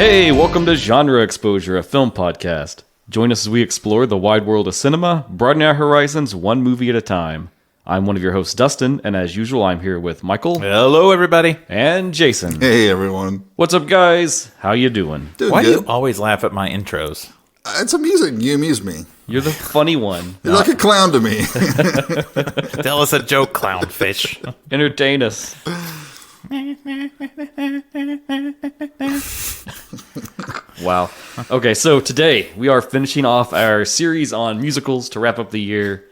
Hey, welcome to Genre Exposure, a film podcast. Join us as we explore the wide world of cinema, broaden our horizons one movie at a time. I'm one of your hosts, Dustin, and as usual, I'm here with Michael. Hello, everybody. And Jason. Hey, everyone. What's up, guys? How you doing? Why Good. do you always laugh at my intros? It's amusing. You amuse me. You're the funny one. You're like a clown to me. Tell us a joke, clownfish. Entertain us. Wow. Okay, so today we are finishing off our series on musicals to wrap up the year.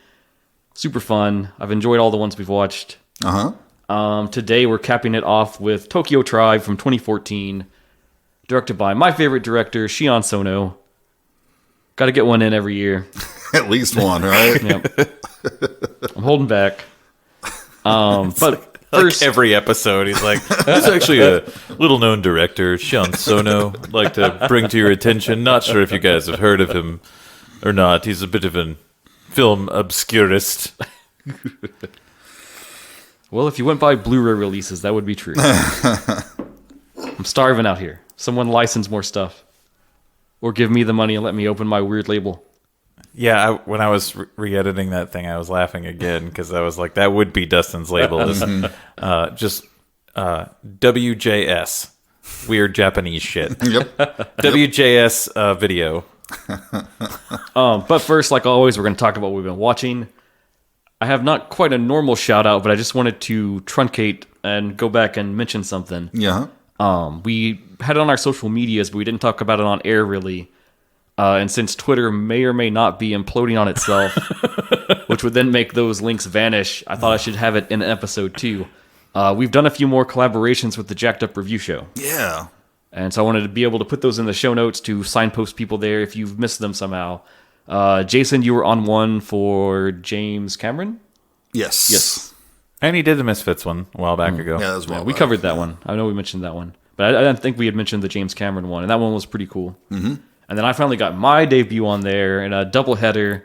Super fun. I've enjoyed all the ones we've watched. Today we're capping it off with Tokyo Tribe from 2014, directed by my favorite director, Sion Sono. Got to get one in every year. At least one, right? Yep. I'm holding back. But first, Like every episode, he's like, "There's actually a little-known director, Sion Sono. I'd like to bring to your attention. Not sure if you guys have heard of him or not. He's a bit of an film obscurist." well, if you went by Blu-ray releases, that would be true. I'm starving out here. Someone license more stuff. Or give me the money and let me open my weird label. Yeah, when I was re-editing that thing, I was laughing again because I was like, "That would be Dustin's label." Just WJS, weird Japanese shit. Yep. WJS video. But first, like always, we're going to talk about what we've been watching. I have not quite a normal shout out, but I just wanted to truncate and go back and mention something. Yeah. We had it on our social medias, but we didn't talk about it on air really. And since Twitter may or may not be imploding on itself, which would then make those links vanish, I thought I should have it in an episode too. We've done a few more collaborations with the Jacked Up Review Show. Yeah. And so I wanted to be able to put those in the show notes to signpost people there if you've missed them somehow. Jason, you were on one for James Cameron? Yes. Yes. And he did the Misfits one a while back ago. Yeah, that was Yeah, well we back. covered that one. I know we mentioned that one. But I didn't think we had mentioned the James Cameron one. And that one was pretty cool. Mm-hmm. And then I finally got my debut on there in a doubleheader,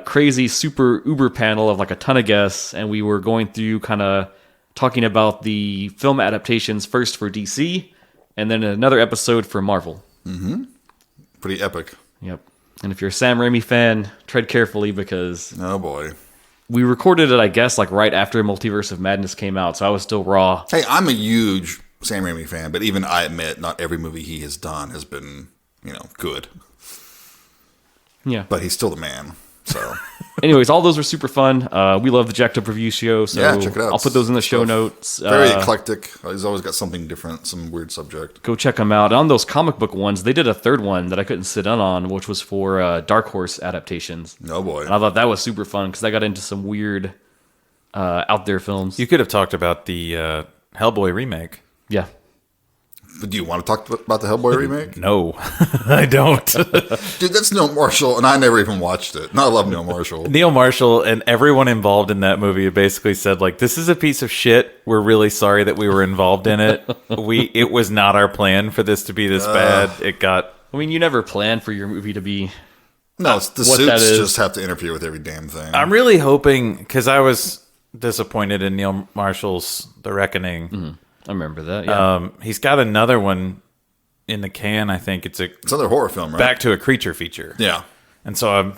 crazy super Uber panel of like a ton of guests. And we were going through kind of talking about the film adaptations first for DC and then another episode for Marvel. Pretty epic. Yep. And if you're a Sam Raimi fan, tread carefully because Oh, boy. we recorded it, I guess, like right after Multiverse of Madness came out. So I was still raw. Hey, I'm a huge Sam Raimi fan, but even I admit not every movie he has done has been, good. Yeah. But he's still the man. So, Anyways, all those were super fun. We love the Jacked Up Review Show, so yeah, check it out. I'll put those in the show Stuff. notes. Very eclectic. He's always got something different, some weird subject. Go check them out. On those comic book ones, they did a third one that I couldn't sit in on, which was for Dark Horse adaptations. Oh, boy. And I thought that was super fun because I got into some weird out there films. You could have talked about the Hellboy remake. Yeah. But do you want to talk about the Hellboy remake? No, I don't. Dude, that's Neil Marshall, and I never even watched it. And I love Neil Marshall. Neil Marshall and everyone involved in that movie basically said, like, "This is a piece of shit. We're really sorry that we were involved in it. It was not our plan for this to be this bad. It got." I mean, you never plan for your movie to be... No, it's the What that suits is. just have to interfere with every damn thing. I'm really hoping, because I was disappointed in Neil Marshall's The Reckoning. I remember that, yeah. He's got another one in the can. I think it's It's another horror film, right? Back to a Creature feature. Yeah. And so I'm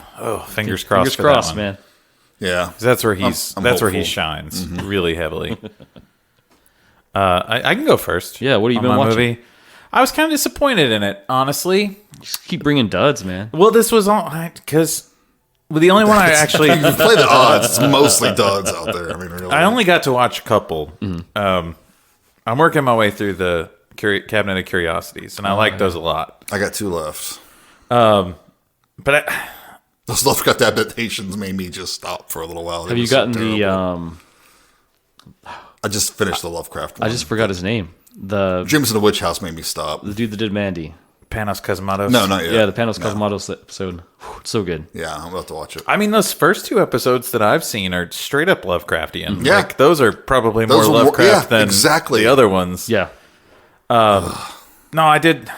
fingers crossed Fingers for crossed, that one. man. Yeah. 'Cause that's where he's I'm that's where he hopeful. shines really heavily. I can go first. Yeah, what have you on been my watching? Movie. I was kind of disappointed in it, honestly. Just keep bringing duds, man. Well, this was all because the only one I actually You play the odds. It's mostly duds out there. I mean, really. I only got to watch a couple. I'm working my way through the Cabinet of Curiosities, and I like those a lot. I got 2 left. But Those Lovecraft adaptations made me just stop for a little while. They Have were you so gotten terrible. the... I just finished the Lovecraft one. I just forgot his name. The Dreams in the Witch House made me stop. dude that did Mandy. Panos Cosmatos. No, not yet. Yeah, the Panos Cosmatos episode. Whew, it's so good. Yeah, I'm about to watch it. I mean, those first 2 episodes that I've seen are straight up Lovecraftian. Yeah. Like, those are probably more Those are more- Lovecraft yeah, than exactly. the other ones. Yeah. No, I did.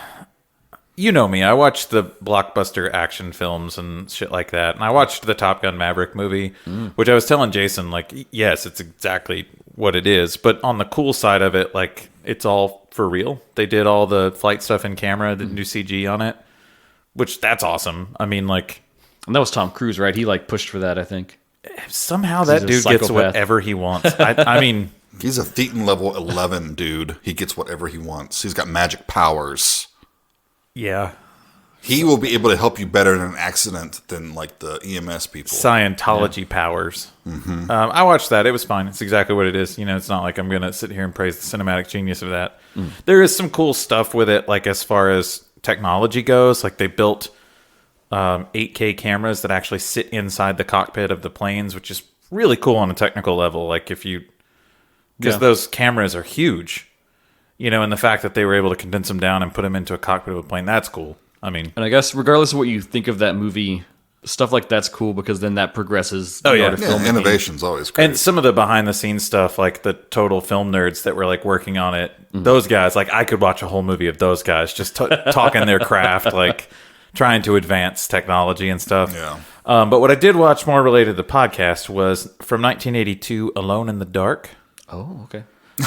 You know me. I watched the blockbuster action films and shit like that. And I watched the Top Gun Maverick movie, which I was telling Jason, like, yes, it's exactly what it is. But on the cool side of it, like, it's all for real. They did all the flight stuff in camera, didn't do CG on it, which that's awesome. I mean, like, and that was Tom Cruise, right? He like pushed for that, I think. Somehow that dude gets whatever he wants. I mean, he's a Thetan level 11 dude. He gets whatever he wants. He's got magic powers. Yeah. He will be able to help you better in an accident than like the EMS people. Scientology powers. Mm-hmm. I watched that. It was fine. It's exactly what it is. You know, it's not like I'm going to sit here and praise the cinematic genius of that. There is some cool stuff with it, like as far as technology goes. Like they built 8K cameras that actually sit inside the cockpit of the planes, which is really cool on a technical level. Like because those cameras are huge, you know, and the fact that they were able to condense them down and put them into a cockpit of a plane, that's cool. I mean, and I guess regardless of what you think of that movie, stuff like that's cool because then that progresses. Innovation's always great. And some of the behind the scenes stuff, like the total film nerds that were like working on it, those guys, like I could watch a whole movie of those guys just talking their craft, like trying to advance technology and stuff. Yeah. But what I did watch more related to the podcast was from 1982, Alone in the Dark. Oh, okay.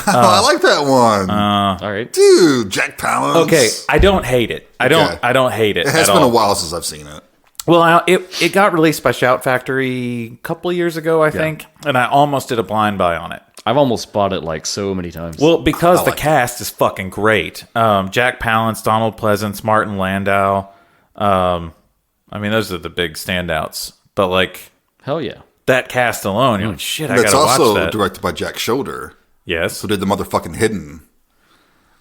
I like that one. All right, dude. Jack Palance. Okay, I don't hate it. I don't hate it. It has been a while since I've seen it. Well, it got released by Shout Factory a couple of years ago, I think, and I almost did a blind buy on it. I've almost bought it like so many times. Well, because the cast is fucking great. Jack Palance, Donald Pleasance, Martin Landau. I mean, those are the big standouts. But like, hell yeah, that cast alone, you're like, shit, I gotta watch that. It's also directed by Jack Shoulder. Yes. Who did the motherfucking Hidden.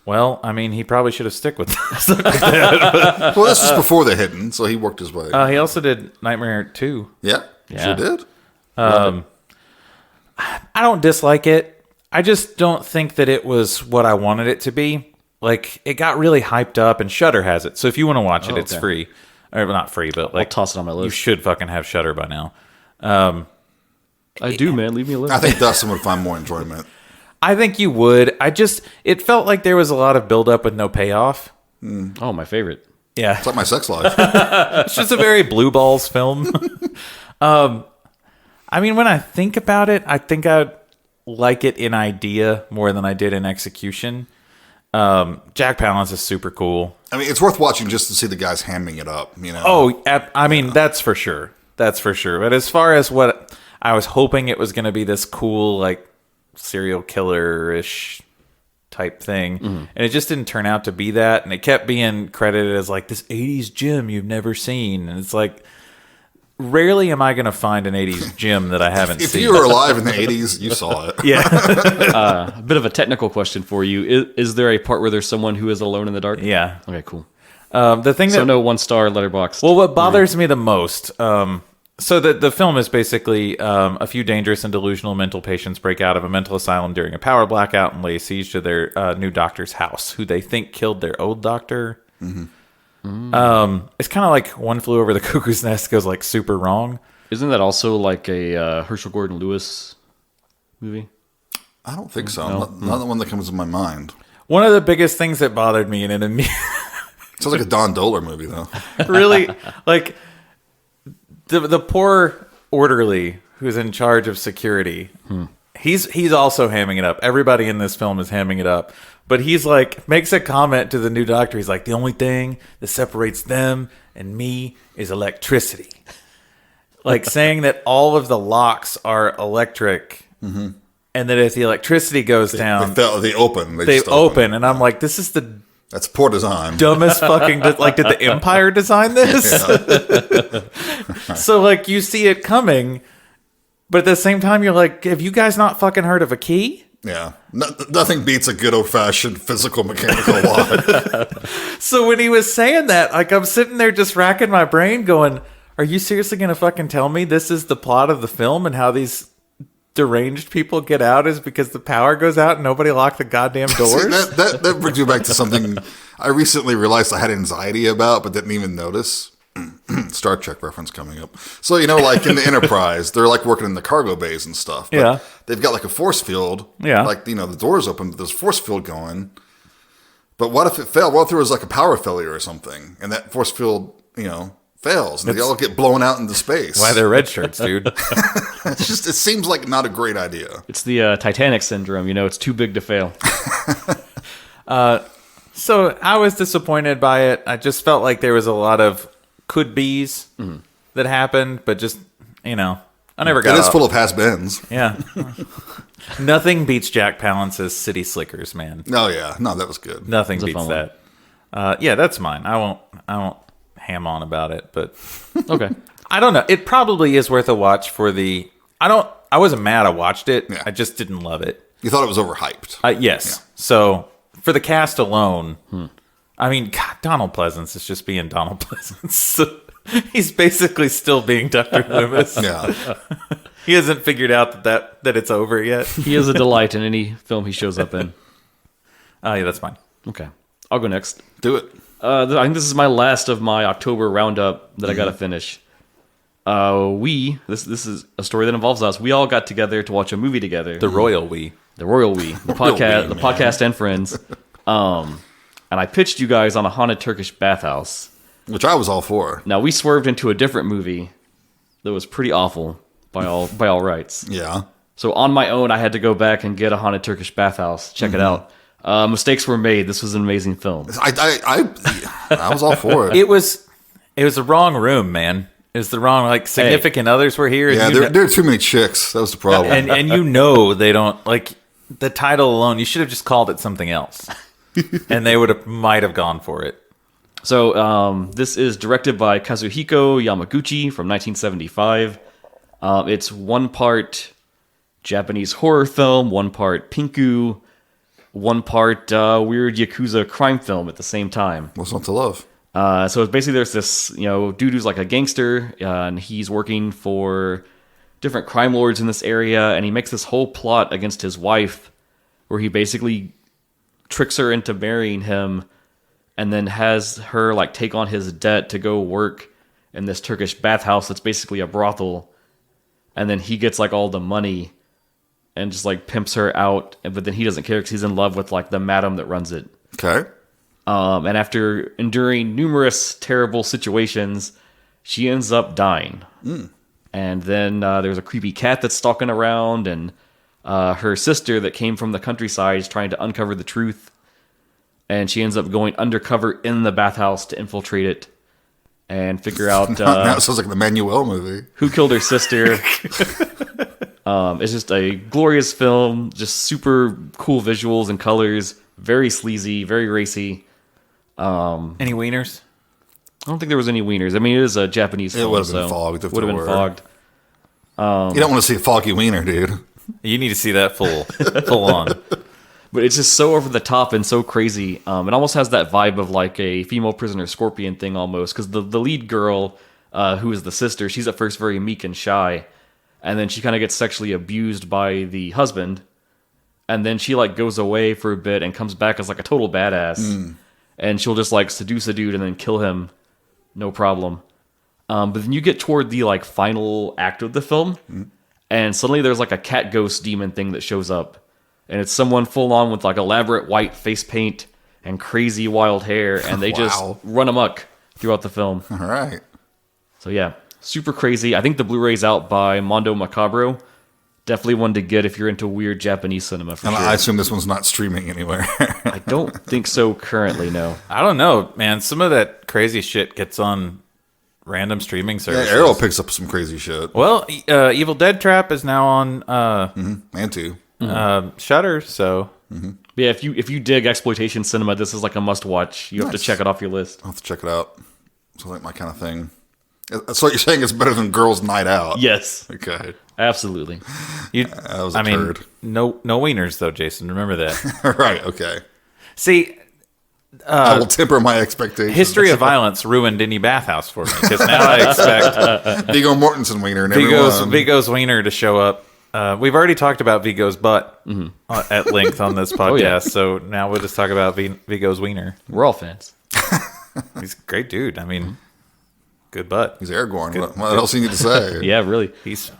Well, I mean, he probably should have stuck with that. Well, this is before the Hidden, so he worked his way. He also did Nightmare 2. Yeah, sure did. I don't dislike it. I just don't think that it was what I wanted it to be. Like, it got really hyped up, and Shudder has it. So if you want to watch it, it's free. Or not free, but like, I'll toss it on my list. You should fucking have Shudder by now. I do, man. Leave me alone. I think Dustin would find more enjoyment. I think you would. It felt like there was a lot of buildup with no payoff. Oh, my favorite. Yeah. It's like my sex life. It's just a very blue balls film. I mean, when I think about it, I think I'd like it in idea more than I did in execution. Jack Palance is super cool. I mean, it's worth watching just to see the guys hamming it up, you know? Oh, I mean, that's for sure. That's for sure. But as far as what I was hoping it was going to be this cool, like, serial killer-ish type thing, and it just didn't turn out to be that, and it kept being credited as like this 80s gem you've never seen, and it's like, rarely am I going to find an 80s gem that I haven't seen. If you were alive in the 80s, you saw it. Yeah. A bit of a technical question for you. Is there a part where there's someone who is alone in the dark? Yeah. Okay, cool. The thing so no 1-star letterboxd. Well, what bothers me the most, so the film is basically a few dangerous and delusional mental patients break out of a mental asylum during a power blackout and lay siege to their new doctor's house, who they think killed their old doctor. Mm-hmm. It's kind of like One Flew Over the Cuckoo's Nest goes like super wrong. Isn't that also like a Herschel Gordon Lewis movie? I don't think so. No. Not the one that comes to my mind. One of the biggest things that bothered me in it, sounds like a Don Dohler movie, though. Really, like the poor orderly who's in charge of security. He's also hamming it up. Everybody in this film is hamming it up. But he's like, makes a comment to the new doctor. He's like, the only thing that separates them and me is electricity. Like saying that all of the locks are electric. Mm-hmm. And that if the electricity goes down, they open. They open. And I'm like, this is the that's poor design. Dumbest fucking... Like, did the Empire design this? Yeah. So, like, you see it coming, but at the same time, you're like, have you guys not fucking heard of a key? Yeah. Nothing beats a good old-fashioned physical mechanical lock. So when he was saying that, like, I'm sitting there just racking my brain going, are you seriously going to fucking tell me this is the plot of the film and how these deranged people get out is because the power goes out and nobody locked the goddamn doors? See, that brings me back to something I recently realized I had anxiety about but didn't even notice. Star Trek reference coming up. So, you know, like in the Enterprise, they're like working in the cargo bays and stuff. But yeah. They've got like a force field. Yeah. Like, you know, the door's open, but there's a force field going. But what if it failed? What if there was like a power failure or something and that force field, you know, fails and they all get blown out into space? Why they're red shirts, dude? It's just, it seems like not a great idea. It's the Titanic syndrome, you know, it's too big to fail. So I was disappointed by it. I just felt like there was a lot of could-be's that happened, but just, I never got It is full of has-beens. Yeah. Nothing beats Jack Palance's City Slickers, man. Oh, yeah. No, that was good. Nothing beats that. Yeah, that's mine. I won't ham on about it, but Okay. I don't know. It probably is worth a watch for the... I wasn't mad I watched it. Yeah. I just didn't love it. You thought it was overhyped. Yes. Yeah. So, for the cast alone, I mean, God, Donald Pleasance is just being Donald Pleasance. He's basically still being Dr. Loomis. Yeah. He hasn't figured out that it's over yet. He is a delight in any film he shows up in. Yeah, that's fine. Okay. I'll go next. Do it. I think this is my last of my October roundup that I got to finish. This is a story that involves us. We all got together to watch a movie together. The Royal We. The Royal We. The podcast and friends. And I pitched you guys on a haunted Turkish bathhouse. Which I was all for. Now, we swerved into a different movie that was pretty awful by all rights. Yeah. So on my own, I had to go back and get a haunted Turkish bathhouse. Check it out. Mistakes were made. This was an amazing film. I was all for it. It was the wrong room, man. It was the wrong, significant others were here. Yeah, there are too many chicks. That was the problem. And they don't, the title alone, you should have just called it something else. And they might have gone for it. So this is directed by Kazuhiko Yamaguchi from 1975. It's one part Japanese horror film, one part pinku, one part weird Yakuza crime film at the same time. What's not to love? So it's basically there's this dude who's like a gangster, and he's working for different crime lords in this area, and he makes this whole plot against his wife where he basically tricks her into marrying him and then has her take on his debt to go work in this Turkish bathhouse that's basically a brothel, and then he gets all the money and just pimps her out, but then he doesn't care because he's in love with the madam that runs it. Okay. And after enduring numerous terrible situations, she ends up dying. And then there's a creepy cat that's stalking around, and her sister that came from the countryside is trying to uncover the truth. And she ends up going undercover in the bathhouse to infiltrate it and figure out Now it sounds like the Manuel movie. Who killed her sister. It's just a glorious film, just super cool visuals and colors, very sleazy, very racy. Any wieners? I don't think there was any wieners. I mean, it is a Japanese film. It would have been fogged. Would have been fogged. You don't want to see a foggy wiener, dude. You need to see that full on. But it's just so over the top and so crazy. It almost has that vibe of a female prisoner scorpion thing almost. Because the lead girl, who is the sister, she's at first very meek and shy. And then she kind of gets sexually abused by the husband. And then she goes away for a bit and comes back as a total badass. And she'll just seduce a dude and then kill him. No problem. But then you get toward the final act of the film. And suddenly there's a cat ghost demon thing that shows up. And it's someone full on with elaborate white face paint and crazy wild hair, and they just run amok throughout the film. All right. So yeah, super crazy. I think the Blu-ray's out by Mondo Macabro. Definitely one to get if you're into weird Japanese cinema. For And sure. I assume this one's not streaming anywhere. I don't think so currently. No. I don't know, man. Some of that crazy shit gets on random streaming services. Yeah, Arrow picks up some crazy shit. Well, Evil Dead Trap is now on And two. Shudder, so Yeah, if you dig exploitation cinema, this is a must-watch. You have to check it off your list. I'll have to check it out. Sounds like my kind of thing. So you're saying it's better than Girls' Night Out? Yes, Okay. absolutely. That was a turd. no wieners though, Jason. Remember that. Right, okay. See, I will temper my expectations. History of Violence ruined any bathhouse for me because now I expect Viggo Mortensen wiener and everyone. Vigo's wiener to show up. We've already talked about Vigo's butt at length on this podcast, so now we'll just talk about Vigo's wiener. We're all fans. He's a great dude. I mean, good butt. He's Aragorn. What else do you need to say? Yeah, really. He's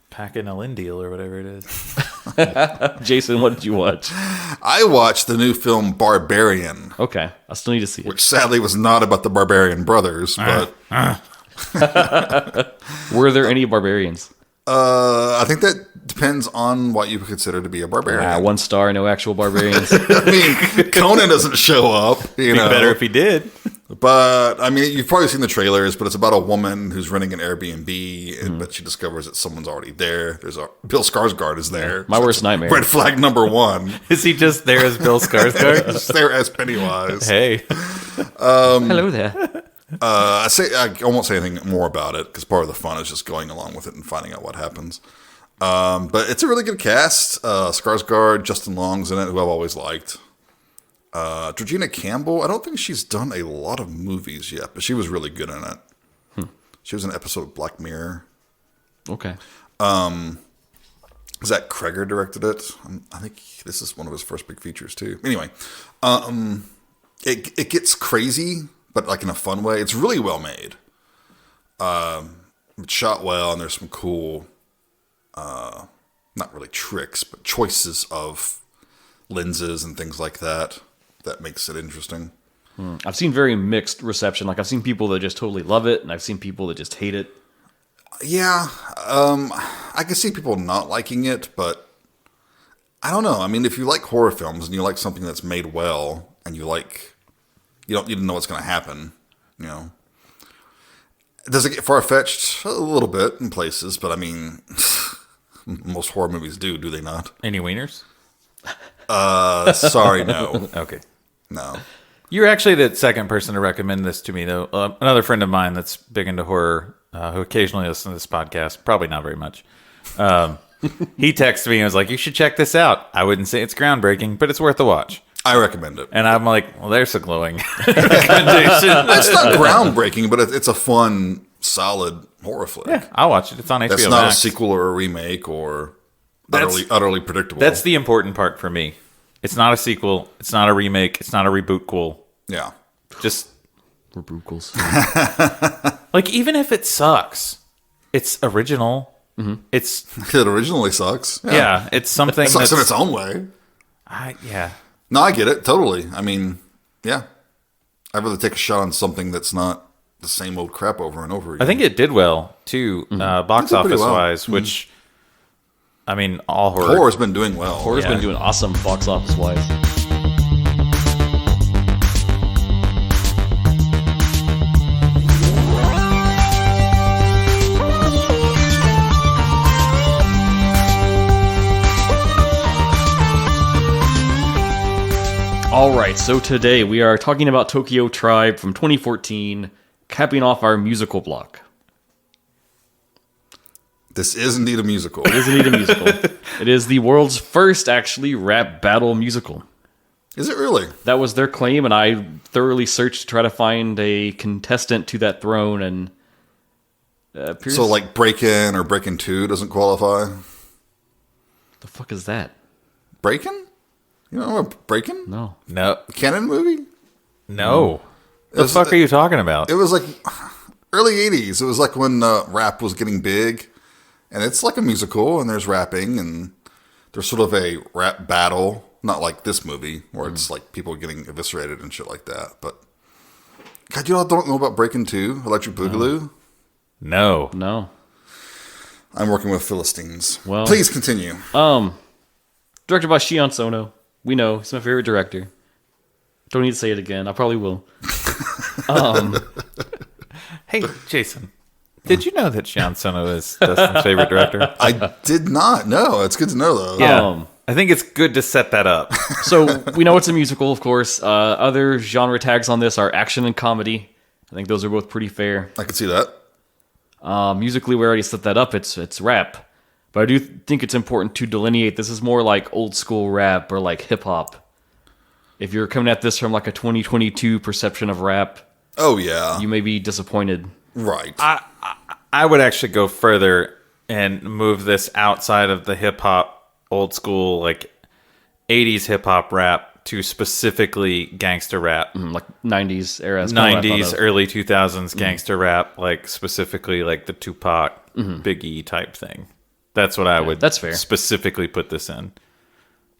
packing a Lindeel or whatever it is. Jason, what did you watch? I watched the new film Barbarian, Okay, I still need to see it. which sadly was not about the Barbarian brothers, but Were there any barbarians? I think that depends on what you consider to be a barbarian. 1 star, no actual barbarians. I mean, Conan doesn't show up. You know, better if he did. But I mean, you've probably seen the trailers. But it's about a woman who's renting an Airbnb, but she discovers that someone's already there. Bill Skarsgård is there. My worst nightmare. Red flag number 1. Is he just there as Bill Skarsgård? Just there as Pennywise. Hey. Hello there. I won't say anything more about it because part of the fun is just going along with it and finding out what happens. But it's a really good cast. Skarsgård, Justin Long's in it, who I've always liked. Georgina Campbell, I don't think she's done a lot of movies yet, but she was really good in it. She was in an episode of Black Mirror. Okay. Zach Kreger directed it. I think this is one of his first big features too. Anyway, it gets crazy, but like in a fun way. It's really well made. It's shot well, and there's some cool, not really tricks, but choices of lenses and things like that. That makes it interesting. I've seen very mixed reception. Like I've seen people that just totally love it, and I've seen people that just hate it. Yeah, I can see people not liking it, but I don't know. I mean, if you like horror films and you like something that's made well, and you don't need to know what's going to happen, you know. Does it get far-fetched? A little bit in places, but I mean, most horror movies do they not? Any wieners? Sorry, no. Okay. No. You're actually the second person to recommend this to me, though. Another friend of mine that's big into horror, who occasionally listens to this podcast, probably not very much. He texted me and was like, "You should check this out." I wouldn't say it's groundbreaking, but it's worth a watch. I recommend it. And I'm like, well, there's a glowing recommendation. It's not groundbreaking, but it's a fun, solid horror flick. Yeah, I'll watch it. It's on HBO That's not Max. a sequel or a remake or utterly predictable. That's the important part for me. It's not a sequel. It's not a remake. It's not a reboot. Yeah. Just Rebrookles. like, even if it sucks, it's original. Mm-hmm. It originally sucks. Yeah, it's something It sucks in that's... its own way. Yeah. No, I get it. Totally. I mean, yeah. I'd rather take a shot on something that's not the same old crap over and over again. I think it did well, too, box It did pretty office-wise, well. which, I mean, all horror... Horror's been doing well. Horror's been doing awesome box office wise. All right, so today we are talking about Tokyo Tribe from 2014, capping off our musical block. This is indeed a musical. It is indeed a musical. It is the world's first, actually, rap battle musical. Is it really? That was their claim, and I thoroughly searched to try to find a contestant to that throne, and... So, like, Break-In or Break-In 2 doesn't qualify? The fuck is that? Break-In? You know what Break-In? No. No. Canon movie? No. The fuck are you talking about? It was like early 80s. It was like when rap was getting big. And it's like a musical, and there's rapping, and there's sort of a rap battle. Not like this movie, where it's like people getting eviscerated and shit like that. But, God, you all don't know about Breakin' 2, Electric Boogaloo? No. No. I'm working with Philistines. Well- Please continue. Directed by Sion Sono. We know. He's my favorite director. Don't need to say it again. I probably will. Hey, Jason. Did you know that Sion Sono is Dustin's favorite director? I did not know. It's good to know, though. Yeah. I think it's good to set that up. So we know it's a musical, of course. Other genre tags on this are action and comedy. I think those are both pretty fair. I can see that. Musically, we already set that up. It's rap. But I do think it's important to delineate this is more like old school rap or like hip hop. If you're coming at this from like a 2022 perception of rap, Oh, yeah. you may be disappointed. Right. I would actually go further and move this outside of the hip hop, old school, like 80s hip hop rap to specifically gangster rap. Like 90s era. That's kinda what I thought 90s, of. early 2000s gangster rap, like specifically like the Tupac, Biggie type thing. That's what I would that's fair. specifically put this in.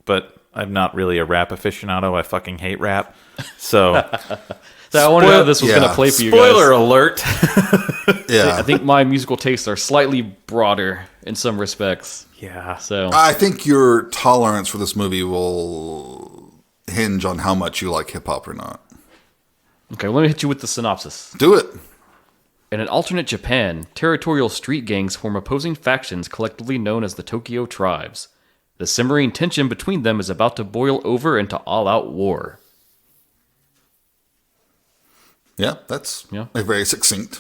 But I'm not really a rap aficionado. I fucking hate rap. So, I wonder how this was going to play for you guys. Spoiler alert. Yeah. I think my musical tastes are slightly broader in some respects. Yeah. So I think your tolerance for this movie will hinge on how much you like hip hop or not. okay, let me hit you with the synopsis. Do it. In an alternate Japan, territorial street gangs form opposing factions collectively known as the Tokyo Tribes. The simmering tension between them is about to boil over into all-out war. Yeah, that's a very succinct.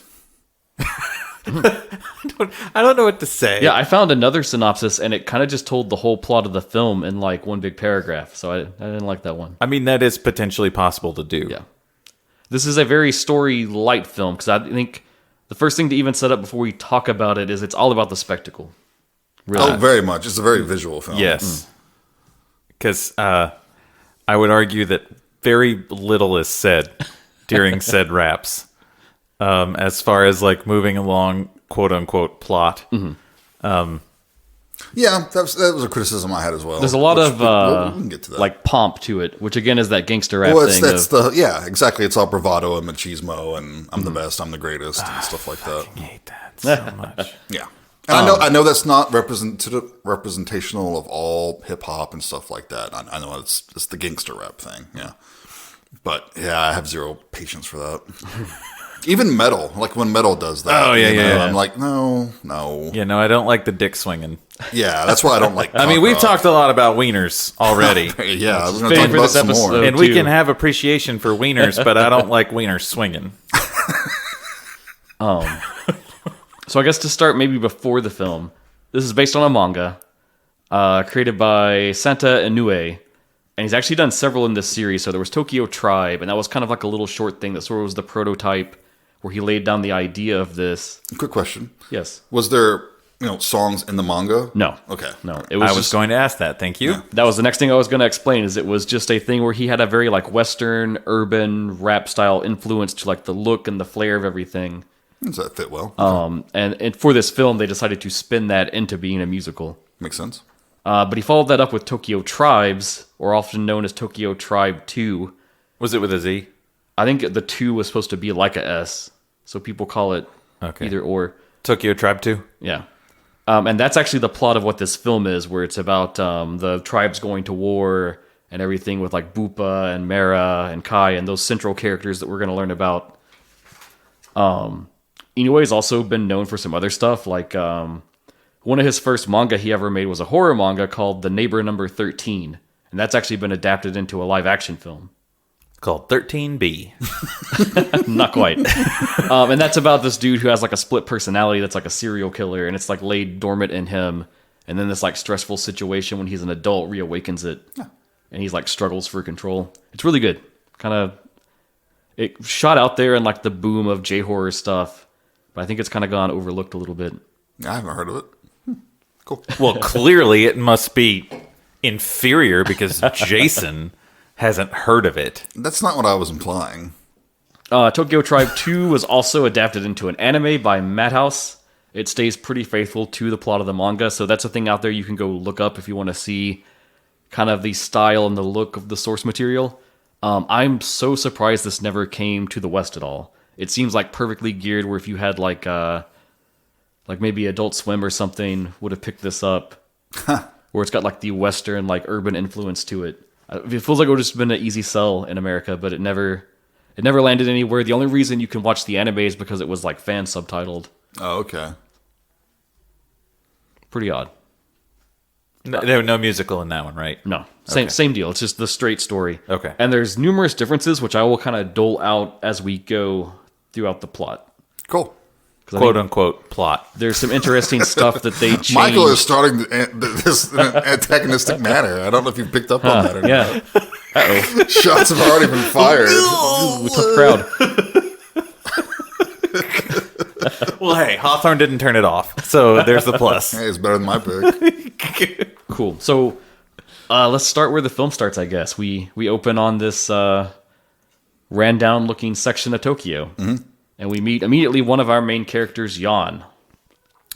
I don't know what to say. Yeah, I found another synopsis, and it kind of just told the whole plot of the film in like one big paragraph, so I didn't like that one. I mean, that is potentially possible to do. Yeah. This is a very story-light film, because I think the first thing to even set up before we talk about it is it's all about the spectacle. Really. Oh, very much. It's a very visual film. Yes. Because I would argue that very little is said during said raps as far as like moving along, quote unquote, plot. Mm-hmm. Yeah, that was a criticism I had as well. There's a lot of we can get to that. like pomp to it, which again is that gangster rap Well, thing. exactly. It's all bravado and machismo, and I'm the best, I'm the greatest, and stuff like that. I hate that so much. Yeah, and I know that's not representational of all hip hop and stuff like that. I know it's the gangster rap thing. Yeah, but yeah, I have zero patience for that. Even metal, like when metal does that. Oh, yeah. I'm like, no. Yeah, no, I don't like the dick swinging. Yeah, that's why I don't like. I mean, we've talked a lot about wieners already. Yeah, we're going to Fitting talk for about this some more. episode. And we too. can have appreciation for wieners, but I don't like wieners swinging. So I guess to start maybe before the film, this is based on a manga created by Santa Inoue, and he's actually done several in this series. So there was Tokyo Tribe, and that was kind of like a little short thing that sort of was the prototype where he laid down the idea of this. Quick question. Yes. Was there, songs in the manga? No. Okay. No. It was I was going to ask that. Thank you. That was the next thing I was going to explain, is it was just a thing where he had a very like Western, urban, rap style influence to like the look and the flair of everything. Does that fit well? And for this film, they decided to spin that into being a musical. Makes sense. But he followed that up with Tokyo Tribes, or often known as Tokyo Tribe 2. Was it with a Z? I think the 2 was supposed to be like a S, so people call it either or. Tokyo Tribe 2? Yeah. And that's actually the plot of what this film is, where it's about the tribes going to war and everything with like Bupa and Mera and Kai and those central characters that we're going to learn about. Inoue's also been known for some other stuff, like one of his first manga he ever made was a horror manga called The Neighbor Number 13, and that's actually been adapted into a live-action film. Called 13B. Not quite. And that's about this dude who has like a split personality that's like a serial killer, and it's like laid dormant in him, and then this like stressful situation when he's an adult reawakens it, and he's like struggles for control. It's really good. It shot out there in like the boom of J-horror stuff, but I think it's kind of gone overlooked a little bit. I haven't heard of it. Cool. Well, clearly it must be inferior because Jason hasn't heard of it. That's not what I was implying. Tokyo Tribe 2 was also adapted into an anime by Madhouse. It stays pretty faithful to the plot of the manga, so that's a thing out there you can go look up if you want to see kind of the style and the look of the source material. I'm so surprised this never came to the West at all. It seems like perfectly geared where if you had like maybe Adult Swim or something would have picked this up, where it's got like the Western like urban influence to it. It feels like it would have just been an easy sell in America, but it never landed anywhere. The only reason you can watch the anime is because it was like fan subtitled. Oh, okay. Pretty odd. No musical in that one, right? No, same deal. It's just the straight story. Okay. And there's numerous differences, which I will kind of dole out as we go throughout the plot. Cool. Quote unquote plot. There's some interesting stuff that they changed. Michael is starting this in an antagonistic manner. I don't know if you picked up on that or not. Yeah. Uh-oh. Shots have already been fired. Ooh, tough crowd. Well, hey, Hawthorne didn't turn it off, so there's the plus. Hey, it's better than my pick. Cool. So let's start where the film starts, I guess. We open on this ran down looking section of Tokyo. Mm-hmm. And we meet immediately one of our main characters, Jan.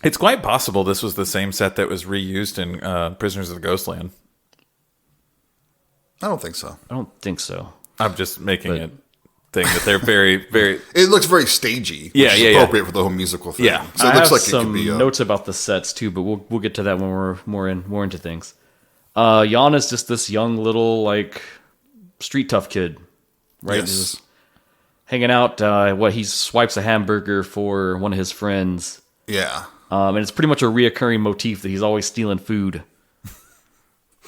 It's quite possible this was the same set that was reused in Prisoners of the Ghostland. I don't think so. I don't think so. I'm just making it thing that they're very, very... It looks very stagey, which is appropriate for the whole musical thing. Yeah. So it I looks have like some it could be... notes about the sets, too, but we'll get to that when we're more into things. Jan is just this young little, like, street tough kid, right? Yes. Just hanging out. He swipes a hamburger for one of his friends. Yeah. And it's pretty much a reoccurring motif that he's always stealing food.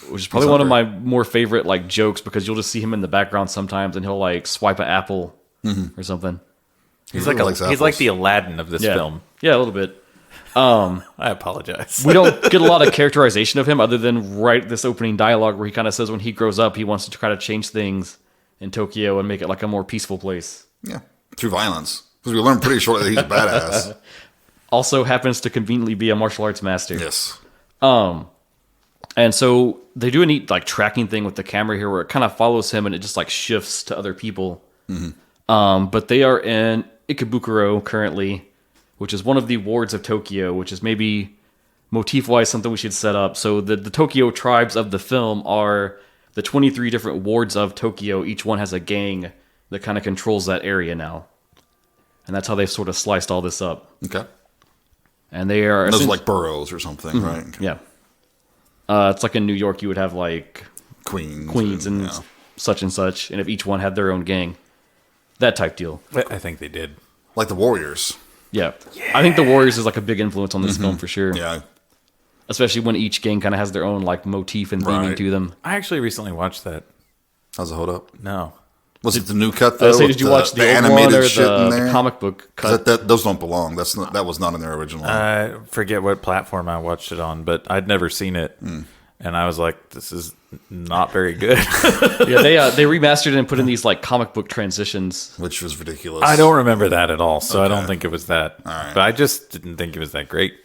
Which is probably one of my more favorite like jokes because you'll just see him in the background sometimes and he'll like swipe an apple or something. He's like the Aladdin of this film. Yeah, a little bit. I apologize. We don't get a lot of characterization of him other than this opening dialogue where he kind of says when he grows up he wants to try to change things in Tokyo and make it like a more peaceful place. Yeah, through violence. Because we learn pretty shortly that he's a badass. Also happens to conveniently be a martial arts master. Yes. And so they do a neat like tracking thing with the camera here where it kind of follows him and it just like shifts to other people. But they are in Ikebukuro currently, which is one of the wards of Tokyo, which is maybe motif-wise something we should set up. So the Tokyo tribes of the film are the 23 different wards of Tokyo. Each one has a gang that kind of controls that area now. And that's how they've sort of sliced all this up. Okay. And they are... Those are like boroughs or something, right? Okay. Yeah. It's like in New York, you would have like Queens and such and such, and if each one had their own gang, that type deal. I think they did. Like the Warriors. Yeah. I think the Warriors is like a big influence on this film for sure. Yeah. Especially when each gang kind of has their own like motif and theming to them. I actually recently watched that. How's it hold up? No. Was it the new cut though? Did you watch the old one or the comic book cut? Those don't belong. That was not in their original. I forget what platform I watched it on, but I'd never seen it, and I was like, "This is not very good." Yeah, they remastered it and put in these like comic book transitions, which was ridiculous. I don't remember that at all, so I don't think it was that. But I just didn't think it was that great.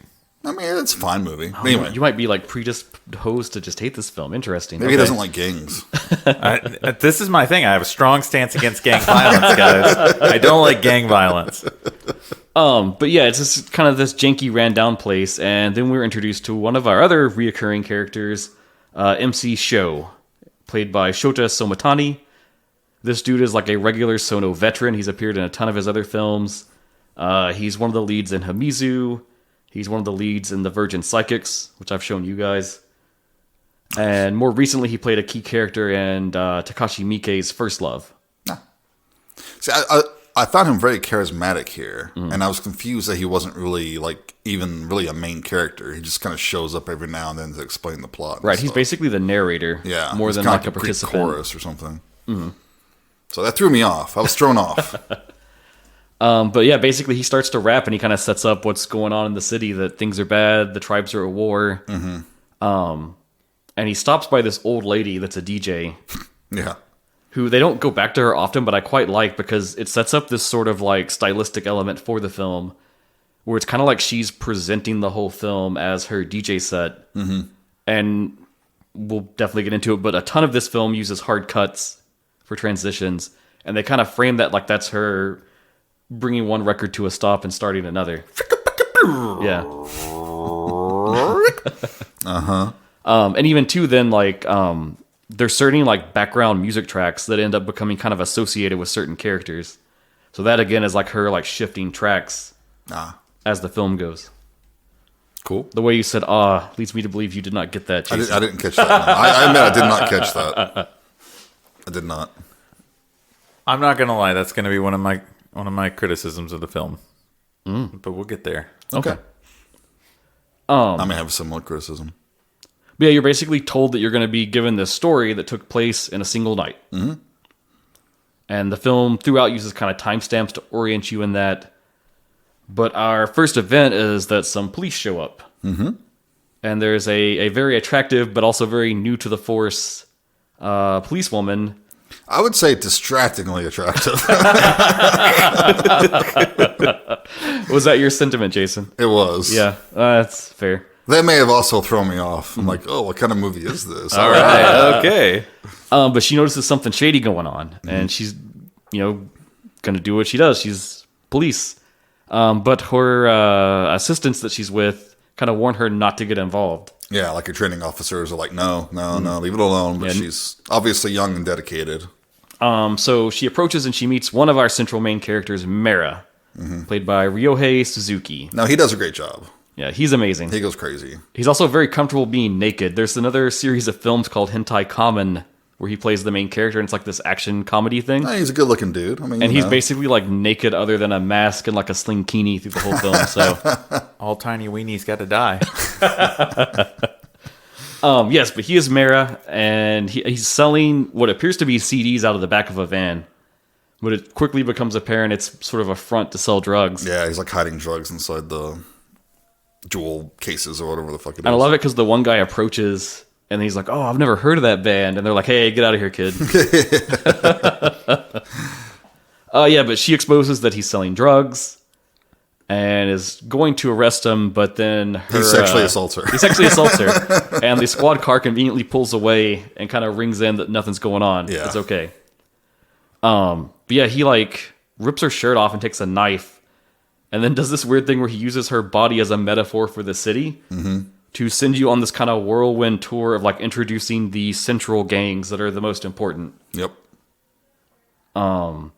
I mean, it's a fine movie. Anyway, you might be like predisposed to just hate this film. Interesting. Maybe he doesn't like gangs. This is my thing. I have a strong stance against gang violence, guys. I don't like gang violence. But yeah, it's just kind of this janky, ran down place, and then we were introduced to one of our other reoccurring characters, MC Sho, played by Shota Somatani. This dude is like a regular Sono veteran. He's appeared in a ton of his other films. He's one of the leads in Hamizu. He's one of the leads in The Virgin Psychics, which I've shown you guys. And more recently, he played a key character in Takashi Miike's First Love. See, I found him very charismatic here, and I was confused that he wasn't really really a main character. He just kind of shows up every now and then to explain the plot. Right, he's basically the narrator, more than like a participant. Chorus or something. So that threw me off. I was thrown off. But yeah, basically he starts to rap and he kind of sets up what's going on in the city, that things are bad, the tribes are at war. And he stops by this old lady that's a DJ. Yeah. Who they don't go back to her often, but I quite like because it sets up this sort of like stylistic element for the film where it's kind of like she's presenting the whole film as her DJ set. And we'll definitely get into it, but a ton of this film uses hard cuts for transitions. And they kind of frame that like that's her bringing one record to a stop and starting another. Yeah. And even too, then like there's certain like background music tracks that end up becoming kind of associated with certain characters. So that again is like her like shifting tracks as the film goes. Cool. The way you said leads me to believe you did not get that, Jason. I didn't catch that. No. I admit I did not catch that. I did not. I'm not gonna lie. That's gonna be one of my criticisms of the film. But we'll get there. Okay. I may have a similar criticism. But yeah, you're basically told that you're going to be given this story that took place in a single night. And the film throughout uses kind of timestamps to orient you in that. But our first event is that some police show up. And there's a very attractive, but also very new to the force policewoman. I would say distractingly attractive. Was that your sentiment, Jason? It was. Yeah, that's fair. That may have also thrown me off. I'm like, oh, what kind of movie is this? All right, okay. But she notices something shady going on, and she's, going to do what she does. She's police. But her assistants that she's with kind of warn her not to get involved. Yeah, like her training officers are like, no, leave it alone. But she's obviously young and dedicated. So she approaches and she meets one of our central main characters, Mera, played by Ryohei Suzuki. No, he does a great job. Yeah, he's amazing. He goes crazy. He's also very comfortable being naked. There's another series of films called Hentai Kamen where he plays the main character, and it's like this action comedy thing. No, he's a good-looking dude. I mean, and he's basically like naked other than a mask and like a slinkini through the whole film. So all tiny weenies got to die. Yes, but he is Mera, and he's selling what appears to be CDs out of the back of a van. But it quickly becomes apparent it's sort of a front to sell drugs. Yeah, he's like hiding drugs inside the jewel cases or whatever the fuck it is. And I love it because the one guy approaches and he's like, "Oh, I've never heard of that band," and they're like, "Hey, get out of here, kid." Yeah, but she exposes that he's selling drugs and is going to arrest him, but then he sexually assaults her. He sexually assaults her, and the squad car conveniently pulls away and kind of rings in that nothing's going on. Yeah. It's okay. But yeah, he like rips her shirt off and takes a knife, and then does this weird thing where he uses her body as a metaphor for the city to send you on this kind of whirlwind tour of like introducing the central gangs that are the most important. Yep. And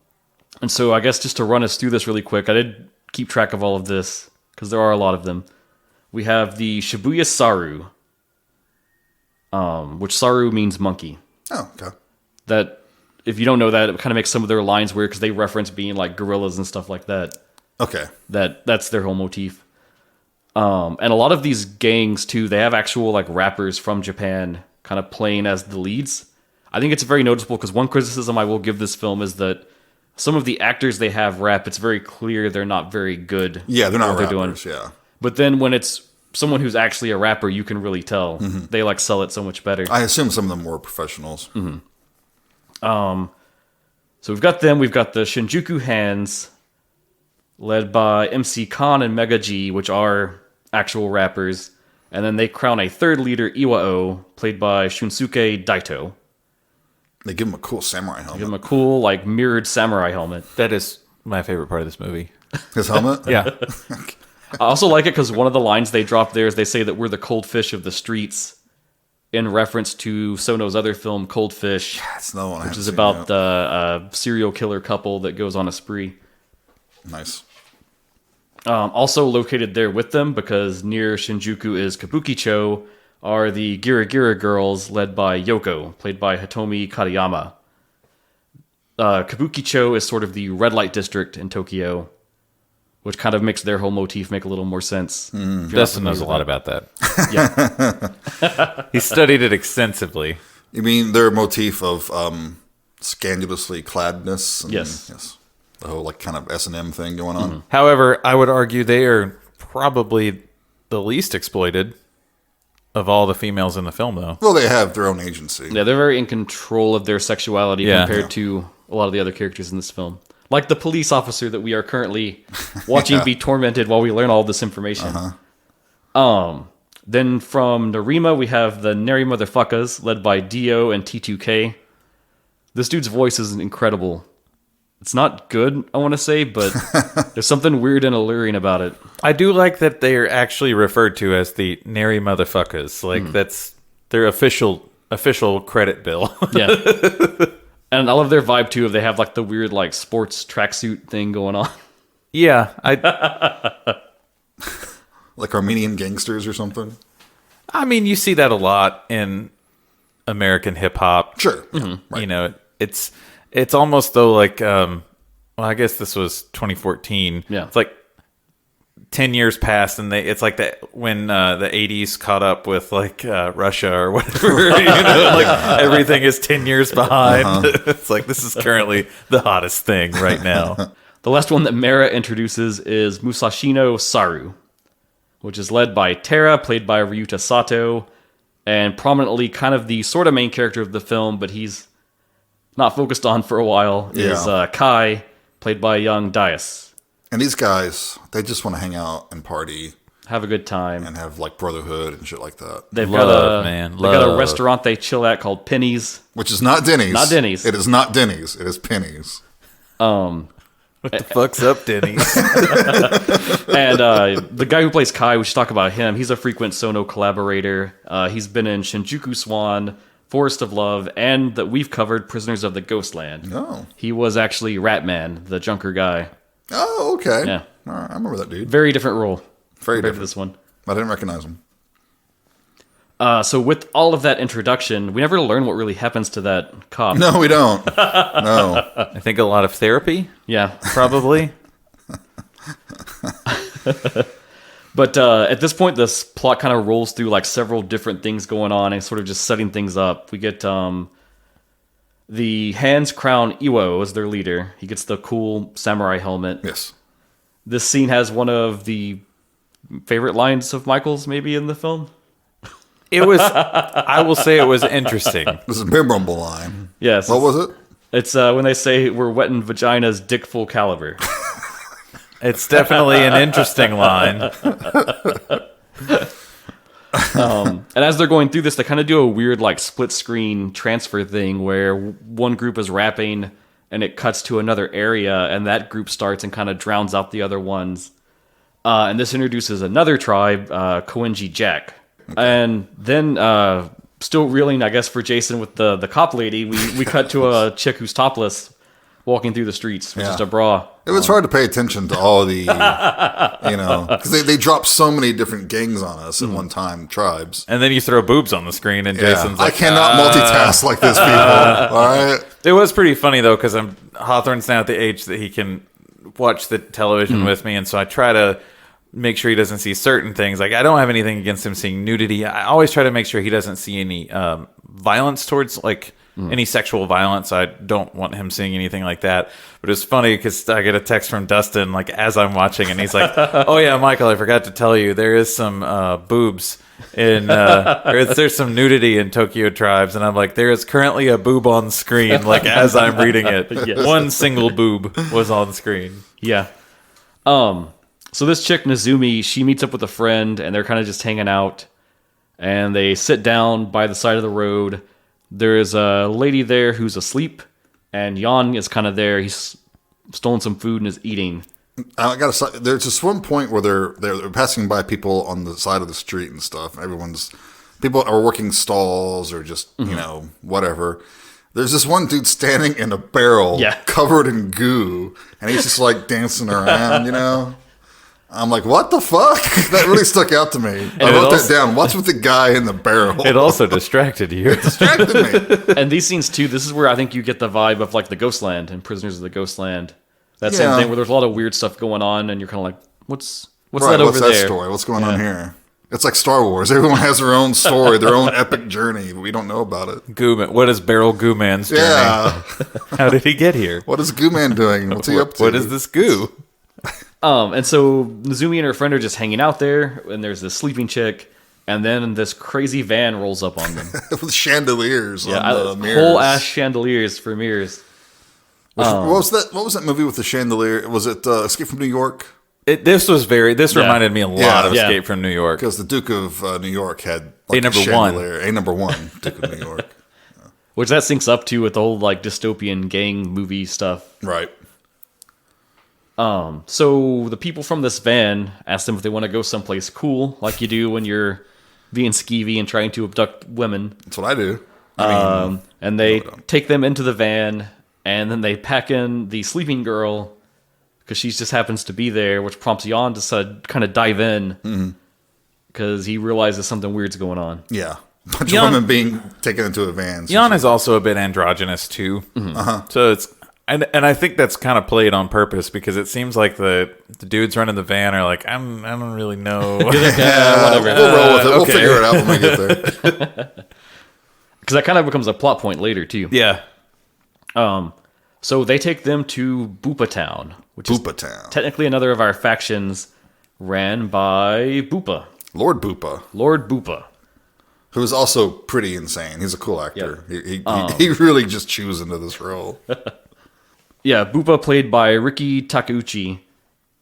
so I guess just to run us through this really quick, I did keep track of all of this because there are a lot of them. We have the Shibuya Saru, which Saru means monkey. Oh, okay. That, if you don't know that, it kind of makes some of their lines weird because they reference being like gorillas and stuff like that. Okay. That's their whole motif. And a lot of these gangs too, they have actual like rappers from Japan kind of playing as the leads. I think it's very noticeable because one criticism I will give this film is that some of the actors they have rap, it's very clear they're not very good. Yeah, they're not at what rappers, they're doing. yeah. But then when it's someone who's actually a rapper, you can really tell. They like sell it so much better. I assume some of them were professionals. So we've got them. We've got the Shinjuku Hands, led by MC Khan and Mega G, which are actual rappers. And then they crown a third leader, Iwao, played by Shunsuke Daito. They give him a cool samurai helmet. Give him a cool, like, mirrored samurai helmet. That is my favorite part of this movie. His helmet? Yeah. I also like it because one of the lines they drop there is they say that we're the cold fish of the streets, in reference to Sono's other film, Cold Fish, That's another one I which is haven't about seen the serial killer couple that goes on a spree. yet. Nice. Also located there with them, because near Shinjuku is Kabukicho, are the Gira Gira girls, led by Yoko, played by Hitomi Katayama. Kabukicho is sort of the red light district in Tokyo, which kind of makes their whole motif make a little more sense. Dustin knows a lot about that. Yeah. He studied it extensively. You mean their motif of scandulously cladness? And, Yes. The whole like kind of S&M thing going on. However, I would argue they are probably the least exploited of all the females in the film, though. Well, they have their own agency. Yeah, they're very in control of their sexuality compared to a lot of the other characters in this film. Like the police officer that we are currently watching be tormented while we learn all this information. Then from Narima, we have the Neri Motherfuckers, led by Dio and T2K. This dude's voice is incredible. It's not good, I want to say, but there's something weird and alluring about it. I do like that they are actually referred to as the Neri Motherfuckers. Like, that's their official credit bill. Yeah. And I love their vibe, too, if they have, like, the weird, like, sports tracksuit thing going on. Yeah. Like Armenian gangsters or something. I mean, you see that a lot in American hip-hop. Sure. Yeah, right. You know, it's almost though like, well, I guess this was 2014. Yeah. It's like 10 years passed, and it's like that when the 80s caught up with like Russia or whatever. You know, like everything is 10 years behind. It's like this is currently the hottest thing right now. The last one that Mera introduces is Musashino Saru, which is led by Tara, played by Ryuta Sato, and prominently kind of the sort of main character of the film, but he's not focused on for a while, is Kai, played by young Dias. And these guys, they just want to hang out and party. Have a good time. And have like brotherhood and shit like that. They've Love, got a restaurant they chill at called Penny's. Which is not Denny's. Not Denny's. It is not Denny's. It is Penny's. What the fuck's up, Denny's? And the guy who plays Kai, we should talk about him. He's a frequent Sono collaborator. He's been in Shinjuku Swan, Forest of Love, and that we've covered Prisoners of the Ghostland. Oh. He was actually Ratman, the Junker guy. Oh, okay. Yeah. All right, I remember that dude. Very different role. Very compared different. to this one. I didn't recognize him. So with all of that introduction, we never learn what really happens to that cop. No, we don't. No. I think a lot of therapy, Yeah. probably. But at this point, this plot kind of rolls through like several different things going on and sort of just setting things up. We get the Hands Crown Iwo as their leader. He gets the cool samurai helmet. Yes. This scene has one of the favorite lines of Michael's maybe in the film. It was, I will say it was interesting. This is a memorable line. Yes. What was it? It's when they say we're wetting vaginas dick full caliber. It's definitely an interesting line. And as they're going through this, they kind of do a weird like split screen transfer thing where one group is rapping and it cuts to another area and that group starts and kind of drowns out the other ones. And this introduces another tribe, Koenji Jack. Okay. And then, still reeling, I guess, for Jason with the cop lady, we cut to a chick who's topless walking through the streets with just a bra. It was hard to pay attention to all the, because they drop so many different gangs on us at one time, tribes. And then you throw boobs on the screen, and Jason's like, I cannot multitask like this, people. All right. It was pretty funny, though, because Hawthorne's now at the age that he can watch the television with me, and so I try to make sure he doesn't see certain things. Like, I don't have anything against him seeing nudity. I always try to make sure he doesn't see any violence towards, like, any sexual violence. I don't want him seeing anything like that. But it's funny because I get a text from Dustin, like, as I'm watching, and he's like, oh, yeah, Michael, I forgot to tell you, there is some boobs in, there's some nudity in Tokyo Tribes. And I'm like, there is currently a boob on screen, like, as I'm reading it. Yes. One single boob was on screen. Yeah. So this chick, Nezumi, she meets up with a friend, and they're kind of just hanging out. And they sit down by the side of the road. There is a lady there who's asleep, and Jan is kind of there. He's stolen some food and is eating. I gotta say, there's this one point where they're passing by people on the side of the street and stuff. People are working stalls or just whatever. There's this one dude standing in a barrel, covered in goo, and he's just like dancing around, I'm like, what the fuck? That really stuck out to me. I wrote that down. What's with the guy in the barrel? It also distracted you. It distracted me. And these scenes, too, this is where I think you get the vibe of, like, the Ghostland and Prisoners of the Ghostland. That same thing where there's a lot of weird stuff going on, and you're kind of like, what's that over there? What's that story? What's going on here? It's like Star Wars. Everyone has their own story, their own epic journey, but we don't know about it. Goo Man. What is Barrel Goo Man's journey? Yeah. How did he get here? What is Goo Man doing? What's he up to? What is this goo? And so Nezumi and her friend are just hanging out there, and there's this sleeping chick, and then this crazy van rolls up on them. With chandeliers on the mirrors. Whole ass chandeliers for mirrors. What was that movie with the chandelier? Was it Escape from New York? This reminded me a lot of Escape from New York. Because the Duke of New York had A number one, Duke of New York. Which that syncs up to with the whole like dystopian gang movie stuff. Right. So the people from this van ask them if they want to go someplace cool, like you do when you're being skeevy and trying to abduct women. That's what I do. And they take them into the van, and then they pack in the sleeping girl because she just happens to be there, which prompts Jan to kind of dive in because he realizes something weird's going on. Yeah. A bunch of women being taken into a van. Jan is also a bit androgynous, too. So it's... And I think that's kind of played on purpose because it seems like the dudes running the van are like, I don't really know. Whatever. We'll roll with it. We'll figure it out when we get there. Because that kind of becomes a plot point later, too. Yeah. So they take them to Bupa Town, which is technically another of our factions ran by Bupa. Lord Bupa. Lord Bupa. Who is also pretty insane. He's a cool actor. Yep. He really just chews into this role. Yeah, Bupa played by Riki Takeuchi.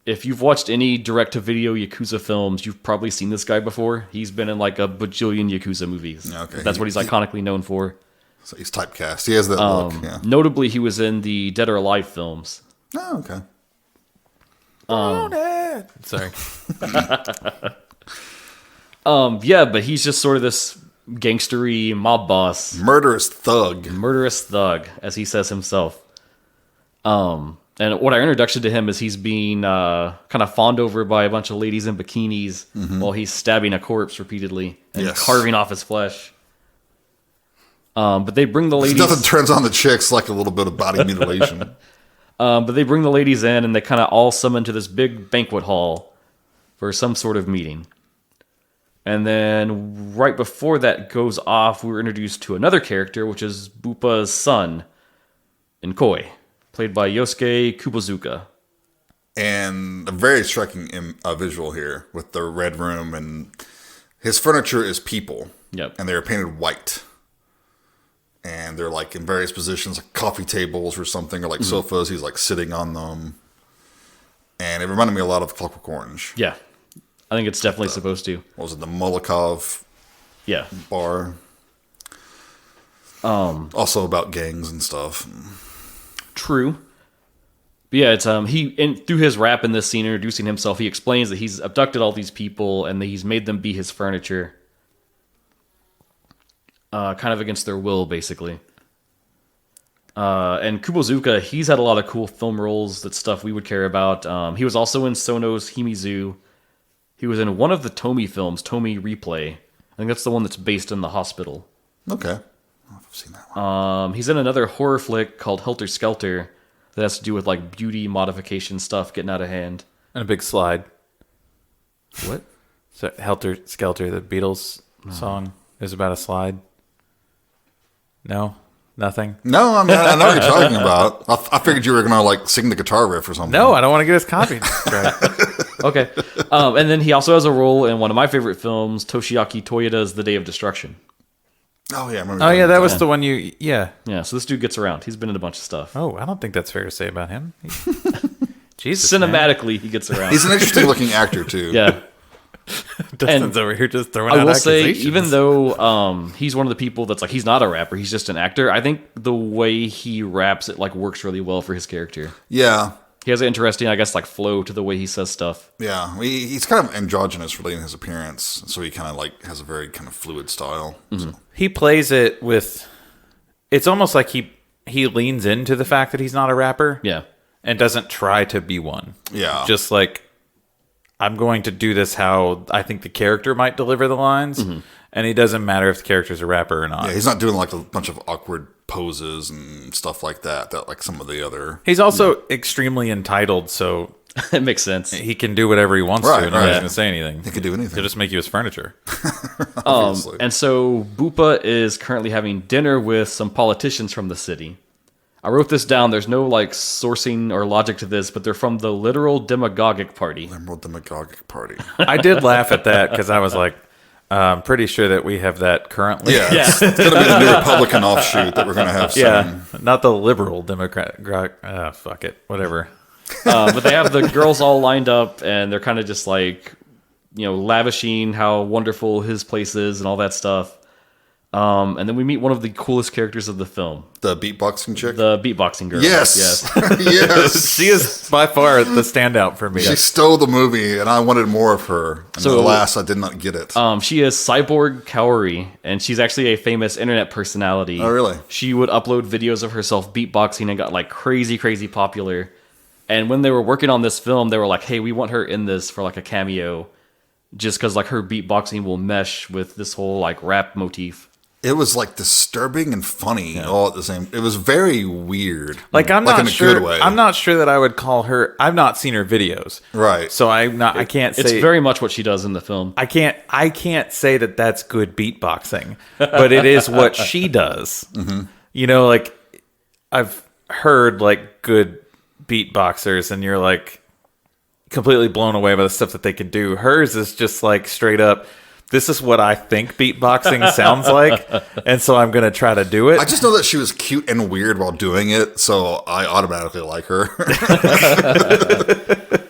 If you've watched any direct-to-video Yakuza films, you've probably seen this guy before. He's been in like a bajillion Yakuza movies. Okay. That's what he's iconically known for. So he's typecast. He has that look. Yeah. Notably, he was in the Dead or Alive films. Oh, okay. Sorry. Yeah, but he's just sort of this gangstery mob boss. Murderous thug, as he says himself. And what our introduction to him is he's being kind of fawned over by a bunch of ladies in bikinis while he's stabbing a corpse repeatedly and carving off his flesh. But they bring the ladies... Nothing turns on the chicks like a little bit of body mutilation. But they bring the ladies in and they kind of all summon to this big banquet hall for some sort of meeting. And then right before that goes off, we were introduced to another character, which is Bupa's son, Nkoi, played by Yosuke Kubozuka. And a very striking visual here with the red room, and his furniture is people. Yep. And they're painted white. And they're like in various positions, like coffee tables or something, or like sofas. He's like sitting on them. And it reminded me a lot of Clockwork Orange. Yeah. I think it's definitely supposed to. What was it, the Molotov bar? Also about gangs and stuff. True. But yeah, it's through his rap in this scene introducing himself, he explains that he's abducted all these people and that he's made them be his furniture. Kind of against their will, basically. And Kubozuka, he's had a lot of cool film roles, that stuff we would care about. He was also in Sono's Himizu. He was in one of the Tomy films, Tomy Replay. I think that's the one that's based in the hospital. Okay. I don't know if I've seen that one. He's in another horror flick called Helter Skelter that has to do with like beauty modification stuff getting out of hand. And a big slide. What? So Helter Skelter, the Beatles song, is about a slide. No? Nothing? No, I mean, I know what you're talking about. I figured you were going to like sing the guitar riff or something. No, I don't want to get his copy. Okay. And then he also has a role in one of my favorite films, Toshiaki Toyoda's The Day of Destruction. Oh, yeah. I remember that was the one you... Yeah. Yeah, so this dude gets around. He's been in a bunch of stuff. Oh, I don't think that's fair to say about him. Jesus, Cinematically, man. He gets around. He's an interesting looking actor, too. Yeah. Dustin's over here just throwing out I will accusations. say, even though he's one of the people that's like, he's not a rapper, he's just an actor, I think the way he raps, it like works really well for his character. Yeah. He has an interesting, I guess, like flow to the way he says stuff. Yeah. He's kind of androgynous really in his appearance, so he kind of like has a very kind of fluid style. Mm-hmm. So. He plays it with... It's almost like he leans into the fact that he's not a rapper. Yeah. And doesn't try to be one. Yeah. Just like... I'm going to do this how I think the character might deliver the lines, and it doesn't matter if the character's a rapper or not. Yeah, he's not doing like a bunch of awkward poses and stuff like that like some of the other... He's also extremely entitled, so... It makes sense. He can do whatever he wants to, and nobody's going to say anything. He can do anything. He'll just make you his furniture. And so Bupa is currently having dinner with some politicians from the city. I wrote this down. There's no like sourcing or logic to this, but they're from the Literal Demagogic Party. Liberal Demagogic Party. I did laugh at that because I was like, I'm pretty sure that we have that currently. Yeah. It's going to be the new Republican offshoot that we're going to have soon. Yeah, not the liberal Democrat. Fuck it. Whatever. But they have the girls all lined up, and they're kind of just like, lavishing how wonderful his place is and all that stuff. And then we meet one of the coolest characters of the film. The beatboxing chick? The beatboxing girl. Yes. Yes. She is by far the standout for me. She stole the movie, and I wanted more of her. And alas, I did not get it. She is Cyborg Kaori, and she's actually a famous internet personality. Oh, really? She would upload videos of herself beatboxing and got like crazy, crazy popular. And when they were working on this film, they were like, hey, we want her in this for like a cameo. Just because like her beatboxing will mesh with this whole like rap motif. It was like disturbing and funny all at the same. It was very weird. Like I'm not in a sure. good way. I'm not sure that I would call her. I've not seen her videos, right? So I'm not. I can't say it's very much what she does in the film. I can't say that that's good beatboxing, but it is what she does. Mm-hmm. Like I've heard like good beatboxers, and you're like completely blown away by the stuff that they can do. Hers is just like straight up. This is what I think beatboxing sounds like, and so I'm going to try to do it. I just know that she was cute and weird while doing it, so I automatically like her.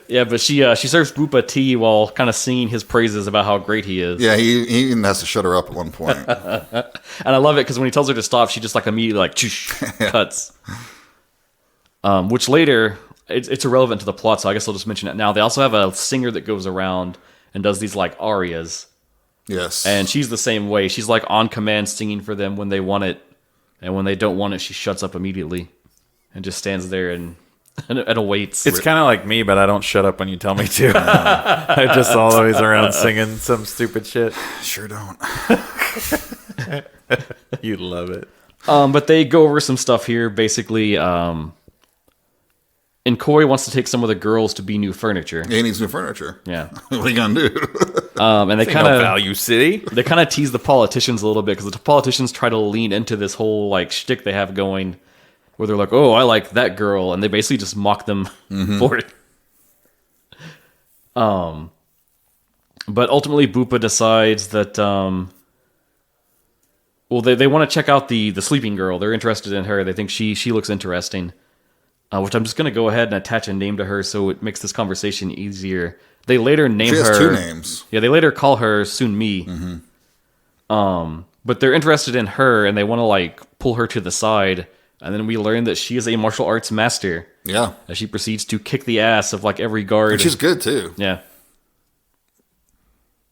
Yeah, but she serves Bupa tea while kind of singing his praises about how great he is. Yeah, he even has to shut her up at one point. And I love it because when he tells her to stop, she just like immediately like cuts. Which later, it's irrelevant to the plot, so I guess I'll just mention it now. They also have a singer that goes around and does these like arias. Yes. And she's the same way. She's like on command singing for them when they want it, and when they don't want it, she shuts up immediately and just stands there and awaits. It's kind of like me, but I don't shut up when you tell me to. I just always around singing some stupid shit. Sure don't. You love it. But they go over some stuff here. Basically, and Coy wants to take some of the girls to be new furniture. He needs new furniture. Yeah. What are you gonna do? And they kind of Value City. They kind of tease the politicians a little bit because the politicians try to lean into this whole like shtick they have going, where they're like, "Oh, I like that girl," and they basically just mock them for it. But ultimately, Bupa decides that they want to check out the sleeping girl. They're interested in her. They think she looks interesting. Which I'm just going to go ahead and attach a name to her so it makes this conversation easier. They later name her... She has 2 names. Yeah, they later call her Sun Mi. But they're interested in her, and they want to, like, pull her to the side. And then we learn that she is a martial arts master. Yeah. As she proceeds to kick the ass of, like, every guard. And she's good, too. Yeah.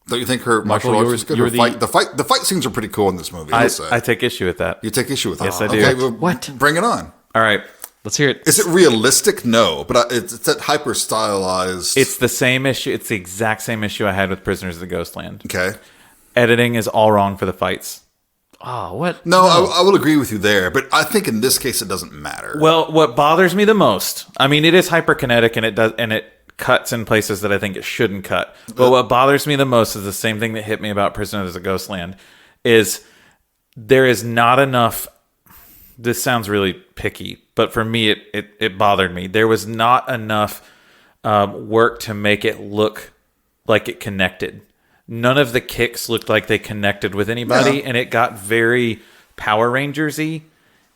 Don't you think her martial arts is good? The fight scenes are pretty cool in this movie, I take issue with that. You take issue with that? Yes, I do. Okay, well, What? Bring it on. All right. Let's hear it. Is it realistic? No, but it's that hyper stylized. It's the same issue. It's the exact same issue I had with Prisoners of the Ghostland. Okay. Editing is all wrong for the fights. Oh, what? No, I will agree with you there, but I think in this case it doesn't matter. Well, what bothers me the most, I mean, it is hyperkinetic and it cuts in places that I think it shouldn't cut. But what bothers me the most is the same thing that hit me about Prisoners of the Ghostland, is there is not enough. This sounds really picky, but for me, it bothered me. There was not enough work to make it look like it connected. None of the kicks looked like they connected with anybody, and it got very Power Rangers-y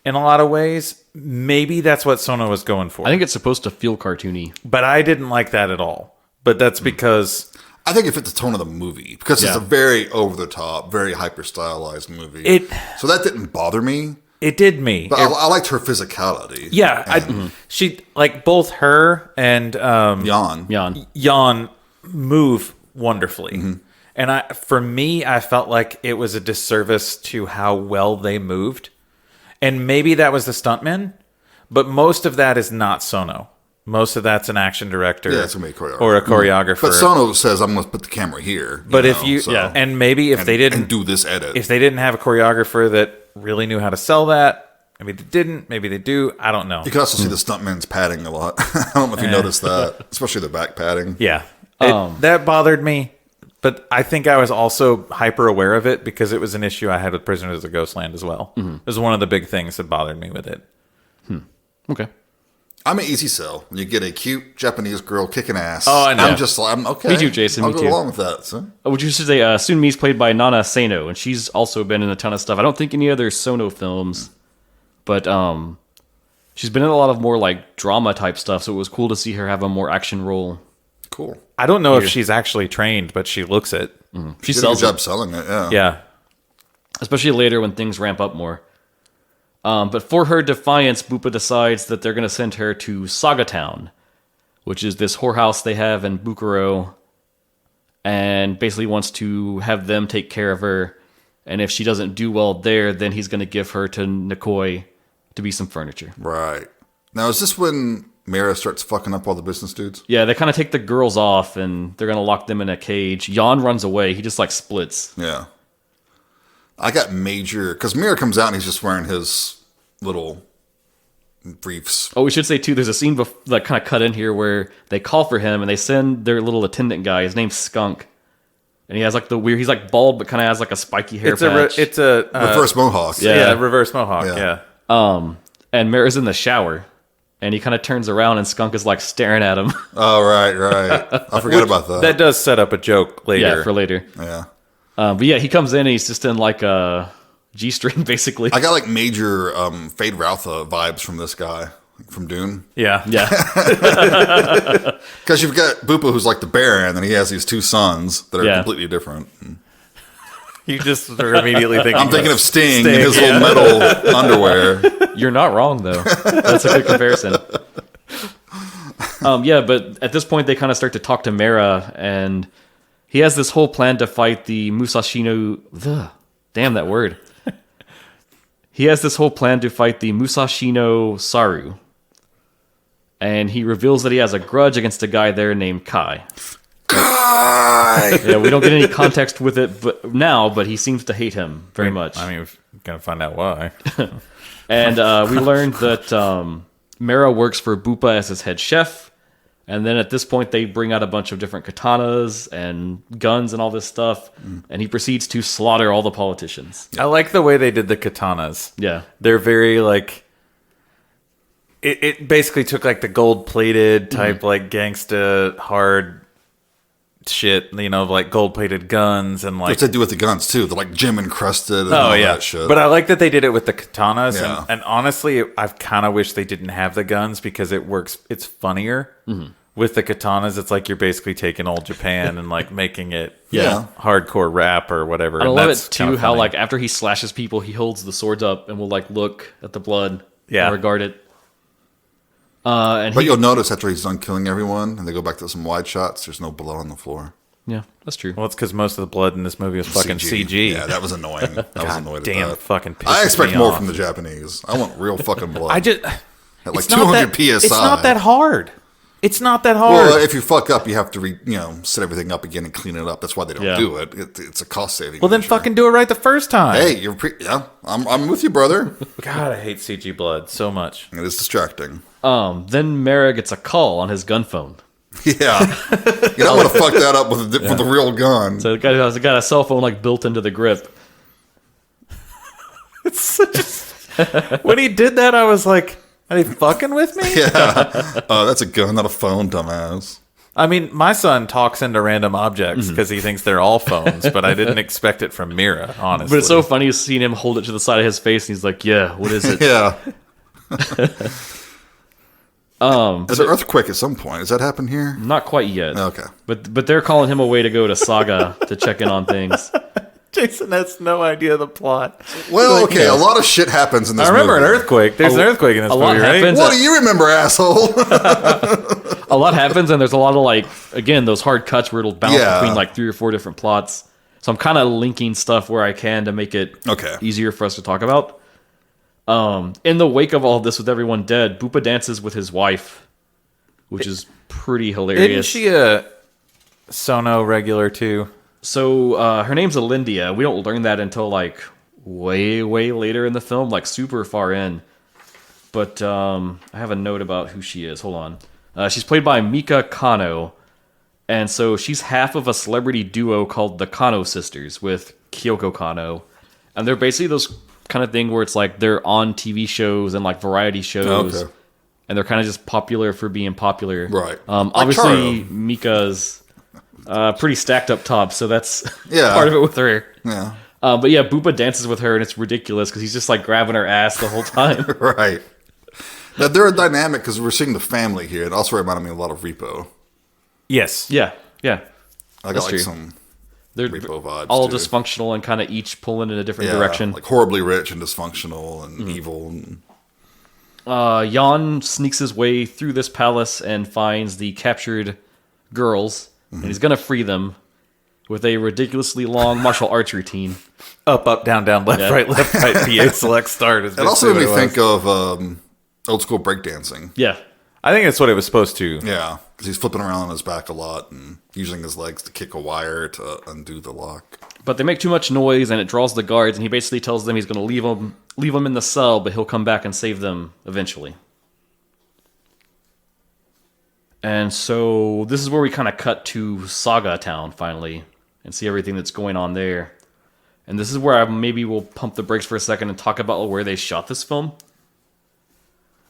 in a lot of ways. Maybe that's what Sono was going for. I think it's supposed to feel cartoony. But I didn't like that at all. But that's because... I think it fit the tone of the movie, because it's a very over-the-top, very hyper-stylized movie. So that didn't bother me. It did me. But I liked her physicality. Yeah. She, like, both her and... Jan move wonderfully. And for me, I felt like it was a disservice to how well they moved. And maybe that was the stuntman, but most of that is not Sono. Most of that's an action director it's gonna be a choreographer. or a choreographer. But Sono says, I'm going to put the camera here. But and maybe if they didn't do this edit. If they didn't have a choreographer that really knew how to sell that, maybe they didn't, maybe they do, I don't know. You can also see the stuntman's padding a lot. I don't know if you noticed that, especially the back padding. Yeah. That bothered me. But I think I was also hyper aware of it because it was an issue I had with Prisoners of the Ghostland as well. It was one of the big things that bothered me with it. Okay. I'm an easy sell. When you get a cute Japanese girl kicking ass. Oh, I know. I'm just like, I'm okay. Me too, Jason. I'll Me go too. along with that. So. Which you should say, Sun Mi's played by Nana Sano, and she's also been in a ton of stuff. I don't think any other Sono films, but she's been in a lot of more like drama type stuff. So it was cool to see her have a more action role. Cool. I don't know if she's actually trained, but she looks it. She Did a good sells job it, selling it. Yeah. Yeah. especially later when things ramp up more. But for her defiance, Bupa decides that they're going to send her to Saga Town, which is this whorehouse they have in Bukuro, and basically wants to have them take care of her. And if she doesn't do well there, then he's going to give her to Nikoi to be some furniture. Right. Now, is this when Mira starts fucking up all the business dudes? Yeah, they kind of take the girls off, and they're going to lock them in a cage. Jan runs away. He just, like, splits. Yeah. I got major... Because Mira comes out, and he's just wearing his little briefs. Oh, we should say, too, there's a scene that kind of cut in here where they call for him, and they send their little attendant guy. His name's Skunk. And he has, like, the weird... He's, like, bald, but kind of has, like, a spiky hair patch. It's a... reverse mohawk. Yeah, reverse mohawk, yeah. And Mira's in the shower. And he kind of turns around, and Skunk is, like, staring at him. Oh, right. I forgot about that. That does set up a joke later. Yeah, for later. Yeah. But yeah, he comes in, and he's just in, like, a G-string, basically. I got, like, major Fade Routha vibes from this guy. From Dune. Yeah. Yeah. Because you've got Bupa, who's like the Baron, and he has these two sons that are completely different. You just are immediately thinking... I'm thinking of Sting in his little metal underwear. You're not wrong, though. That's a good comparison. Yeah, but at this point they kind of start to talk to Mera, and he has this whole plan to fight the Musashino. Damn that word. He has this whole plan to fight the Musashino Saru. And he reveals that he has a grudge against a guy there named Kai. Yeah, we don't get any context with it but he seems to hate him very much. I mean, we're going to find out why. And we learned that Mera works for Bupa as his head chef. And then at this point, they bring out a bunch of different katanas and guns and all this stuff. And he proceeds to slaughter all the politicians. I like the way they did the katanas. Yeah. They're very, like... It basically took, like, the gold-plated type, like, gangsta, hard shit, you know, like, gold-plated guns and, like... What's that do with the guns, too? They're, like, gem-encrusted and all that shit. But I like that they did it with the katanas. Yeah. And honestly, I kind of wish they didn't have the guns because it works... It's funnier. With the katanas, it's like you're basically taking old Japan and like making it hardcore rap or whatever. I love it too how like after he slashes people, he holds the swords up and will like look at the blood and regard it. But you'll notice after he's done killing everyone and they go back to some wide shots, there's no blood on the floor. Yeah, that's true. Well, it's because most of the blood in this movie was fucking CG. Yeah, that was annoying. I was annoyed at that. Fucking pisses I expect me more off. from the Japanese. I want real fucking blood. At like it's not 200 PSI. It's not that hard. It's not that hard. Well, if you fuck up, you have to set everything up again and clean it up. That's why they don't do it. It's a cost saving. Well, then fucking do it right the first time. Hey, I'm with you, brother. God, I hate CG blood so much. It is distracting. Then Mera gets a call on his gun phone. Yeah, you don't want to fuck that up with a real gun. So the guy has got a cell phone like built into the grip. It's such a... When he did that, I was like, are they fucking with me? Yeah. That's a gun, not a phone, dumbass. I mean, my son talks into random objects because he thinks they're all phones, but I didn't expect it from Mira, honestly. But it's so funny seeing him hold it to the side of his face, and he's like, yeah, what is it? Yeah. There's an earthquake at some point. Does that happen here? Not quite yet. Okay. But they're calling him away to go to Saga to check in on things. Jason has no idea the plot. Well, okay, a lot of shit happens in this movie. I remember an earthquake. There's an earthquake in this movie, right? What do you remember, asshole? A lot happens, and there's a lot of, like, again, those hard cuts where it'll bounce between, like, 3 or 4 different plots. So I'm kind of linking stuff where I can to make it easier for us to talk about. In the wake of all this with everyone dead, Bupa dances with his wife, which is pretty hilarious. Isn't she a Sono regular, too? So her name's Alindia. We don't learn that until like way later in the film, like super far in. But I have a note about who she is. Hold on. She's played by Mika Kano, and so she's half of a celebrity duo called the Kano Sisters with Kyoko Kano, and they're basically those kind of thing where it's like they're on TV shows and like variety shows, and they're kind of just popular for being popular. Right. Obviously, Mika's pretty stacked up top, so that's part of it with her. Yeah. But yeah, Bupa dances with her, and it's ridiculous because he's just like grabbing her ass the whole time. Right. Now, they're a dynamic because we're seeing the family here. It also reminded me a lot of Repo. Yes. Yeah. I got like some they're Repo vibes. all too. Dysfunctional and kind of each pulling in a different direction. Like horribly rich and dysfunctional and evil. And... Jan sneaks his way through this palace and finds the captured girls, and he's going to free them with a ridiculously long martial arts routine. Up, down, left, right, PA select, start. It also made me think of old school breakdancing. Yeah. I think that's what it was supposed to. Yeah, because he's flipping around on his back a lot and using his legs to kick a wire to undo the lock. But they make too much noise, and it draws the guards, and he basically tells them he's going to leave them in the cell, but he'll come back and save them eventually. And so this is where we kind of cut to Saga Town, finally, and see everything that's going on there. And this is where I maybe will pump the brakes for a second and talk about where they shot this film.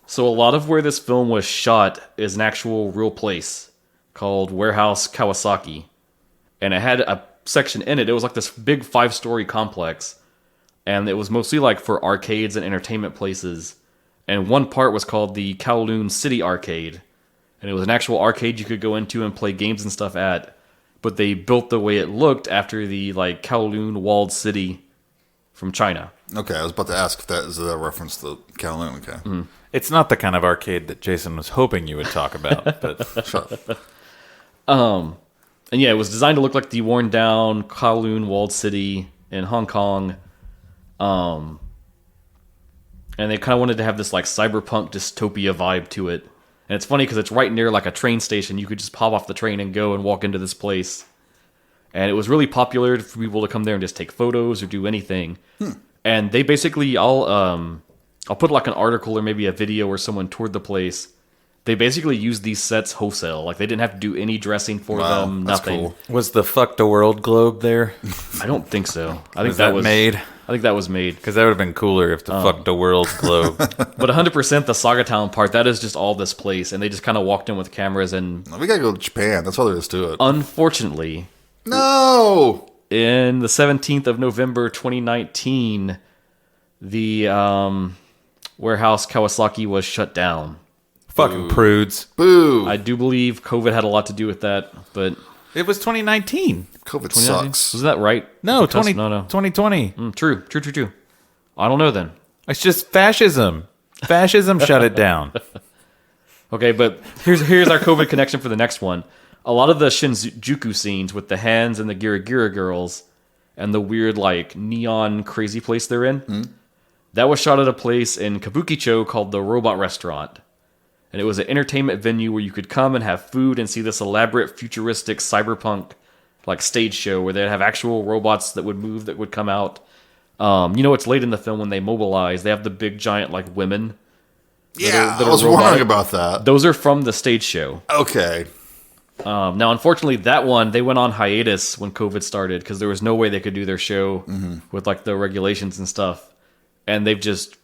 So a lot of where this film was shot is an actual real place called Warehouse Kawasaki. And it had a section in it. It was like this big 5-story complex. And it was mostly like for arcades and entertainment places. And one part was called the Kowloon City Arcade. And it was an actual arcade you could go into and play games and stuff at. But they built the way it looked after the like Kowloon walled city from China. Okay, I was about to ask if that is a reference to Kowloon. Okay. Mm. It's not the kind of arcade that Jason was hoping you would talk about, but Shut up. And yeah, it was designed to look like the worn down Kowloon walled city in Hong Kong. And they kind of wanted to have this like cyberpunk dystopia vibe to it. And it's funny because it's right near like a train station. You could just pop off the train and go and walk into this place. And it was really popular for people to come there and just take photos or do anything. And they basically, I'll put like an article or maybe a video where someone toured the place. They basically used these sets wholesale. Like they didn't have to do any dressing for them. That's Nothing. cool. was the fuck the world globe there? I don't think so. I think Was that was made? I think that was made. Because that would have been cooler if the fuck the world globe. But 100% the Saga Town part, that is just all this place. And they just kind of walked in with cameras. And We gotta go to Japan. That's all there is to it. unfortunately, No! in the 17th of November 2019, the warehouse Kawasaki was shut down. Fucking prudes. Boo! I do believe COVID had a lot to do with that, but It was 2019. COVID sucks. was that right? No, Because- 2020. True. I don't know then. It's just fascism. Fascism shut it down. Okay, but here's our COVID connection for the next one. A lot of the Shinjuku scenes with the hands and the Gira Gira girls and the weird like neon crazy place they're in, that was shot at a place in Kabukicho called the Robot Restaurant. And it was an entertainment venue where you could come and have food and see this elaborate futuristic cyberpunk like stage show where they'd have actual robots that would move that would come out. It's late in the film when they mobilize. They have the big giant like women. Yeah, that I was robotic. wondering about that. Those are from the stage show. Okay. Now, unfortunately, that one, they went on hiatus when COVID started because there was no way they could do their show with like the regulations and stuff. And they've just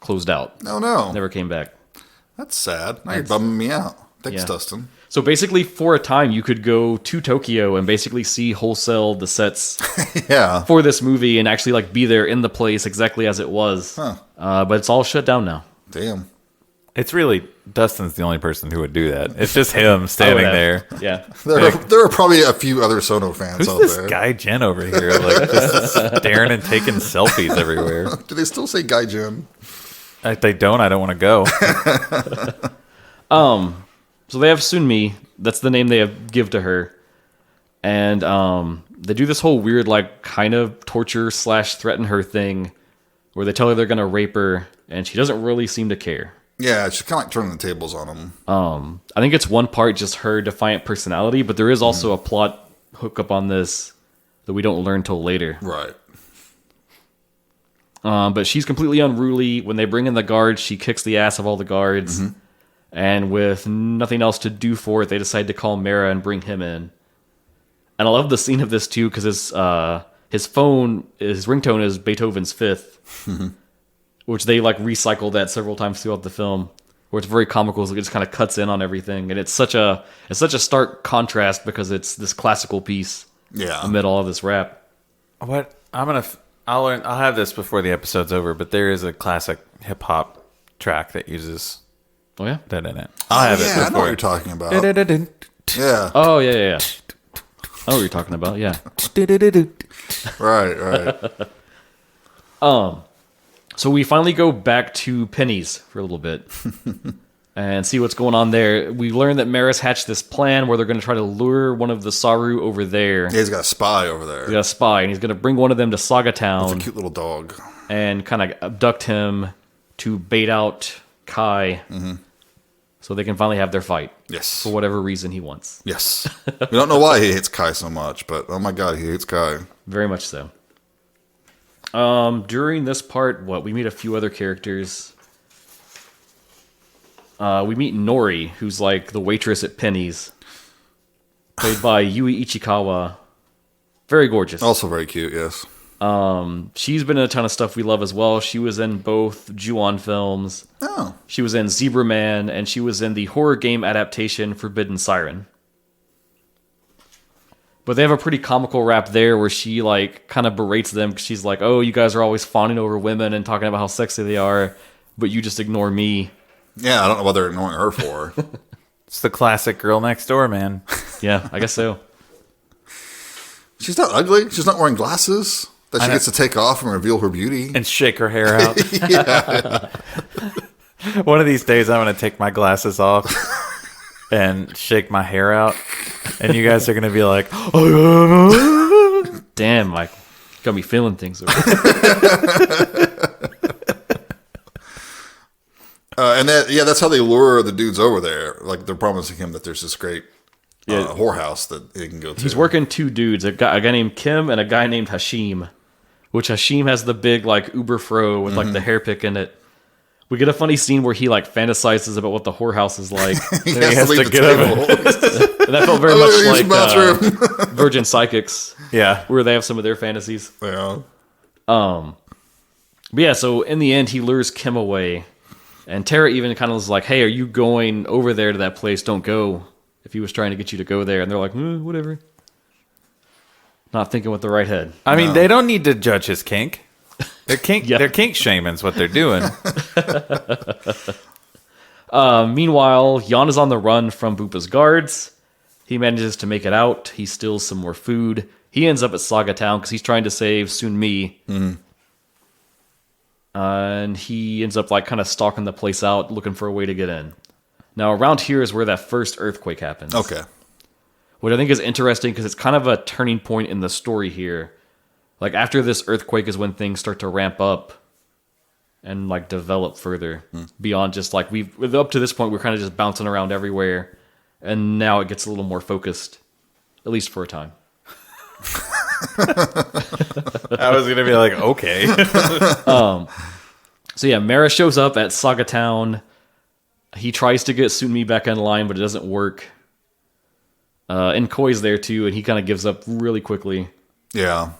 closed out. No. Never came back. That's sad. Now you're bumming me out. Thanks, Yeah. Dustin. So basically, for a time, you could go to Tokyo and basically see wholesale the sets Yeah. for this movie and actually like be there in the place exactly as it was. Huh. But it's all shut down now. Damn. It's really, Dustin's the only person who would do that. It's just him standing there. Yeah. There are probably a few other Sono fans Who's out this there. guy Jen over here? Like just staring and taking selfies everywhere. Do they still say Guy Jin? If they don't, I don't want to go. So they have Sunmi. That's the name they give to her. And they do this whole weird, like, kind of torture / threaten her thing where they tell her they're going to rape her, and she doesn't really seem to care. Yeah, she's kind of like turning the tables on him. I think it's one part just her defiant personality, but there is also a plot hookup on this that we don't learn till later. Right. But she's completely unruly. When they bring in the guards, she kicks the ass of all the guards. And with nothing else to do for it, they decide to call Mara and bring him in. And I love the scene of this too, because his ringtone is Beethoven's Fifth, which they like recycle that several times throughout the film, where it's very comical. So it just kind of cuts in on everything, and it's such a stark contrast because it's this classical piece amid all of this rap. What? I'll have this before the episode's over, but there is a classic hip hop track that uses Oh yeah. that in it. I'll have it I know what before. you're talking about. Dun-dun-dun-dun. Yeah. Oh yeah. I know what you're talking about. Yeah. Right. So we finally go back to Penny's for a little bit and see what's going on there. We learn that Maris hatched this plan where they're going to try to lure one of the Saru over there. Yeah, he's got a spy over there. He's got a spy, and he's going to bring one of them to Saga It's a Town cute little dog. and kind of abduct him to bait out Kai so they can finally have their fight Yes. for whatever reason he wants. Yes. We don't know why he hates Kai so much, but oh my god, he hates Kai. Very much so. During this part, we meet a few other characters. We meet Nori, who's like the waitress at Penny's, played by Yui Ichikawa. Very gorgeous. Also very cute, yes. She's been in a ton of stuff we love as well. She was in both Ju-on films. Oh. She was in Zebra Man, and she was in the horror game adaptation Forbidden Siren. But they have a pretty comical rap there where she like kind of berates them because she's like, "Oh, you guys are always fawning over women and talking about how sexy they are, but you just ignore me." Yeah, I don't know what they're ignoring her for. It's the classic girl next door, man. Yeah, I guess so. She's not ugly. She's not wearing glasses. That she gets to take off and reveal her beauty. And shake her hair out. One of these days, I'm going to take my glasses off and shake my hair out. And you guys are going to be like, damn, Mike. Got me feeling things. And that's how they lure the dudes over there. Like, they're promising him that there's this great whorehouse that he can go to. He's working two dudes, a guy named Kim and a guy named Hashim. Which Hashim has the big, like, uber fro with, like, the hair pick in it. We get a funny scene where he, like, fantasizes about what the whorehouse is like. he has to get over. And that felt very much like Virgin Psychics. Yeah. Where they have some of their fantasies. Yeah. But yeah, so in the end, he lures Kim away. And Tara even kind of was like, hey, are you going over there to that place? Don't go. If he was trying to get you to go there. And they're like, whatever. Not thinking with the right head. I mean, they don't need to judge his kink. They're kink shaming's what they're doing. Meanwhile, Jan is on the run from Boopa's guards. He manages to make it out. He steals some more food. He ends up at Saga Town because he's trying to save Sun-Mi. Mm-hmm. And he ends up like kind of stalking the place out, looking for a way to get in. Now, around here is where that first earthquake happens. Okay. Which I think is interesting because it's kind of a turning point in the story here. Like, after this earthquake is when things start to ramp up and, like, develop further. Beyond just, like, up to this point, we're kind of just bouncing around everywhere. And now it gets a little more focused. At least for a time. I was going to be like, okay. So, yeah, Mara shows up at Saga Town. He tries to get Sun-Mi back in line, but it doesn't work. And Koi's there, too, and he kind of gives up really quickly. Yeah.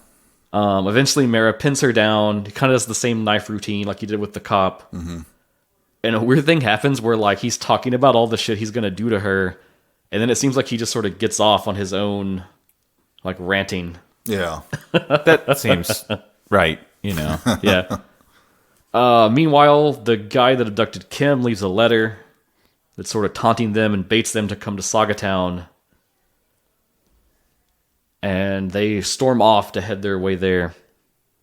Eventually, Mara pins her down. He kind of does the same knife routine like he did with the cop. Mm-hmm. And a weird thing happens where, like, he's talking about all the shit he's going to do to her. And then it seems like he just sort of gets off on his own, like, ranting. Yeah. That seems right, you know. Yeah. Meanwhile, the guy that abducted Kim leaves a letter that's sort of taunting them and baits them to come to Saga Town. And they storm off to head their way there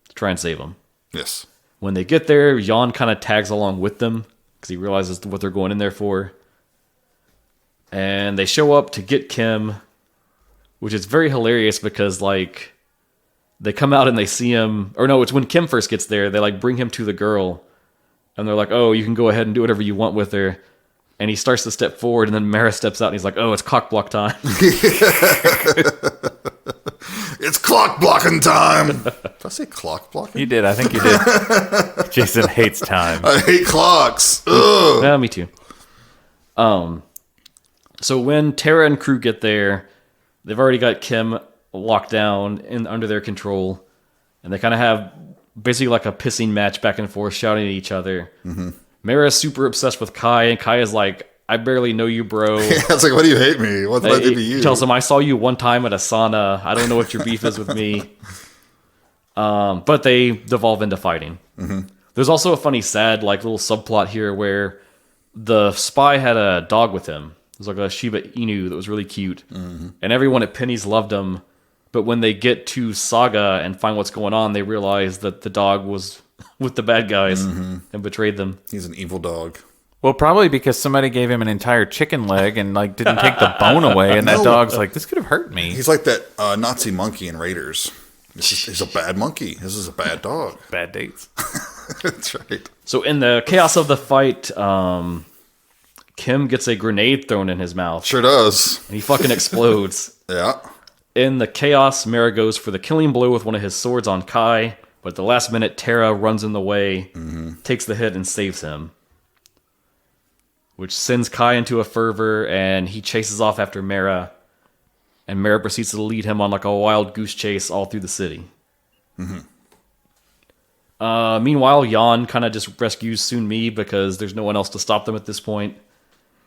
to try and save him. Yes. When they get there, Jan kind of tags along with them because he realizes what they're going in there for. And they show up to get Kim, which is very hilarious because, like, they come out and they see him. Or no, it's when Kim first gets there. They, like, bring him to the girl. And they're like, oh, you can go ahead and do whatever you want with her. And he starts to step forward, and then Mara steps out, and he's like, oh, it's cock block time. It's clock blocking time. Did I say clock blocking? You did. I think you did. Jason hates time. I hate clocks. Ugh. Yeah, me too. So when Tara and crew get there, they've already got Kim locked down and under their control. And they kind of have basically like a pissing match back and forth, shouting at each other. Mm-hmm. Mara's super obsessed with Kai, and Kai is like, I barely know you, bro. It's like, why do you hate me? What did I do to you? He tells him, I saw you one time at a sauna. I don't know what your beef is with me. But they devolve into fighting. Mm-hmm. There's also a funny, sad, like little subplot here where the spy had a dog with him. It was like a Shiba Inu that was really cute. Mm-hmm. And everyone at Penny's loved him. But when they get to Saga and find what's going on, they realize that the dog was with the bad guys and betrayed them. He's an evil dog. Well, probably because somebody gave him an entire chicken leg and like didn't take the bone away, and that dog's like, this could have hurt me. He's like that Nazi monkey in Raiders. He's a bad monkey. This is a bad dog. Bad dates. That's right. So in the chaos of the fight, Kim gets a grenade thrown in his mouth. Sure does. And he fucking explodes. Yeah. In the chaos, Mara goes for the killing blow with one of his swords on Kai, but at the last minute, Tara runs in the way, takes the hit, and saves him. Which sends Kai into a fervor, and he chases off after Mara. And Mara proceeds to lead him on like a wild goose chase all through the city. Mm-hmm. Meanwhile, Jan kind of just rescues Sun-Mi because there's no one else to stop them at this point.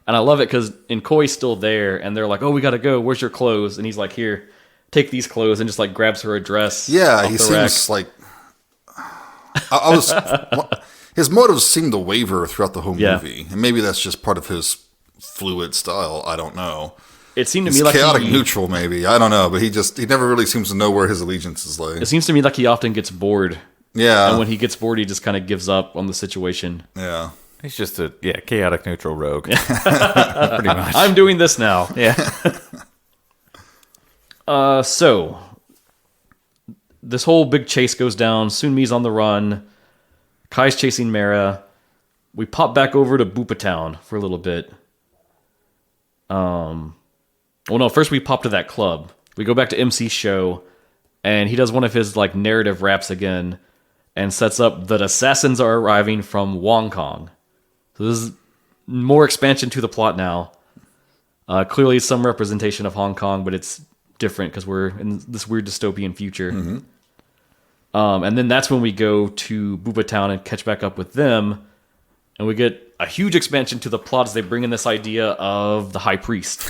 And I love it because Koi's still there, and they're like, oh, we gotta go, where's your clothes? And he's like, here, take these clothes, and just like grabs her a dress. Yeah, he seems like... His motives seem to waver throughout the whole movie. And maybe that's just part of his fluid style. I don't know. It seemed to He's me like chaotic neutral, maybe. I don't know, but he never really seems to know where his allegiances lay. It seems to me like he often gets bored. Yeah. And when he gets bored, he just kind of gives up on the situation. Yeah. He's just a chaotic neutral rogue. Pretty much. I'm doing this now. Yeah. So this whole big chase goes down. Sunmi's on the run. Kai's chasing Mara. We pop back over to Bupa Town for a little bit. Well, no, first we pop to that club. We go back to MC's show, and he does one of his like narrative raps again, and sets up that assassins are arriving from Hong Kong. So this is more expansion to the plot now. Clearly some representation of Hong Kong, but it's different because we're in this weird dystopian future. Mm-hmm. And then that's when we go to Bupa Town and catch back up with them, and we get a huge expansion to the plot as they bring in this idea of the High Priest.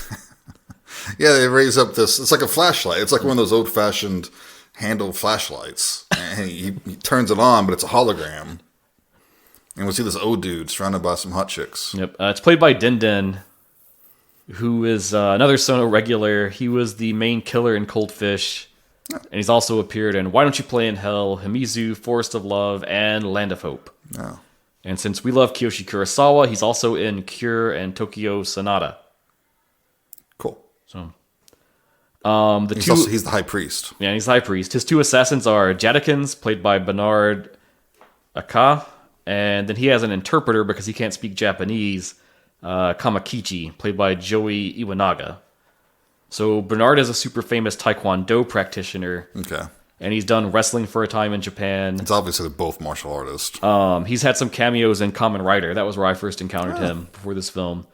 Yeah, they raise up this. It's like a flashlight. It's like one of those old-fashioned handle flashlights. And he turns it on, but it's a hologram. And we see this old dude surrounded by some hot chicks. Yep, it's played by Din Din, who is another Sono regular. He was the main killer in Cold Fish, and he's also appeared in Why Don't You Play in Hell, Himizu, Forest of Love, and Land of Hope. Oh. And since we love Kiyoshi Kurosawa, he's also in Cure and Tokyo Sonata. Cool. So, he's the High Priest. Yeah, he's the High Priest. His two assassins are Jadikins, played by Bernard Aka, and then he has an interpreter because he can't speak Japanese, Kamakichi, played by Joey Iwanaga. So Bernard is a super famous Taekwondo practitioner. Okay. And he's done wrestling for a time in Japan. It's obviously they're both martial artists. He's had some cameos in Kamen Rider. That was where I first encountered him before this film.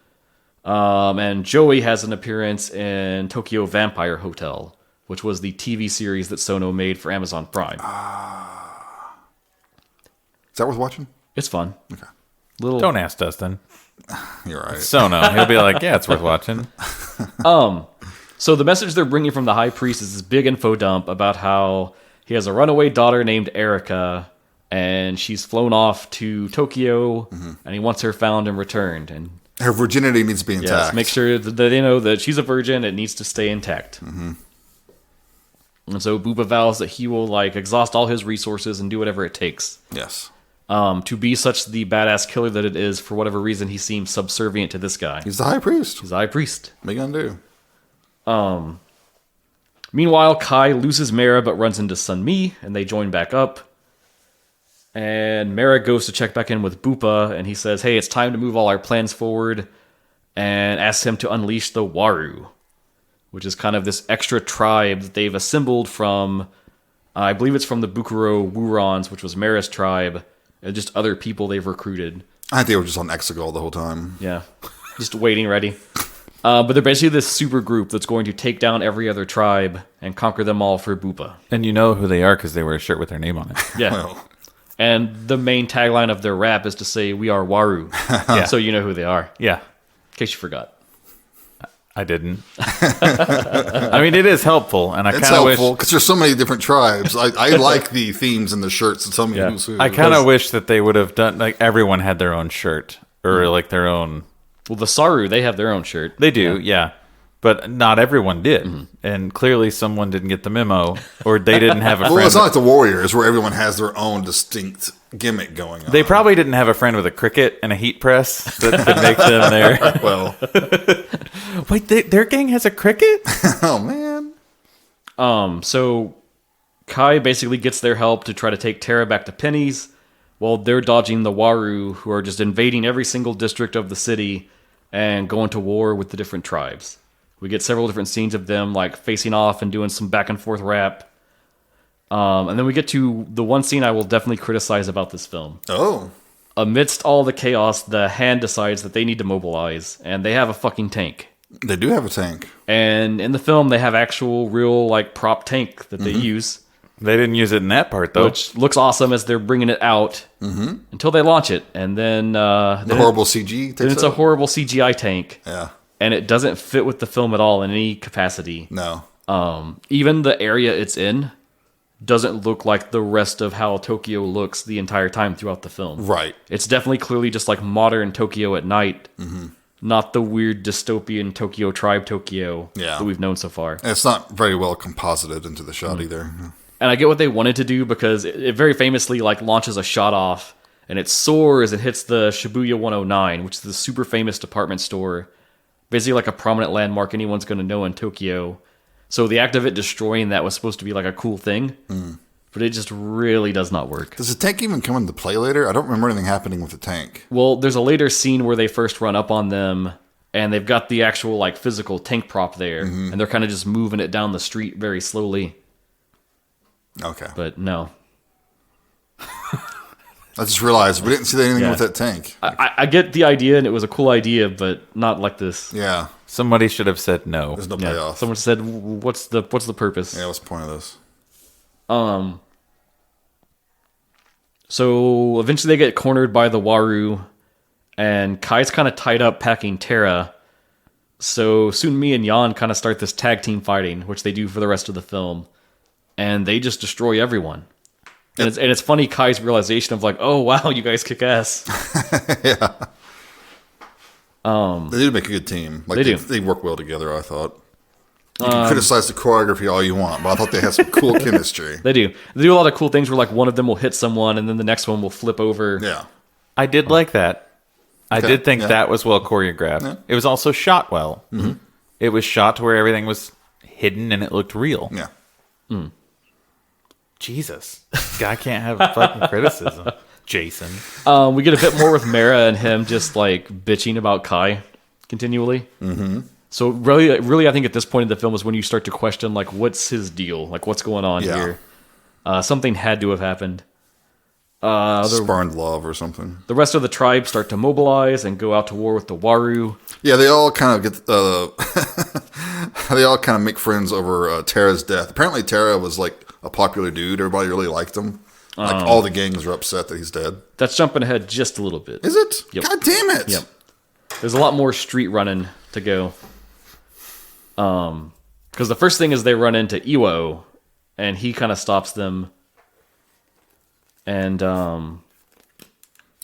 And Joey has an appearance in Tokyo Vampire Hotel, which was the TV series that Sono made for Amazon Prime. Is that worth watching? It's fun. Okay. Don't ask Dustin. You're right. Sono. He'll be like, yeah, it's worth watching. So the message they're bringing from the High Priest is this big info dump about how he has a runaway daughter named Erica, and she's flown off to Tokyo, and he wants her found and returned. And her virginity needs to be intact. Yes, make sure that they know that she's a virgin. It needs to stay intact. Mm-hmm. And so Bupa vows that he will like exhaust all his resources and do whatever it takes. Yes. To be such the badass killer that it is, for whatever reason, he seems subservient to this guy. He's the High Priest. He's the High Priest. What are you gonna do? Meanwhile, Kai loses Mara but runs into Sunmi, and they join back up. And Mara goes to check back in with Bupa, and he says, hey, it's time to move all our plans forward, and asks him to unleash the Waru, which is kind of this extra tribe that they've assembled from, I believe it's from the Bukuro Wurons, which was Mara's tribe, and just other people they've recruited. I think they were just on Exegol the whole time. Yeah, just waiting ready. But they're basically this super group that's going to take down every other tribe and conquer them all for Bupa. And you know who they are because they wear a shirt with their name on it. Yeah. Well. And the main tagline of their rap is to say, we are Waru. Yeah. So you know who they are. Yeah. In case you forgot. I didn't. I mean, it is helpful, and I It's kind of wish... helpful because there's so many different tribes. I like the themes and the shirts that tell me who's who. I kind of wish that they would have done, like, everyone had their own shirt, or, like, their own... Well, the Saru, they have their own shirt. They do, yeah. But not everyone did. Mm-hmm. And clearly someone didn't get the memo, or they didn't have a friend. Well, it's not like the Warriors where everyone has their own distinct gimmick going on. They probably didn't have a friend with a cricket and a heat press that could make them there. Well. Wait, their gang has a cricket? Oh, man. So Kai basically gets their help to try to take Terra back to Penny's, while they're dodging the Waru, who are just invading every single district of the city and going to war with the different tribes. We get several different scenes of them like facing off and doing some back and forth rap. And then we get to the one scene I will definitely criticize about this film. Oh. Amidst all the chaos, the Hand decides that they need to mobilize, and they have a fucking tank. They do have a tank. And in the film, they have actual, real, like, prop tank that they use. They didn't use it in that part, though. Which looks awesome as they're bringing it out until they launch it. And then... the horrible CG? Then it's a horrible CGI tank. Yeah. And it doesn't fit with the film at all in any capacity. No. Even the area it's in doesn't look like the rest of how Tokyo looks the entire time throughout the film. Right. It's definitely clearly just like modern Tokyo at night. not the weird dystopian Tokyo tribe Tokyo Yeah. that we've known so far. And it's not very well composited into the shot either. And I get what they wanted to do because it very famously like launches a shot off and it soars and hits the Shibuya 109, which is the super famous department store, basically like a prominent landmark anyone's going to know in Tokyo. So the act of it destroying that was supposed to be like a cool thing, but it just really does not work. Does the tank even come into play later? I don't remember anything happening with the tank. Well, there's a later scene where they first run up on them and they've got the actual like physical tank prop there and they're kind of just moving it down the street very slowly. Okay. But no. I just realized we didn't see anything with that tank. I get the idea and it was a cool idea, but not like this. Yeah. Somebody should have said no. There's no Yeah. payoff. Someone said, "What's the purpose?" Yeah, what's the point of this? So eventually they get cornered by the Waru, and Kai's kind of tied up packing Terra. So soon me and Jan kind of start this tag team fighting, which they do for the rest of the film, and they just destroy everyone. And it's funny Kai's realization of like, oh wow, you guys kick ass. Yeah. They do make a good team. Like They do. They work well together, I thought. You can criticize the choreography all you want, but I thought they had some cool chemistry. They do. They do a lot of cool things where like one of them will hit someone, and then the next one will flip over. Yeah. I did like that. I Okay, did think yeah. that was well choreographed. Yeah. It was also shot well. Mm-hmm. It was shot to where everything was hidden and it looked real. Yeah. Jesus. Guy can't have fucking criticism. Jason. We get a bit more with Mara and him just like bitching about Kai continually. Mm-hmm. So really, I think at this point in the film is when you start to question like, what's his deal? Like, what's going on Yeah. here? Something had to have happened. Spurned love or something. The rest of the tribe start to mobilize and go out to war with the Waru. Yeah, they all kind of get. They all kind of make friends over Terra's death. Apparently, Terra was like a popular dude. Everybody really liked him. Like all the gangs are upset that he's dead. That's jumping ahead just a little bit. Is it? Yep. God damn it! Yep. There's a lot more street running to go. Because the first thing is they run into Iwo, and he kind of stops them. And Are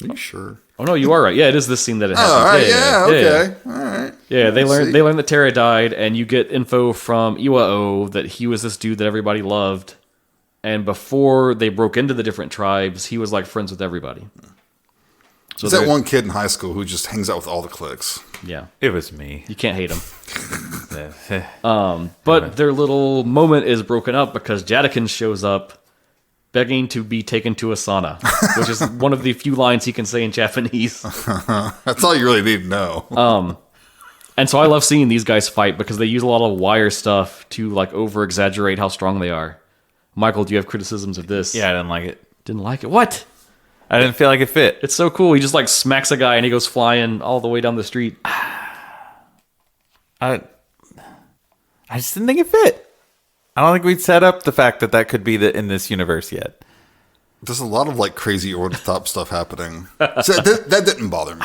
you sure? oh no, you are right. Yeah, it is this scene that it happens. Oh, all right. Yeah, Okay. All right. Yeah, they Let's learn see. they learn that Terra died, and you get info from Iwao that he was this dude that everybody loved. And before they broke into the different tribes, he was like friends with everybody. So Is that they're- one kid in high school who just hangs out with all the cliques? Yeah, It was me. you can't hate him. But their little moment is broken up because Jadakin shows up begging to be taken to a sauna, which is one of the few lines he can say in Japanese. That's all you really need to know. And so I love seeing these guys fight because they use a lot of wire stuff to like over exaggerate how strong they are. Michael, do you have criticisms of this? Yeah, I didn't like it. Didn't like it. What? I didn't feel like it fit. It's so cool. He just like smacks a guy and he goes flying all the way down the street. I just didn't think it fit. I don't think we'd set up the fact that that could be in this universe yet. There's a lot of like crazy over the top stuff happening. So that didn't bother me.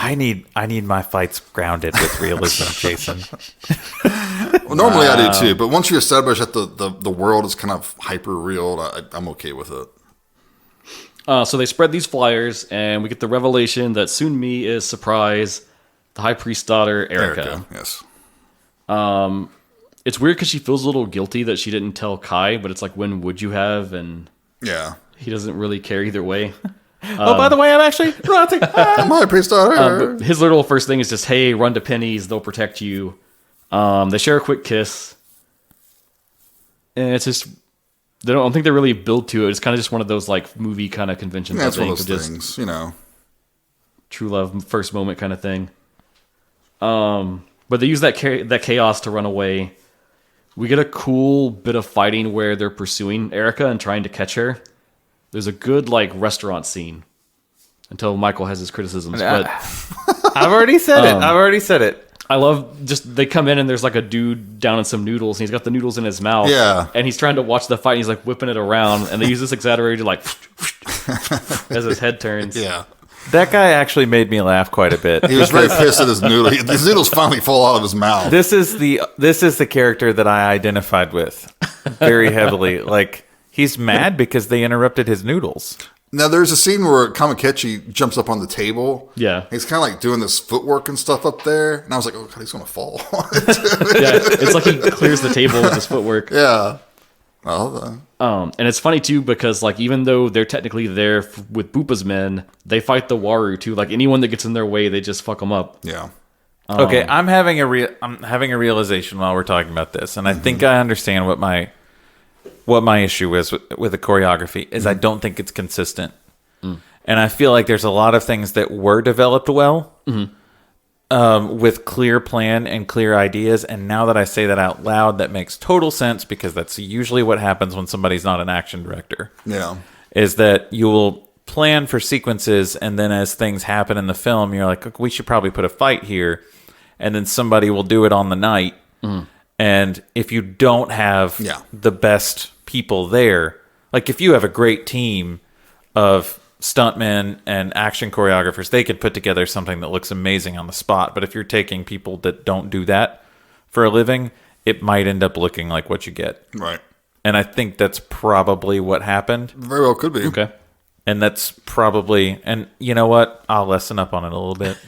I need my fights grounded with realism, Jason. Well, normally I do too, but once you establish that the world is kind of hyper real, I'm okay with it. So they spread these flyers and we get the revelation that Sunmi is Surprise, the high priest's daughter, Erica. Yes. It's weird because she feels a little guilty that she didn't tell Kai, but it's like, when would you have? And Yeah. he doesn't really care either way. Oh, by the way, I'm actually rotting. My priest daughter. But his little first thing is just, hey, run to Penny's, they'll protect you. They share a quick kiss. And it's just, I don't think they really build to it. It's kind of just one of those like movie kind of conventions. Yeah, it's I one think, of those things, you know. True love, first moment kind of thing. But they use that chaos to run away. We get a cool bit of fighting where they're pursuing Erica and trying to catch her. There's a good like restaurant scene until Michael has his criticisms. But I've already said it. I love just they come in and there's like a dude down in some noodles and he's got the noodles in his mouth. Yeah. And he's trying to watch the fight and he's like whipping it around and they use this exaggerated like as his head turns. Yeah. That guy actually made me laugh quite a bit. He was very pissed at his noodle. His noodles finally fall out of his mouth. This is the character that I identified with very heavily. Like, he's mad because they interrupted his noodles. Now, there's a scene where Kamakichi jumps up on the table. Yeah. He's kind of like doing this footwork and stuff up there. And I was like, oh, God, he's going to fall. Yeah, it's like he clears the table with his footwork. Yeah. Well, and it's funny, too, because like even though they're technically there with Boopa's men, they fight the Waru, too. Like anyone that gets in their way, they just fuck them up. yeah. Okay, I'm having a realization while we're talking about this, and I think I understand what my issue is with the choreography is I don't think it's consistent, and I feel like there's a lot of things that were developed well with clear plan and clear ideas, and now that I say that out loud, that makes total sense because that's usually what happens when somebody's not an action director. Yeah. Is that you will plan for sequences, and then as things happen in the film, you're like, we should probably put a fight here, and then somebody will do it on the night. And if you don't have the best people there, like if you have a great team of stuntmen and action choreographers, they could put together something that looks amazing on the spot. But if you're taking people that don't do that for a living, it might end up looking like what you get. Right. And I think that's probably what happened. Very well could be. Okay. And that's probably, and you know what? I'll lessen up on it a little bit.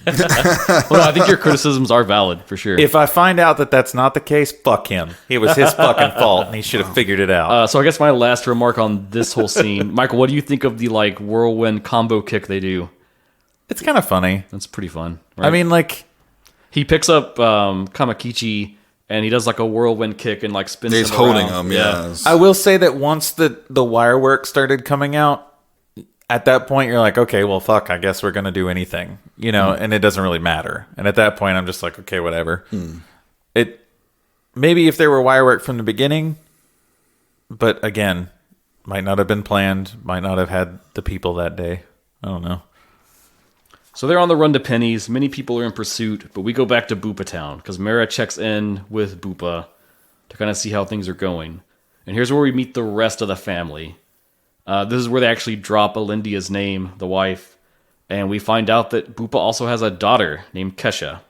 Well, I think your criticisms are valid for sure. If I find out that that's not the case, fuck him. It was his fucking fault, and he should have figured it out. So I guess my last remark on this whole scene, Michael, what do you think of the like whirlwind combo kick they do? It's kind of funny. That's pretty fun. Right? I mean, like, he picks up Kamakichi and he does like a whirlwind kick and like spins He's him holding around. him, yeah. I will say that once the wire work started coming out, at that point, you're like, okay, well, fuck, I guess we're going to do anything, you know, and it doesn't really matter. And at that point, I'm just like, okay, whatever. Maybe if there were wire work from the beginning, but again, might not have been planned, might not have had the people that day. I don't know. So they're on the run to Penny's. Many people are in pursuit, but we go back to Boopa Town because Mara checks in with Boopa to kind of see how things are going. And here's where we meet the rest of the family. This is where they actually drop Alindia's name, the wife, and we find out that Boopa also has a daughter named Kesha.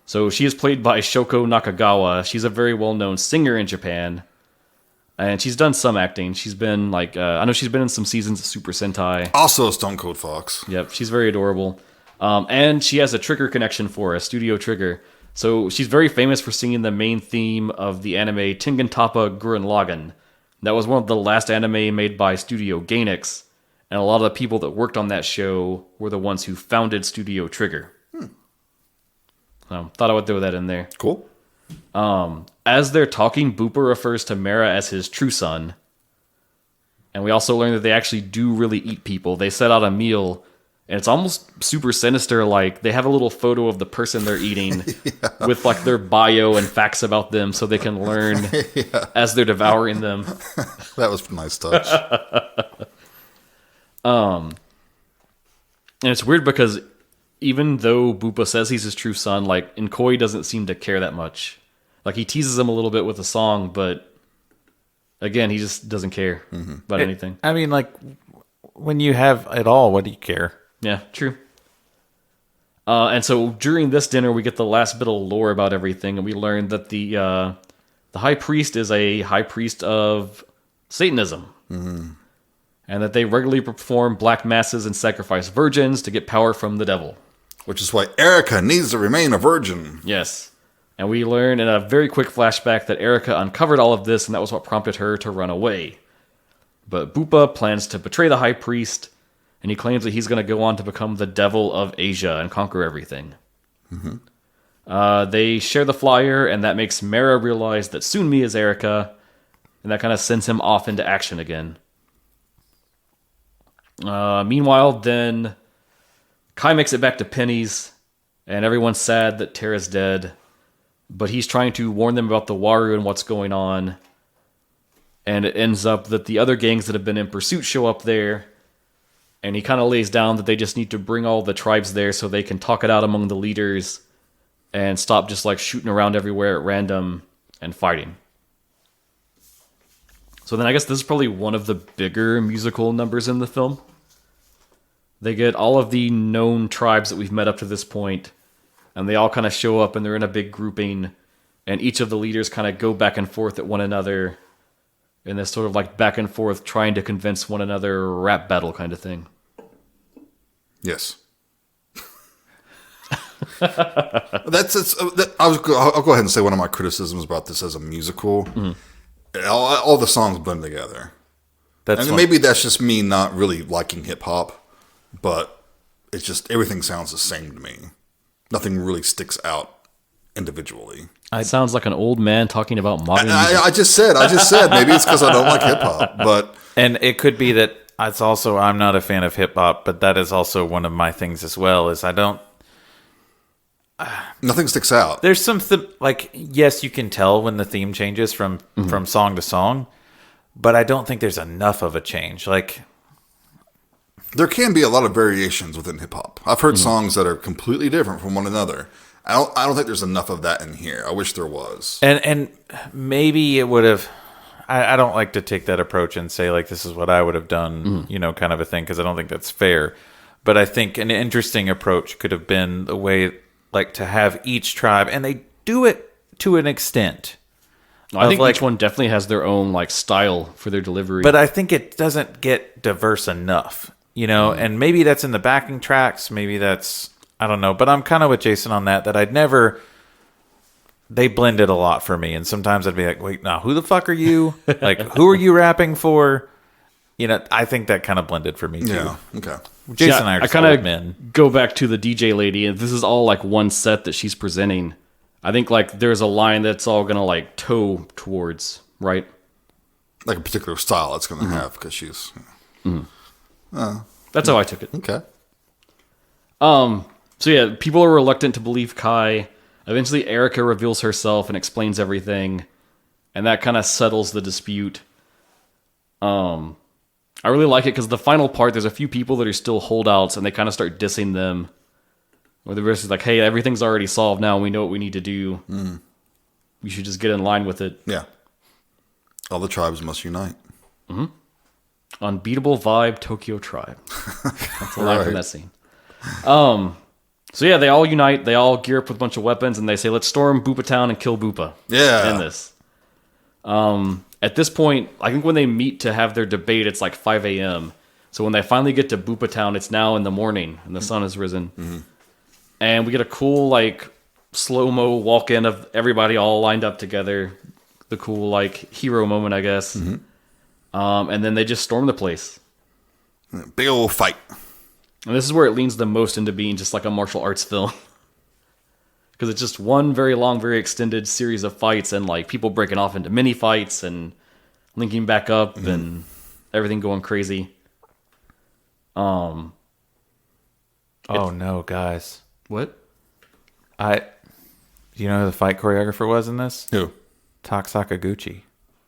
So she is played by Shoko Nakagawa. She's a very well-known singer in Japan, and she's done some acting. She's been like, I know she's been in some seasons of Super Sentai. Also Stone Cold Fox. Yep, she's very adorable. And she has a Trigger connection for us, Studio Trigger. So she's very famous for singing the main theme of the anime Tengen Toppa Gurren Lagann. That was one of the last anime made by Studio Gainax, and a lot of the people that worked on that show were the ones who founded Studio Trigger. Thought I would throw that in there. Cool. As they're talking, Boopa refers to Mara as his true son, and we also learn that they actually do really eat people. They set out a meal, and it's almost super sinister. Like they have a little photo of the person they're eating with like their bio and facts about them, so they can learn as they're devouring them. That was a nice touch. And it's weird because even though Boopa says he's his true son, like Nkoi doesn't seem to care that much. Like he teases him a little bit with a song, but again, he just doesn't care about anything. I mean, like, when you have it all, what do you care? Yeah, true. And so during this dinner, we get the last bit of lore about everything, and we learn that the high priest is a high priest of Satanism, and that they regularly perform black masses and sacrifice virgins to get power from the devil. Which is why Erica needs to remain a virgin. Yes. And we learn in a very quick flashback that Erica uncovered all of this, and that was what prompted her to run away. But Boopa plans to betray the high priest, and he claims that he's going to go on to become the devil of Asia and conquer everything. They share the flyer, and that makes Mara realize that Sunmi is Erica, and that kind of sends him off into action again. Meanwhile, then Kai makes it back to Penny's, and everyone's sad that Tara's dead, but he's trying to warn them about the Waru and what's going on. And it ends up that the other gangs that have been in pursuit show up there, and he kind of lays down that they just need to bring all the tribes there so they can talk it out among the leaders and stop just like shooting around everywhere at random and fighting. So then I guess this is probably one of the bigger musical numbers in the film. They get all of the known tribes that we've met up to this point, and they all kind of show up and they're in a big grouping, and each of the leaders kind of go back and forth at one another in this sort of like back and forth trying to convince one another rap battle kind of thing. Yes. I'll go ahead and say one of my criticisms about this as a musical. Mm-hmm. All the songs blend together. Maybe that's just me not really liking hip hop, but it's just everything sounds the same to me. Nothing really sticks out individually. It sounds like an old man talking about modern music. I just said maybe it's because I don't like hip hop, and it could be that it's also I'm not a fan of hip hop, but that is also one of my things as well. Is I don't. Nothing sticks out. There's something like yes, you can tell when the theme changes from song to song, but I don't think there's enough of a change. Like there can be a lot of variations within hip hop. I've heard songs that are completely different from one another. I don't think there's enough of that in here. I wish there was. And maybe it would have. I don't like to take that approach and say like this is what I would have done, kind of a thing, because I don't think that's fair. But I think an interesting approach could have been the way like to have each tribe, and they do it to an extent. I think each one definitely has their own like style for their delivery. But I think it doesn't get diverse enough, and maybe that's in the backing tracks. Maybe that's, I don't know. But I'm kind of with Jason on that they blended a lot for me. And sometimes I'd be like, wait, now who the fuck are you? Like, who are you rapping for? I think that kind of blended for me too. Yeah, okay. Jason and I are kind of go back to the DJ lady, and this is all like one set that she's presenting. I think like there's a line that's all gonna like toe towards, right? Like a particular style it's gonna have because she's. That's how I took it. Okay. So yeah, people are reluctant to believe Kai. Eventually, Erica reveals herself and explains everything, and that kind of settles the dispute. I really like it because the final part, there's a few people that are still holdouts, and they kind of start dissing them. Where the verse is like, hey, everything's already solved now, we know what we need to do. We should just get in line with it. Yeah. All the tribes must unite. Unbeatable vibe, Tokyo Tribe. That's a line from that scene. So yeah, they all unite, they all gear up with a bunch of weapons, and they say, let's storm Boopa Town and kill Boopa. Yeah. In this. At this point, I think when they meet to have their debate, it's like 5 a.m. So when they finally get to Boopa Town, it's now in the morning, and the sun has risen. And we get a cool, like, slow-mo walk-in of everybody all lined up together. The cool, like, hero moment, I guess. And then they just storm the place. Big old fight. And this is where it leans the most into being just like a martial arts film. Because it's just one very long, very extended series of fights, and like people breaking off into mini fights and linking back up and everything going crazy. Oh no, guys. What? Do you know who the fight choreographer was in this? Who? Tak Sakaguchi.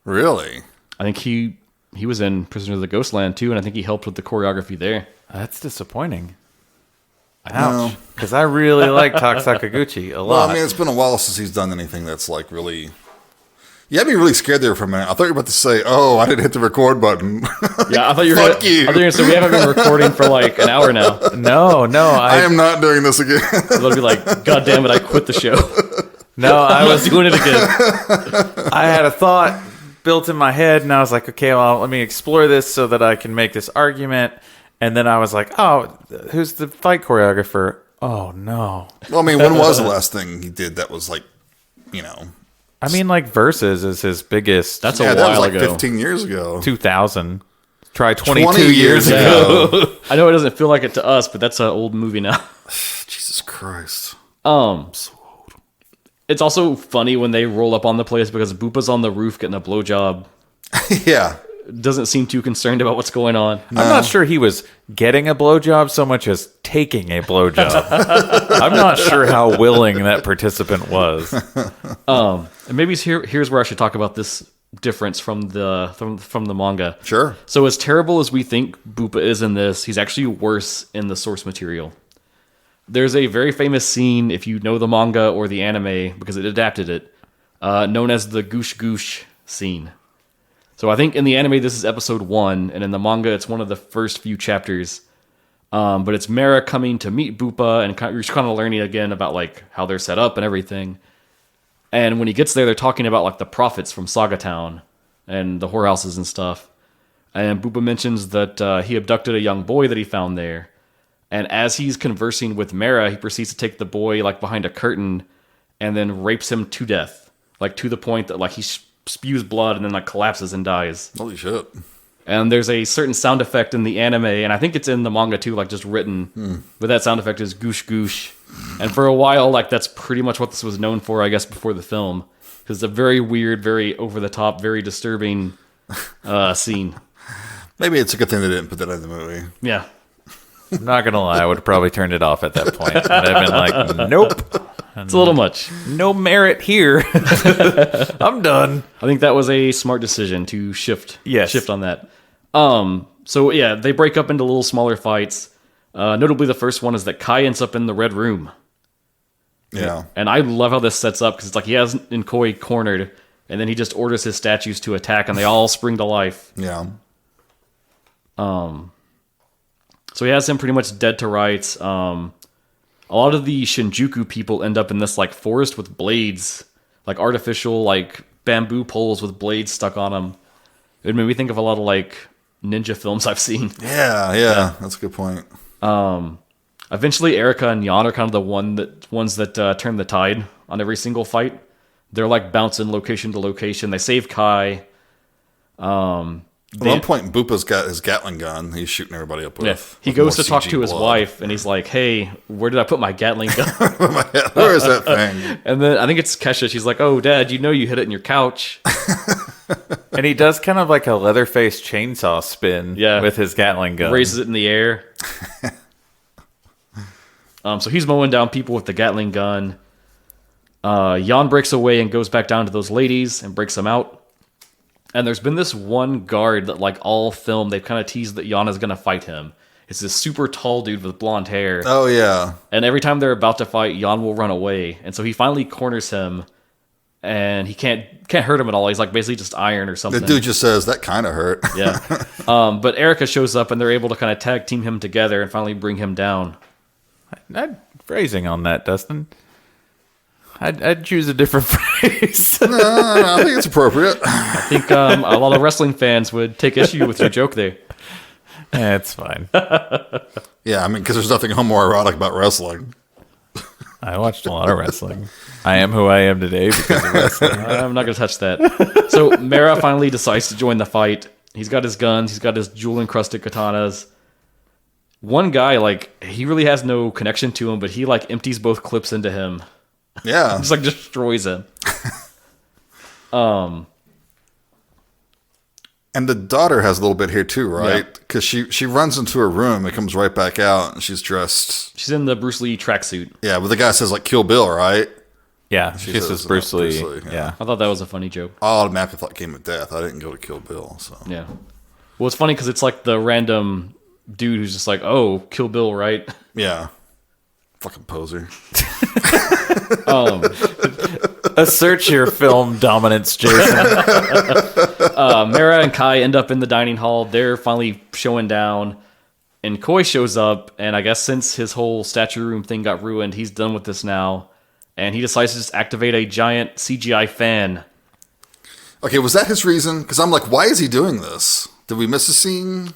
Really? I think he was in Prisoner of the Ghostland too, and I think he helped with the choreography there. That's disappointing. Ouch. Because I really like Tak Sakaguchi a lot. Well, I mean, it's been a while since he's done anything that's like really... You had me really scared there for a minute. I thought you were about to say, oh, I didn't hit the record button. Yeah, I thought you were going to say, we haven't been recording for like an hour now. No. I am not doing this again. They'll be like, God damn it, I quit the show. No, I was doing it again. I had a thought built in my head, and I was like, okay, well, let me explore this so that I can make this argument. And then I was like, oh, who's the fight choreographer? Oh, no. Well, I mean, when was the last thing he did that was like, I mean, like, Versus is his biggest. That's a while that was like ago. 15 years ago. 2000. Try 22 20 years ago. I know it doesn't feel like it to us, but that's an old movie now. Jesus Christ. I'm so old. It's also funny when they roll up on the place because Boopa's on the roof getting a blowjob. Yeah. Doesn't seem too concerned about what's going on. No. I'm not sure he was getting a blowjob so much as taking a blowjob. I'm not sure how willing that participant was. And maybe here's where I should talk about this difference from the manga. Sure. So as terrible as we think Boopa is in this, he's actually worse in the source material. There's a very famous scene, if you know the manga or the anime, because it adapted it, known as the Goosh Goosh scene. So I think in the anime, this is episode 1, and in the manga, it's one of the first few chapters. But it's Mera coming to meet Boopa, and you're kind of learning again about like how they're set up and everything. And when he gets there, they're talking about like the prophets from Saga Town and the whorehouses and stuff. And Boopa mentions that he abducted a young boy that he found there. And as he's conversing with Mara, he proceeds to take the boy like behind a curtain and then rapes him to death. Like to the point that like he spews blood and then like collapses and dies. Holy shit. And there's a certain sound effect in the anime, and I think it's in the manga too, like just written. But that sound effect is goosh goosh. And for a while, like that's pretty much what this was known for, I guess, before the film. Because it's a very weird, very over the top, very disturbing scene. Maybe it's a good thing they didn't put that in the movie. Yeah. I'm not going to lie. I would have probably turned it off at that point. I'd have been like, nope. It's a little much. No merit here. I'm done. I think that was a smart decision to shift on that. So yeah, they break up into little smaller fights. Notably, the first one is that Kai ends up in the Red Room. Yeah. And I love how this sets up, because it's like he has Nkoi cornered, and then he just orders his statues to attack, and they all spring to life. Yeah. So he has him pretty much dead to rights. A lot of the Shinjuku people end up in this like forest with blades, like artificial like bamboo poles with blades stuck on them. It made me think of a lot of like ninja films I've seen. Yeah. That's a good point. Eventually, Erica and Jan are kind of the ones that turn the tide on every single fight. They're like bouncing location to location. They save Kai. At one point, Boopa's got his Gatling gun. He's shooting everybody up with. Yeah. He goes to talk to his wife, and he's like, "Hey, where did I put my Gatling gun? Where is that thing?" And then I think it's Kesha. She's like, "Oh, Dad, you know you hit it in your couch." And he does kind of like a Leatherface chainsaw spin with his Gatling gun. Raises it in the air. So he's mowing down people with the Gatling gun. Jan breaks away and goes back down to those ladies and breaks them out. And there's been this one guard that, like, all film, they've kind of teased that Jan is going to fight him. It's this super tall dude with blonde hair. Oh, yeah. And every time they're about to fight, Jan will run away. And so he finally corners him, and he can't hurt him at all. He's, like, basically just iron or something. The dude just says, that kind of hurt. Yeah. But Erica shows up, and they're able to kind of tag team him together and finally bring him down. Phrasing on that, Dustin. I'd choose a different phrase. No, I think it's appropriate. I think a lot of wrestling fans would take issue with your joke there. It's fine. Yeah, I mean, because there's nothing homoerotic about wrestling. I watched a lot of wrestling. I am who I am today because of wrestling. I'm not going to touch that. So Mara finally decides to join the fight. He's got his guns. He's got his jewel-encrusted katanas. One guy, like, he really has no connection to him, but he, like, empties both clips into him. Yeah. Just, like, destroys him. And the daughter has a little bit here, too, right? Because she runs into her room and comes right back out, and she's dressed... She's in the Bruce Lee tracksuit. Yeah, but the guy says, like, Kill Bill, right? Yeah, she says Bruce Lee. Yeah. I thought that was a funny joke. I automatically thought Game of Death. I didn't go to Kill Bill, so... Yeah. Well, it's funny because it's, like, the random dude who's just like, oh, Kill Bill, right? Yeah. Fucking poser. Assert your film dominance, Jason. Mara and Kai end up in the dining hall. They're finally showing down. And Koi shows up, and I guess since his whole statue room thing got ruined, he's done with this now. And he decides to just activate a giant CGI fan. Okay, was that his reason? Because I'm like, why is he doing this? Did we miss a scene?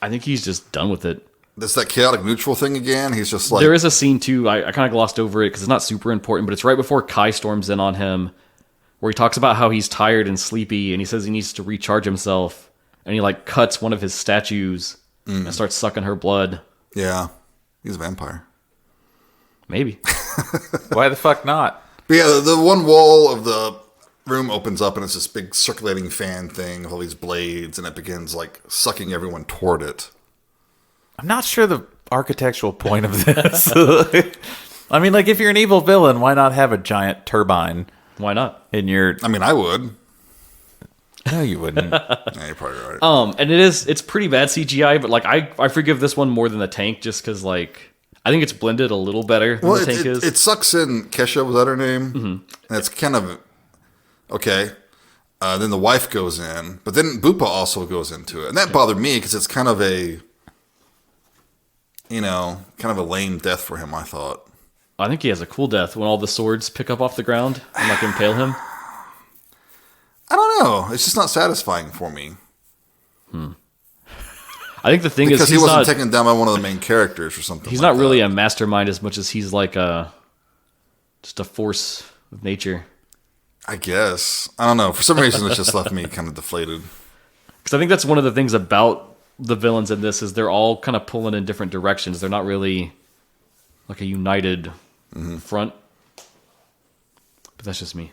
I think he's just done with it. It's that chaotic neutral thing again. He's just like... There is a scene, too. I kind of glossed over it because it's not super important, but it's right before Kai storms in on him, where he talks about how he's tired and sleepy, and he says he needs to recharge himself. And he, like, cuts one of his statues and starts sucking her blood. Yeah. He's a vampire. Maybe. Why the fuck not? But yeah, the one wall of the room opens up, and it's this big circulating fan thing with all these blades, and it begins, like, sucking everyone toward it. I'm not sure the architectural point of this. I mean, like, if you're an evil villain, why not have a giant turbine? Why not? In your... I mean, I would. No, you wouldn't. Yeah, you're probably right. And it's pretty bad CGI, but, like, I forgive this one more than the tank, just because, like, I think it's blended a little better than the tank is. It sucks in Kesha, was that her name? Mm-hmm. And it's kind of... Okay. Then the wife goes in, but then Boopa also goes into it. And that bothered me, because it's kind of a... You know, kind of a lame death for him, I thought. I think he has a cool death when all the swords pick up off the ground and, like, impale him. I don't know. It's just not satisfying for me. I think the thing because is he wasn't taken down by one of the main characters or something. He's not really a mastermind as much as he's like just a force of nature. I guess. I don't know. For some reason, it just left me kind of deflated. Because I think that's one of the things about the villains in this is they're all kind of pulling in different directions. They're not really like a united front. But that's just me.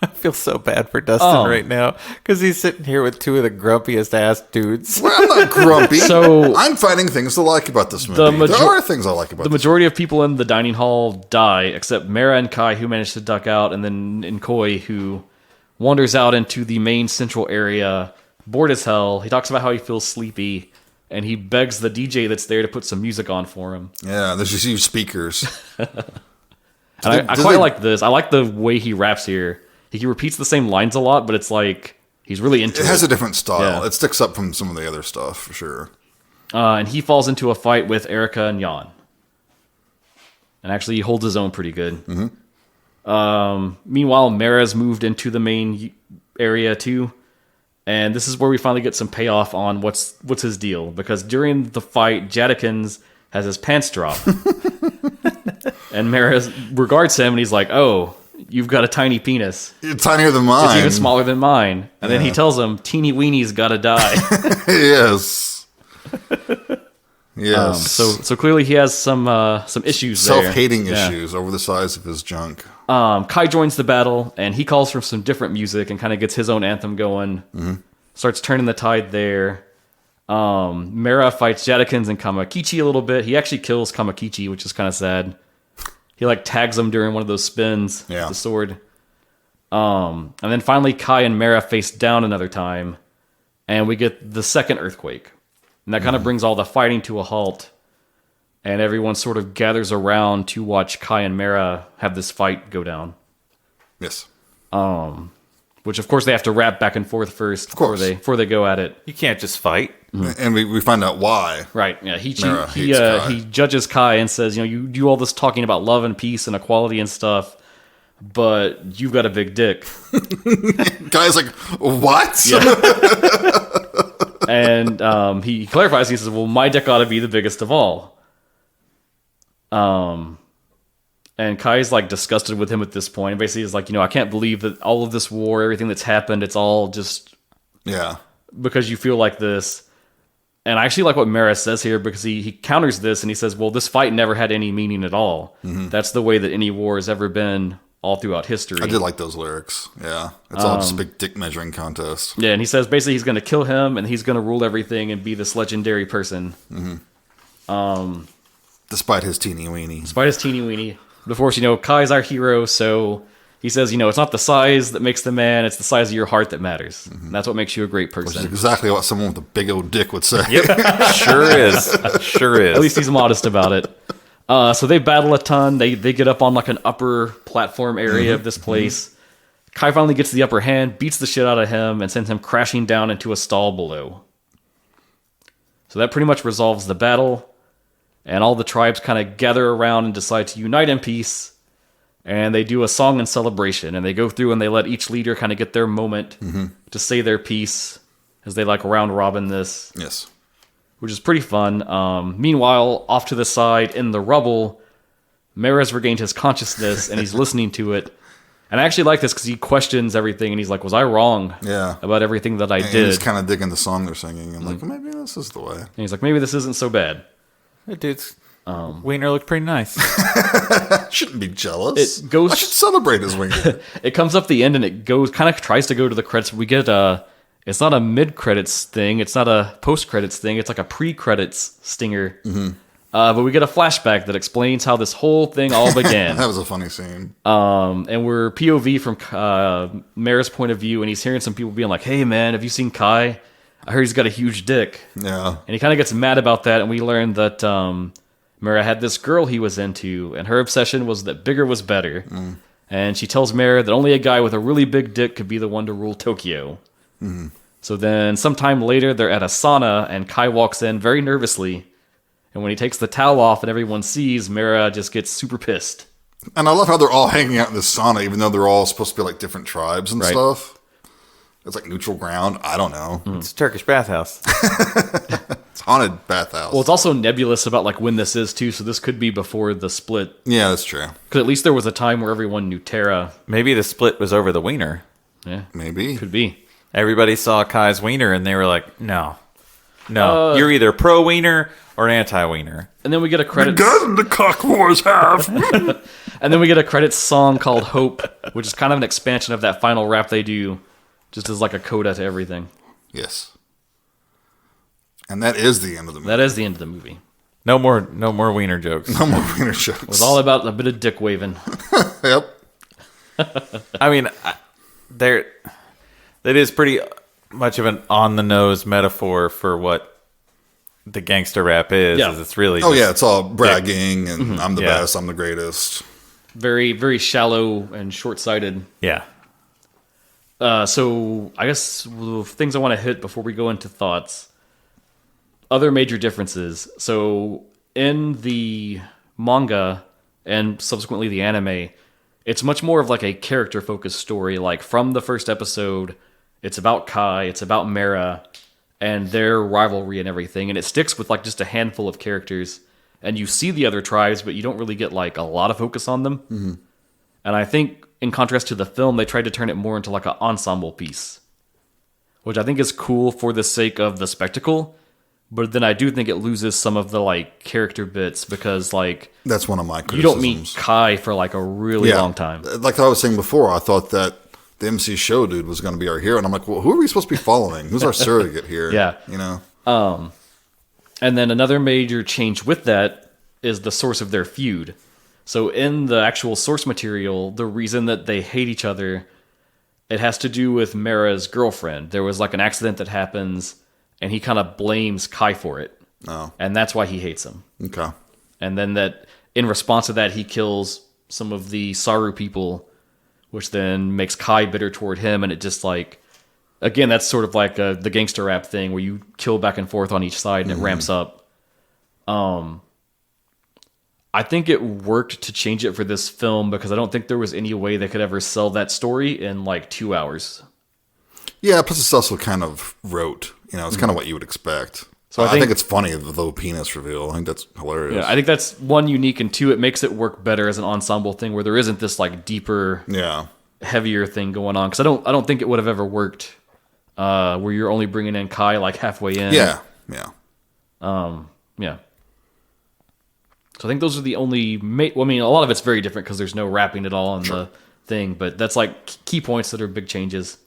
I feel so bad for Dustin right now because he's sitting here with two of the grumpiest ass dudes. Well, I'm not grumpy. So I'm finding things to like about this movie. There are things I like about the majority of people in the dining hall die, except Mara and Kai, who managed to duck out, and then Nkoi, who wanders out into the main central area, bored as hell. He talks about how he feels sleepy, and he begs the DJ that's there to put some music on for him. Yeah, there's just huge speakers. I quite like this. I like the way he raps here. He repeats the same lines a lot, but it's like he's really into it. It has a different style. Yeah. It sticks up from some of the other stuff, for sure. And he falls into a fight with Erica and Jan. And actually, he holds his own pretty good. Meanwhile, Mara's moved into the main area, too. And this is where we finally get some payoff on what's his deal. Because during the fight, Jadikins has his pants drop. And Mara regards him, and he's like, oh... You've got a tiny penis. It's tinier than mine. It's even smaller than mine. And then he tells him, teeny weenie's gotta die. Yes. Yes. So clearly he has some issues there. Self-hating issues over the size of his junk. Kai joins the battle, and he calls for some different music and kind of gets his own anthem going. Starts turning the tide there. Mara fights Jadikins and Kamakichi a little bit. He actually kills Kamakichi, which is kind of sad. He like tags him during one of those spins with the sword. And then finally Kai and Mara face down another time, and we get the second earthquake. And that kind of brings all the fighting to a halt, and everyone sort of gathers around to watch Kai and Mara have this fight go down. Yes. Which of course they have to rap back and forth first before they go at it. You can't just fight. And we find out why. Right. Yeah. He judges Kai and says, you do all this talking about love and peace and equality and stuff, but you've got a big dick. Kai's like, what? Yeah. And he clarifies. He says, well, my dick ought to be the biggest of all. And Kai's like disgusted with him at this point. And basically is like, I can't believe that all of this war, everything that's happened, it's all just because you feel like this. And I actually like what Mara says here because he counters this and he says, well, this fight never had any meaning at all. That's the way that any war has ever been all throughout history. I did like those lyrics. Yeah. It's all just a big dick measuring contest. Yeah, and he says basically he's going to kill him and he's going to rule everything and be this legendary person. Despite his teeny weeny. But of course, Kai's our hero, so he says, it's not the size that makes the man, it's the size of your heart that matters. And that's what makes you a great person. Which is exactly what someone with a big old dick would say. Sure is. At least he's modest about it. So they battle a ton. They get up on like an upper platform area of this place. Kai finally gets the upper hand, beats the shit out of him, and sends him crashing down into a stall below. So that pretty much resolves the battle. And all the tribes kind of gather around and decide to unite in peace. And they do a song in celebration. And they go through and they let each leader kind of get their moment to say their piece as they like round robin this. Yes. Which is pretty fun. Meanwhile, off to the side in the rubble, Mara's regained his consciousness and he's listening to it. And I actually like this because he questions everything and he's like, was I wrong about everything that I did? And he's kind of digging the song they're singing. I'm like, well, maybe this is the way. And he's like, maybe this isn't so bad. That dude's wiener looked pretty nice. Shouldn't be jealous. It goes. I should celebrate his wiener. It comes up the end and it kind of tries to go to the credits. We get it's not a mid-credits thing. It's not a post-credits thing. It's like a pre-credits stinger. But we get a flashback that explains how this whole thing all began. That was a funny scene. And we're POV from Mara's point of view, and he's hearing some people being like, hey, man, have you seen Kai? I heard he's got a huge dick. Yeah. And he kind of gets mad about that, and we learn that Mara had this girl he was into, and her obsession was that bigger was better. And she tells Mara that only a guy with a really big dick could be the one to rule Tokyo. So then sometime later, they're at a sauna, and Kai walks in very nervously. And when he takes the towel off and everyone sees, Mara just gets super pissed. And I love how they're all hanging out in this sauna, even though they're all supposed to be like different tribes and stuff. It's like neutral ground. I don't know. It's a Turkish bathhouse. It's haunted bathhouse. Well, it's also nebulous about like when this is too, so this could be before the split. Yeah, that's true. Because at least there was a time where everyone knew Tara. Maybe the split was over the wiener. Yeah, Maybe. could be. Everybody saw Kai's wiener and they were like, no. You're either pro wiener or anti wiener. And then we get a credit. The cock wars have. And then we get a credits song called Hope, which is kind of an expansion of that final rap they do, just as like a coda to everything. Yes. And that is the end of the movie. That is the end of the movie. No more wiener jokes. No more wiener jokes. It was all about a bit of dick waving. Yep. I mean, that is pretty much of an on-the-nose metaphor for what the gangster rap is. Yeah. Is it's really Oh, yeah, it's all bragging and I'm the Yeah. best, I'm the greatest. Very, very shallow and short-sighted. Yeah. So I guess things I want to hit before we go into thoughts. Other major differences. So in the manga and subsequently the anime, it's much more of like a character-focused story. Like from the first episode, it's about Kai, it's about Mera, and their rivalry and everything. And it sticks with like just a handful of characters. And you see the other tribes, but you don't really get like a lot of focus on them. Mm-hmm. And I think in contrast to the film, they tried to turn it more into like an ensemble piece, which I think is cool for the sake of the spectacle. But then I do think it loses some of the like character bits because like That's one of my criticisms. you don't meet Kai for like a really long time. Like I was saying before, I thought that the MC Show dude was going to be our hero. And I'm like, well, who are we supposed to be following? Who's our surrogate here? Yeah. You know? And then another major change with that is the source of their feud. So in the actual source material, the reason that they hate each other, it has to do with Mera's girlfriend. There was like an accident that happens, and he kind of blames Kai for it. Oh. And that's why he hates him. Okay. And then that, in response to that, he kills some of the Saru people, which then makes Kai bitter toward him. And it just like, again, that's sort of like the gangster rap thing where you kill back and forth on each side and it ramps up. I think it worked to change it for this film because I don't think there was any way they could ever sell that story in like 2 hours. Yeah, plus it's also kind of rote. You know, it's kind of what you would expect. So I think it's funny, the low penis reveal. I think that's hilarious. Yeah, I think that's one, unique, and two, it makes it work better as an ensemble thing where there isn't this like deeper, heavier thing going on. Because I don't think it would have ever worked where you're only bringing in Kai like halfway in. Yeah. Yeah. So I think those are the only. Well, I mean, a lot of it's very different because there's no rapping at all in the thing, but that's like key points that are big changes.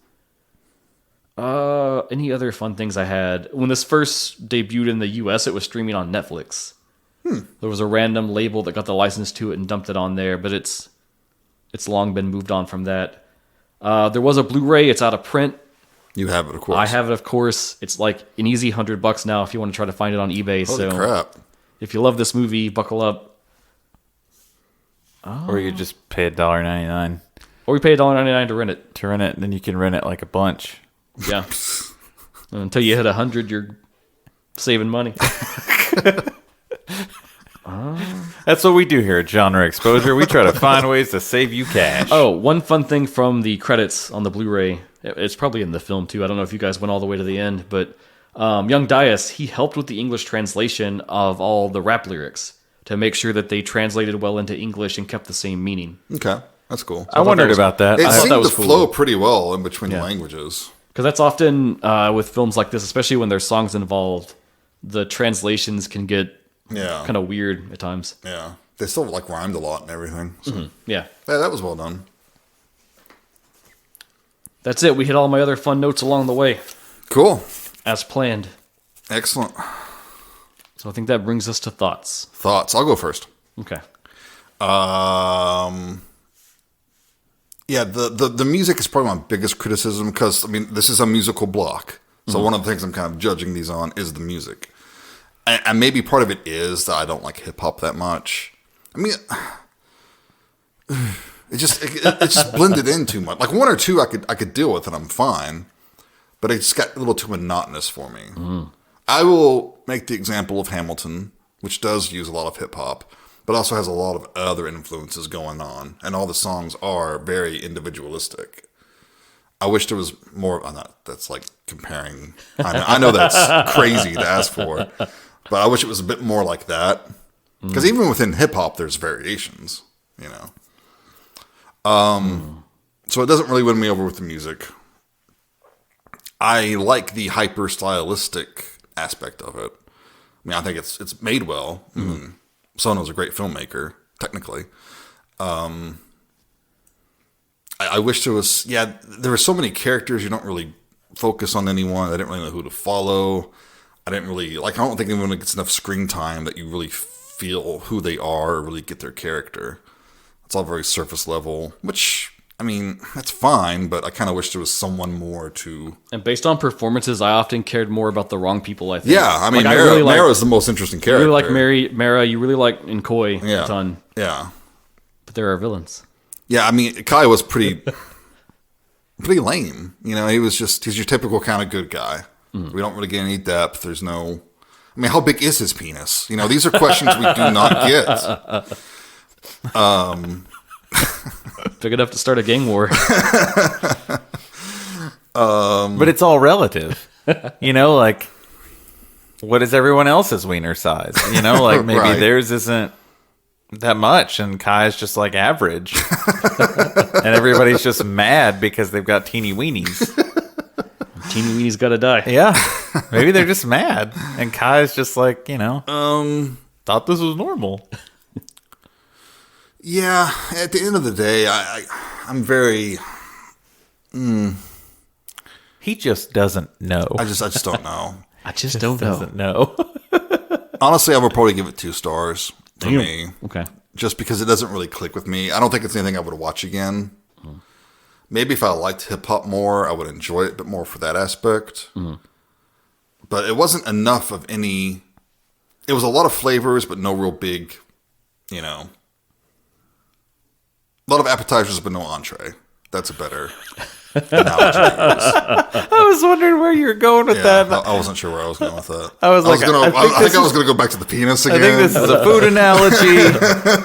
Any other fun things I had when this first debuted in the U.S. It was streaming on Netflix. There was a random label that got the license to it and dumped it on there, but it's long been moved on from that. There was a Blu-ray. It's out of print. You have it, of course. I have it, of course. It's like an easy $100 now if you want to try to find it on eBay. Holy crap. If you love this movie, buckle up. Or you just pay $1.99 Or we pay $1.99 to rent it. and then you can rent it like a bunch. Yeah. Until you hit 100, you're saving money. That's what we do here at Genre Exposure. We try to find ways to save you cash. Oh, one fun thing from the credits on the Blu-ray. It's probably in the film, too. I don't know if you guys went all the way to the end, but young Dias, he helped with the English translation of all the rap lyrics to make sure that they translated well into English and kept the same meaning. Okay, that's cool. I wondered about that. It I thought seemed that to was cool. flow pretty well in between the languages. Because that's often with films like this, especially when there's songs involved, the translations can get kind of weird at times. Yeah. They still like rhymed a lot and everything. So. Yeah. Yeah, that was well done. That's it. We hit all my other fun notes along the way. Cool. As planned. Excellent. So I think that brings us to thoughts. Thoughts. I'll go first. Okay. Yeah, the music is probably my biggest criticism because, I mean, this is a musical block. So one of the things I'm kind of judging these on is the music. And maybe part of it is that I don't like hip-hop that much. I mean, it just blended in too much. Like one or two I could deal with and I'm fine. But it just got a little too monotonous for me. I will make the example of Hamilton, which does use a lot of hip-hop. but also has a lot of other influences going on, and all the songs are very individualistic. I wish there was more. That's like comparing. I know that's crazy to ask for, but I wish it was a bit more like that. Because even within hip hop, there's variations. So it doesn't really win me over with the music. I like the hyper stylistic aspect of it. I mean, I think it's made well. Sono's a great filmmaker, technically. I wish there was, there were so many characters, you don't really focus on anyone. I didn't really know who to follow. I don't think anyone gets enough screen time that you really feel who they are or really get their character. It's all very surface level, which, I mean, that's fine, but I kind of wish there was someone more to... And based on performances, I often cared more about the wrong people, I think. Yeah, I mean, Mara is the most interesting character. You really like Mara, you really like Nkoi a ton. Yeah. But there are villains. Yeah, I mean, Kai was pretty lame. He's your typical kind of good guy. We don't really get any depth. There's no... I mean, how big is his penis? These are questions we do not get. Big enough to start a gang war. But it's all relative. Like, what is everyone else's wiener size? Like maybe Right. theirs isn't that much, and Kai's just like average, and everybody's just mad because they've got teeny weenies. Teeny weenies gotta die. Yeah, maybe they're just mad, and Kai's just like thought this was normal. Yeah, at the end of the day, I'm very... He just doesn't know. I just don't know. I just don't know. Doesn't know. Honestly, I would probably give it 2 stars for Damn. me. Okay. Just because it doesn't really click with me. I don't think it's anything I would watch again. Maybe if I liked hip-hop more, I would enjoy it a bit more for that aspect. But it wasn't enough of any... It was a lot of flavors, but no real big, A lot of appetizers, but no entree. That's a better analogy to use. I was wondering where you were going with that. I wasn't sure where I was going with that. I was like, I think I was going to go back to the penis again. I think this is a food analogy.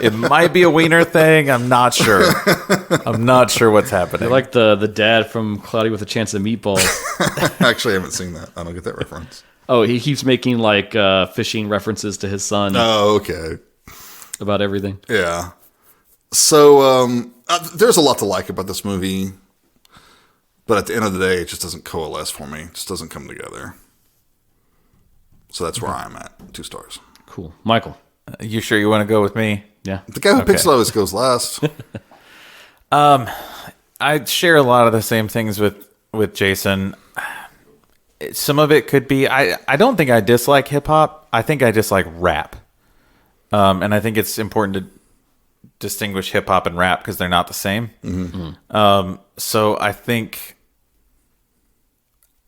It might be a wiener thing. I'm not sure. I'm not sure what's happening. You're like the dad from Cloudy with a Chance of Meatballs. Actually, I haven't seen that. I don't get that reference. Oh, he keeps making like fishing references to his son Oh, okay. about everything. Yeah. So, there's a lot to like about this movie. But at the end of the day, it just doesn't coalesce for me. It just doesn't come together. So that's where I'm at. 2 stars. Cool. Michael. You sure you want to go with me? Yeah. The guy who picks it always goes last. I share a lot of the same things with Jason. Some of it could be... I don't think I dislike hip-hop. I think I dislike rap. And I think it's important to distinguish hip-hop and rap because they're not the same. So I think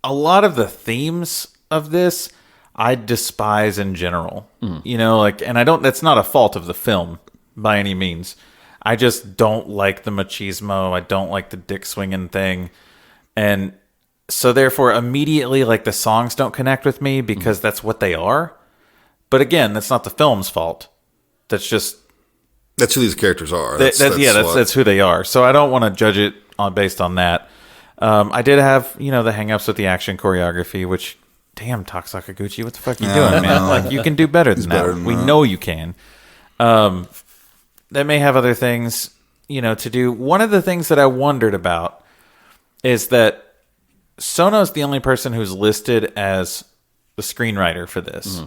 a lot of the themes of this I despise in general. And I don't... That's not a fault of the film by any means. I just don't like the machismo. I don't like the dick swinging thing. And so therefore immediately like the songs don't connect with me because that's what they are. But again, that's not the film's fault. That's just... That's who these characters are. That's who they are. So I don't want to judge it based on that. I did have, the hangups with the action choreography, which, damn, Takasakaguchi, what the fuck are you doing, man? Like, you can do better than that. We know you can. That may have other things, to do. One of the things that I wondered about is that Sono's the only person who's listed as the screenwriter for this.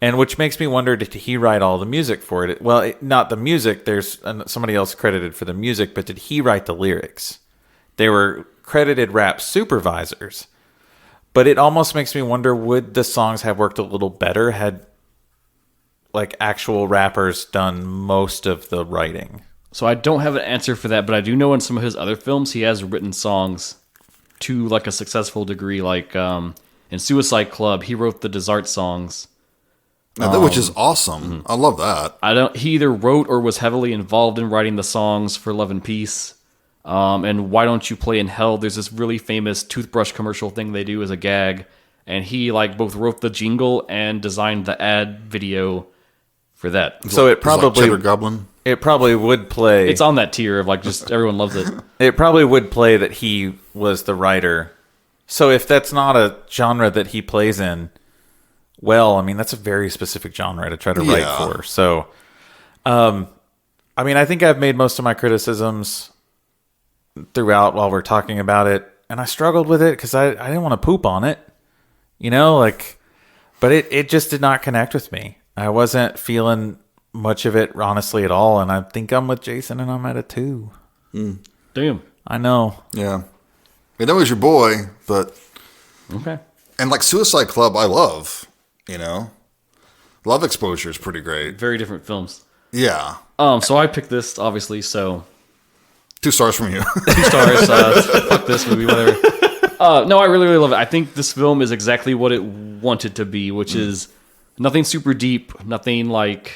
And which makes me wonder, did he write all the music for it? Well, not the music. There's somebody else credited for the music, but did he write the lyrics? They were credited rap supervisors. But it almost makes me wonder, would the songs have worked a little better had like actual rappers done most of the writing? So I don't have an answer for that, but I do know in some of his other films he has written songs to like a successful degree. Like in Suicide Club, he wrote the Desart songs. Which is awesome. I love that. He either wrote or was heavily involved in writing the songs for Love and Peace. And Why Don't You Play in Hell? There's this really famous toothbrush commercial thing they do as a gag. And he like both wrote the jingle and designed the ad video for that. So it It's like probably Cheddar Goblin. it probably would play. It's on that tier of like just everyone loves it. It probably would play that he was the writer. So if that's not a genre that he plays in, well, I mean, that's a very specific genre to try to write for. So, I mean, I think I've made most of my criticisms throughout while we're talking about it. And I struggled with it because I didn't want to poop on it. You know, like, but it just did not connect with me. I wasn't feeling much of it, honestly, at all. And I think I'm with Jason and I'm at a 2. Damn. I know. Yeah. I know he's your boy, but... Okay. And like Suicide Club, I love, you know? Love Exposure is pretty great. Very different films. Yeah. So I picked this, obviously, so... 2 stars from you. 2 stars. Fuck this movie, whatever. No, I really, really love it. I think this film is exactly what it wanted to be, which is nothing super deep, nothing like...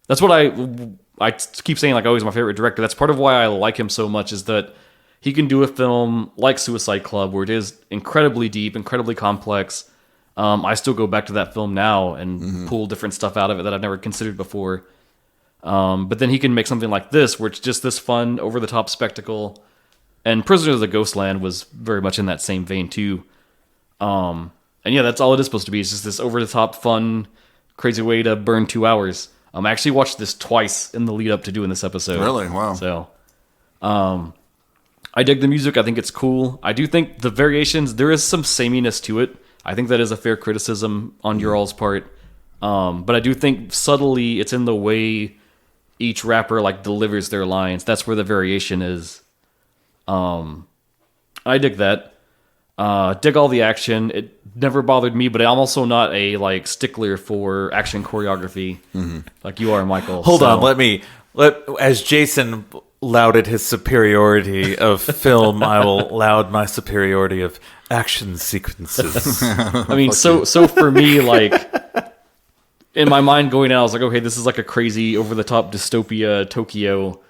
That's what I keep saying, like, oh, he's my favorite director. That's part of why I like him so much, is that he can do a film like Suicide Club, where it is incredibly deep, incredibly complex. I still go back to that film now and pull different stuff out of it that I've never considered before. But then he can make something like this, where it's just this fun, over-the-top spectacle. And Prisoner of the Ghostland was very much in that same vein, too. And yeah, that's all it is supposed to be. It's just this over-the-top, fun, crazy way to burn 2 hours. I actually watched this twice in the lead-up to doing this episode. Really? Wow. So, I dig the music. I think it's cool. I do think the variations, there is some sameness to it. I think that is a fair criticism on your all's part. But I do think subtly it's in the way each rapper like delivers their lines. That's where the variation is. I dig that. Dig all the action. It never bothered me, but I'm also not a like stickler for action choreography like you are, Michael. Hold on, as Jason lauded his superiority of film, I will laud my superiority of action sequences. I mean, so for me, like, in my mind going out, I was like, okay, this is like a crazy over-the-top dystopia Tokyo,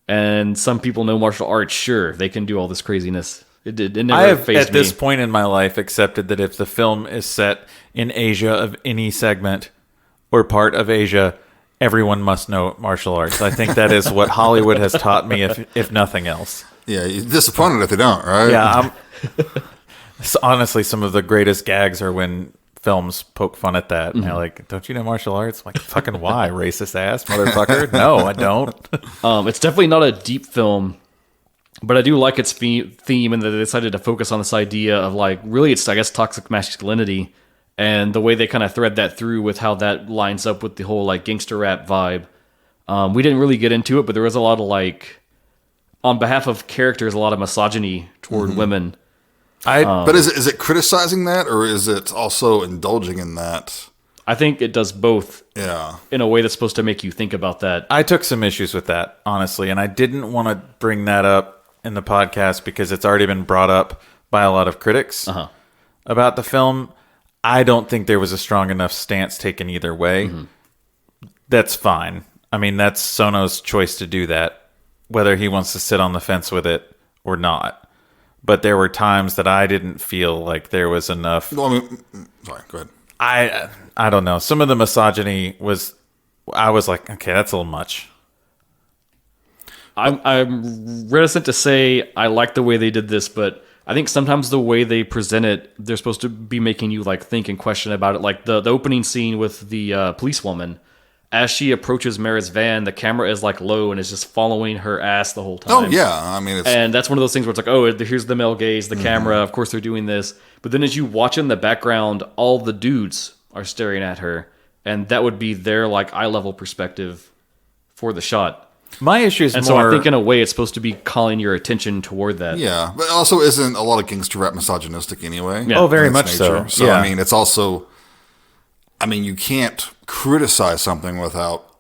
and some people know martial arts. Sure, they can do all this craziness. It never I have, fazed at me. this point in my life, accepted that if the film is set in Asia of any segment or part of Asia, everyone must know martial arts. I think that is what Hollywood has taught me, if nothing else. Yeah, you're disappointed if they don't, right? Yeah, honestly, some of the greatest gags are when films poke fun at that. And they're like, don't you know martial arts? I'm like, fucking why, racist ass motherfucker? No, I don't. It's definitely not a deep film, but I do like its theme, and that they decided to focus on this idea of, like, really it's, I guess, toxic masculinity, and the way they kind of thread that through with how that lines up with the whole, like, gangster rap vibe. We didn't really get into it, but there was a lot of, like, on behalf of characters, a lot of misogyny toward women. But is it criticizing that, or is it also indulging in that? I think it does both. Yeah. In a way that's supposed to make you think about that. I took some issues with that, honestly, and I didn't want to bring that up in the podcast because it's already been brought up by a lot of critics about the film. I don't think there was a strong enough stance taken either way. That's fine. I mean, that's Sono's choice to do that, whether he wants to sit on the fence with it or not. But there were times that I didn't feel like there was enough. Well, I mean, sorry, go ahead. I don't know. Some of the misogyny I was like, okay, that's a little much. I'm reticent to say I like the way they did this, but I think sometimes the way they present it, they're supposed to be making you like think and question about it. Like the opening scene with the policewoman, as she approaches Mara's van, the camera is like low and is just following her ass the whole time. Oh yeah, I mean, and that's one of those things where it's like, oh, here's the male gaze, the camera. Of course they're doing this, but then as you watch in the background, all the dudes are staring at her, and that would be their like eye level perspective for the shot. My issue is and more... so I think in a way it's supposed to be calling your attention toward that. Yeah, but also isn't a lot of gangster rap misogynistic anyway? Yeah. Oh, very much so. So, yeah. I mean, it's also... I mean, you can't criticize something without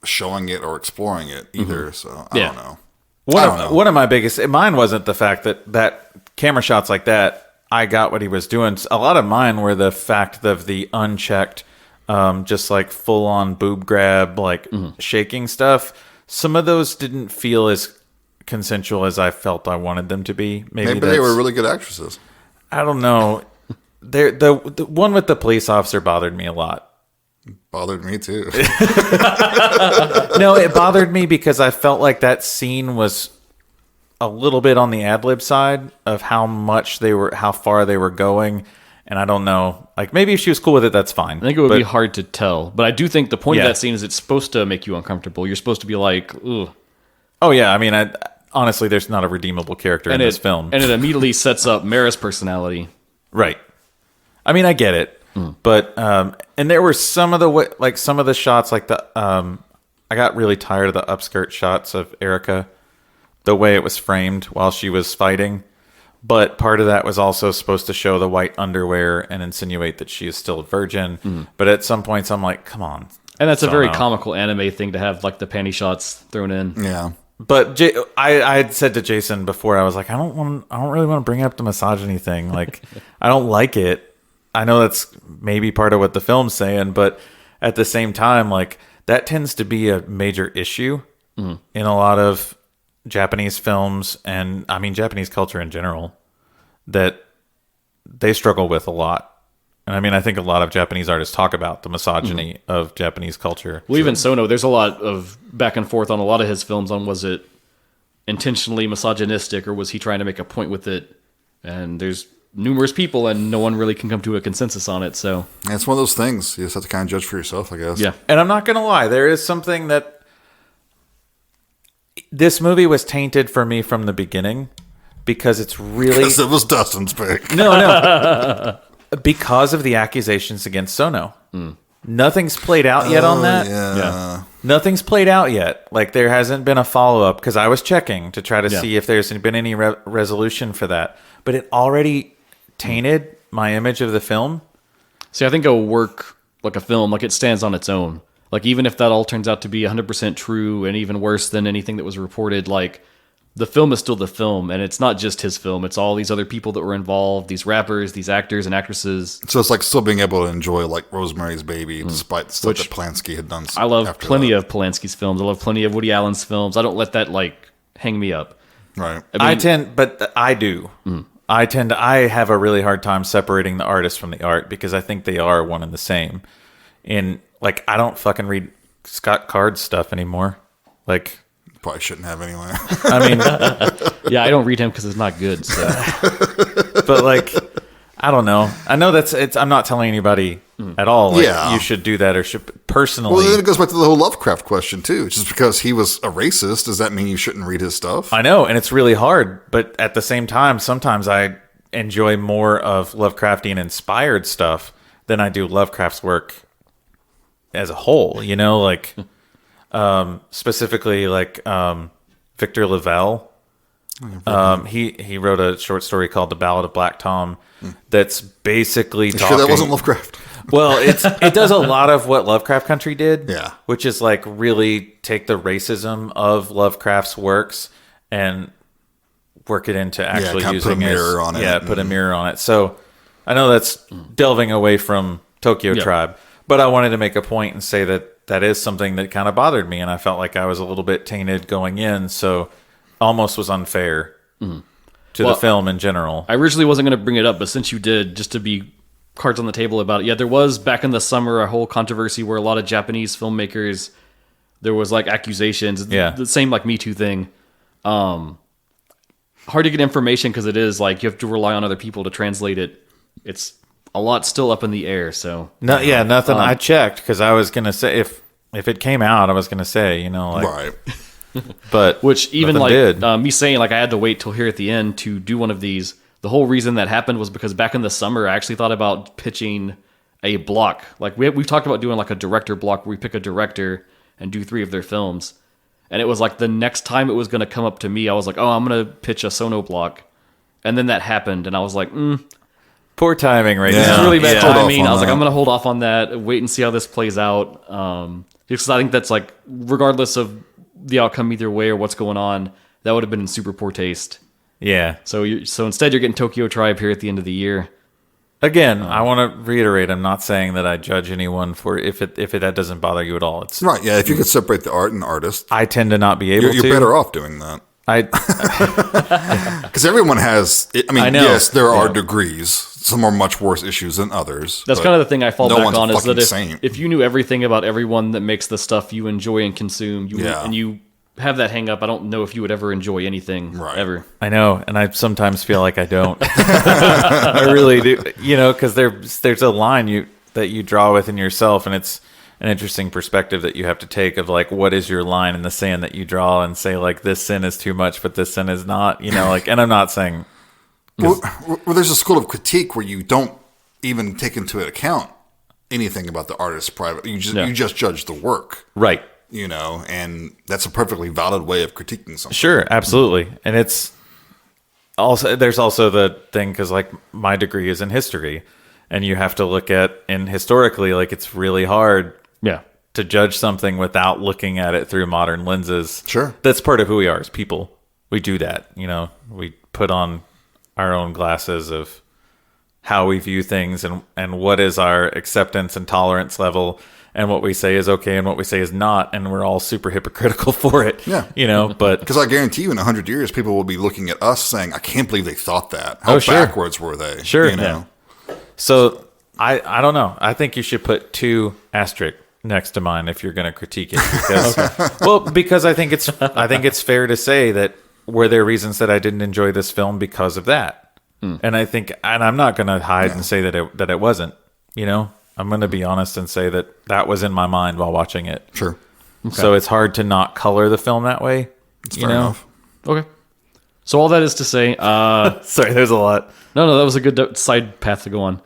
showing it or exploring it either, so I don't know. One of my biggest... Mine wasn't the fact that camera shots like that, I got what he was doing. A lot of mine were the fact of the unchecked, just like full-on boob grab, like shaking stuff. Some of those didn't feel as consensual as I felt I wanted them to be. Maybe they were really good actresses. I don't know. The one with the police officer bothered me a lot. Bothered me too. No, it bothered me because I felt like that scene was a little bit on the ad-lib side of how far they were going. And I don't know, like maybe if she was cool with it, that's fine. I think it would be hard to tell. But I do think the point of that scene is it's supposed to make you uncomfortable. You're supposed to be like, ugh. Oh yeah, I mean, honestly, there's not a redeemable character in this film. And it immediately sets up Mara's personality. Right. I mean, I get it. But and there were some of the shots, like I got really tired of the upskirt shots of Erica, the way it was framed while she was fighting. But part of that was also supposed to show the white underwear and insinuate that she is still a virgin. But at some points, I'm like, come on. And that's a very comical anime thing to have, like the panty shots thrown in. Yeah. But I had said to Jason before, I was like, I don't really want to bring up the misogyny thing. Like, I don't like it. I know that's maybe part of what the film's saying, but at the same time, like that tends to be a major issue in a lot of Japanese films, and I mean Japanese culture in general, that they struggle with a lot. And I mean, I think a lot of Japanese artists talk about the misogyny of Japanese culture. Well, even Sono, there's a lot of back and forth on a lot of his films on was it intentionally misogynistic or was he trying to make a point with it? And there's numerous people and no one really can come to a consensus on it. So yeah, it's one of those things. You just have to kind of judge for yourself, I guess. Yeah. And I'm not going to lie. There is something that this movie was tainted for me from the beginning because it's really... Because it was Dustin's pick. No. Because of the accusations against Sono. Nothing's played out yet on that. Yeah. Nothing's played out yet. Like, there hasn't been a follow-up because I was checking to try to see if there's been any resolution for that. But it already tainted my image of the film. See, I think it'll work like a film, like it stands on its own. Like, even if that all turns out to be 100% true and even worse than anything that was reported, like, the film is still the film, and it's not just his film. It's all these other people that were involved, these rappers, these actors and actresses. So it's like still being able to enjoy, like, Rosemary's Baby, despite the stuff that Polanski had done. I love plenty of Polanski's films. I love plenty of Woody Allen's films. I don't let that, like, hang me up. Right. I have a really hard time separating the artist from the art because I think they are one and the same. And, like, I don't fucking read Scott Card's stuff anymore. Like... Probably shouldn't have anyway. I mean... yeah, I don't read him because it's not good, so... But, like, I don't know. I know I'm not telling anybody at all, like, you should do that or should... Personally... Well, then it goes back to the whole Lovecraft question, too. Just because he was a racist, does that mean you shouldn't read his stuff? I know, and it's really hard. But at the same time, sometimes I enjoy more of Lovecraftian-inspired stuff than I do Lovecraft's work as a whole, you know? Like... specifically like Victor Lavelle. He wrote a short story called The Ballad of Black Tom that's basically talking... Sure that wasn't Lovecraft? Well, it does a lot of what Lovecraft Country did, yeah, which is like really take the racism of Lovecraft's works and work it into actually using put a mirror on it. Yeah, put a mirror on it. So I know that's delving away from Tokyo Tribe, but I wanted to make a point and say that is something that kind of bothered me, and I felt like I was a little bit tainted going in, so almost was unfair to the film in general. I originally wasn't going to bring it up, but since you did, just to be cards on the table about it, yeah, there was, back in the summer, a whole controversy where a lot of Japanese filmmakers, there was, like, accusations, the same, like, Me Too thing. Hard to get information because it is, like, you have to rely on other people to translate it. It's a lot still up in the air, so... nothing. I checked, because I was going to say, if it came out, I was going to say, you know, like... Right. But which even, like, me saying, like, I had to wait till here at the end to do one of these, the whole reason that happened was because back in the summer, I actually thought about pitching a block. Like, we've talked about doing, like, a director block where we pick a director and do 3 of their films. And it was, like, the next time it was going to come up to me, I was like, oh, I'm going to pitch a Sono block. And then that happened, and I was like, poor timing right now. This is really bad timing. I was like, I'm going to hold off on that, wait and see how this plays out. Because I think that's like, regardless of the outcome either way or what's going on, that would have been in super poor taste. Yeah. So instead you're getting Tokyo Tribe here at the end of the year. Again, I want to reiterate, I'm not saying that I judge anyone for if that doesn't bother you at all. It's right, yeah, if you could separate the art and the artist. I tend to not be able to. You're better off doing that. Because everyone has. I mean, I know. yes, there are degrees. Some are much worse issues than others. That's but kind of the thing I fall no back one's on is that fucking if you knew everything about everyone that makes the stuff you enjoy and consume, and you have that hang up, I don't know if you would ever enjoy anything ever. I know, and I sometimes feel like I don't. I really do. Because there's a line that you draw within yourself, and it's an interesting perspective that you have to take of like, what is your line in the sand that you draw and say like, this sin is too much, but this sin is not. And I'm not saying. Well, there's a school of critique where you don't even take into account anything about the artist's private. You just judge the work, Right. And that's a perfectly valid way of critiquing something. Sure, absolutely. And there's also the thing, because like my degree is in history, and you have to look at, and historically, like it's really hard to judge something without looking at it through modern lenses. Sure. That's part of who we are as people. We do that, we put on our own glasses of how we view things and what is our acceptance and tolerance level, and what we say is okay and what we say is not, and we're all super hypocritical for it. Yeah. But because I guarantee you in 100 years, people will be looking at us saying, I can't believe they thought that. How backwards were they? Sure. So I don't know. I think you should put 2 asterisks next to mine if you're going to critique it. Because I think it's fair to say that were there reasons that I didn't enjoy this film because of that. And I think, and I'm not going to hide and say that it wasn't, I'm going to be honest and say that was in my mind while watching it. Sure. Okay. So it's hard to not color the film that way. It's fair enough. Okay. So all that is to say, sorry, there's a lot. No, that was a good side path to go on.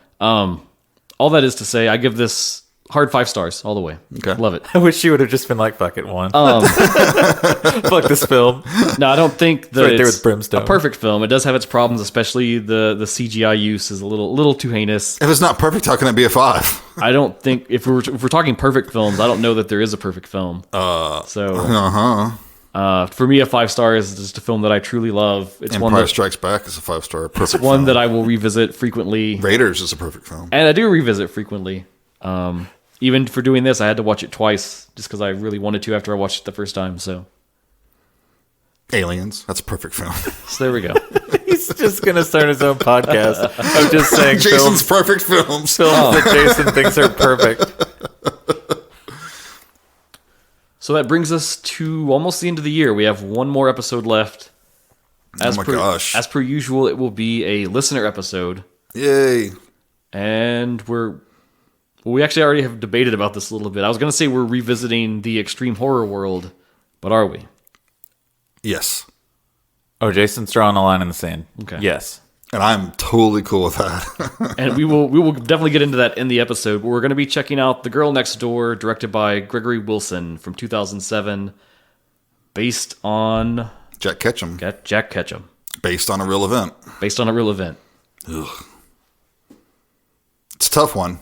All that is to say, I give this hard 5 stars all the way. Okay. Love it. I wish you would have just been like, fuck it, 1. Fuck this film. No, I don't think that Right there it's with Brimstone. a perfect film. It does have its problems, especially the CGI use is a little too heinous. If it's not perfect, how can it be a 5? I don't think if we're talking perfect films, I don't know that there is a perfect film. For me, a 5 star is just a film that I truly love. It's Empire one that Strikes Back is a 5-star perfect one film. that I will revisit frequently, Raiders is a perfect film. and I do revisit frequently. Even for doing this, I had to watch it twice just because I really wanted to after I watched it the first time. So Aliens, that's a perfect film. there we go. He's just going to start his own podcast. I'm just saying Jason's perfect films. films that Jason thinks are perfect. So that brings us to almost the end of the year. We have one more episode left. Gosh. As per usual, it will be a listener episode. Yay. And we actually already have debated about this a little bit. I was going to say we're revisiting the extreme horror world, but are we? Yes. Oh, Jason's drawing a line in the sand. Okay. Yes. And I'm totally cool with that. And we will definitely get into that in the episode. But we're going to be checking out The Girl Next Door, directed by Gregory Wilson from 2007, based on Jack Ketchum. Jack Ketchum. Based on a real event. Based on a real event. Ugh. It's a tough one.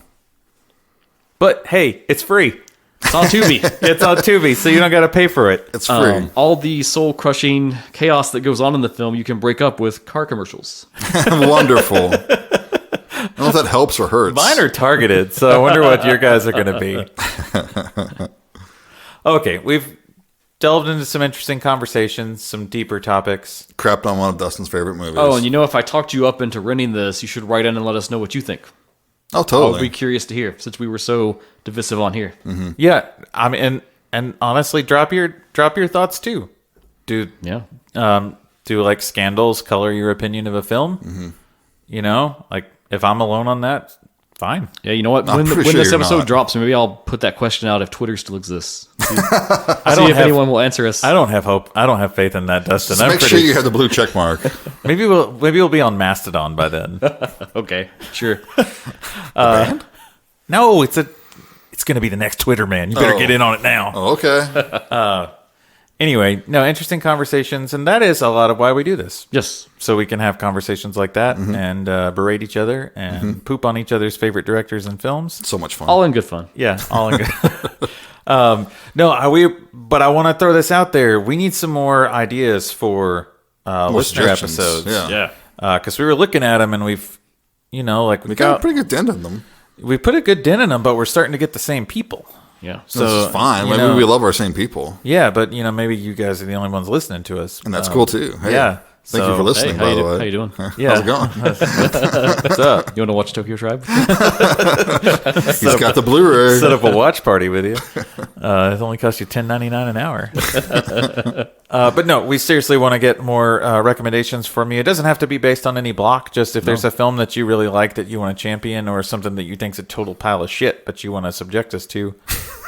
But hey, it's free. It's on Tubi. It's on Tubi, so you don't got to pay for it. It's free. All the soul-crushing chaos that goes on in the film, you can break up with car commercials. Wonderful. I don't know if that helps or hurts. Mine are targeted, so I wonder what your guys are going to be. Okay, we've delved into some interesting conversations, some deeper topics. Crapped on one of Dustin's favorite movies. Oh, and if I talked you up into renting this, you should write in and let us know what you think. Oh, totally. I'll be curious to hear, since we were so divisive on here. Mm-hmm. Yeah, I mean, and honestly, drop your thoughts too. Do like scandals color your opinion of a film? Mm-hmm. Like if I'm alone on that, fine. Yeah, you know what? When this episode drops, maybe I'll put that question out if Twitter still exists. See if anyone will answer us. I don't have hope. I don't have faith in that, Dustin. Just make sure you have the blue check mark. Maybe we'll be on Mastodon by then. Okay, sure. No, it's going to be the next Twitter, man. You better get in on it now. Oh, okay. Anyway, no, interesting conversations, and that is a lot of why we do this. Yes. So we can have conversations like that and berate each other and poop on each other's favorite directors and films. So much fun. All in good fun. Yeah, all in good. But I want to throw this out there. We need some more ideas for listener suggestions. episodes. Yeah. Because we were looking at them and we got a pretty good dent in them. we put a good dent in them, but we're starting to get the same people. Yeah. So this is fine. you Maybe know- we love our same people, Yeah, but maybe you guys are the only ones listening to us. and that's cool too. Hey, yeah. Thank you for listening. Hey, by the way, how you doing? Yeah. How's it going? What's up? You want to watch Tokyo Tribe? He's got the Blu-ray. Set up a watch party with you. It only costs you $10.99 an hour. But no, we seriously want to get more recommendations from you. It doesn't have to be based on any block. Just if there's a film that you really like that you want to champion, or something that you think's a total pile of shit, but you want to subject us to,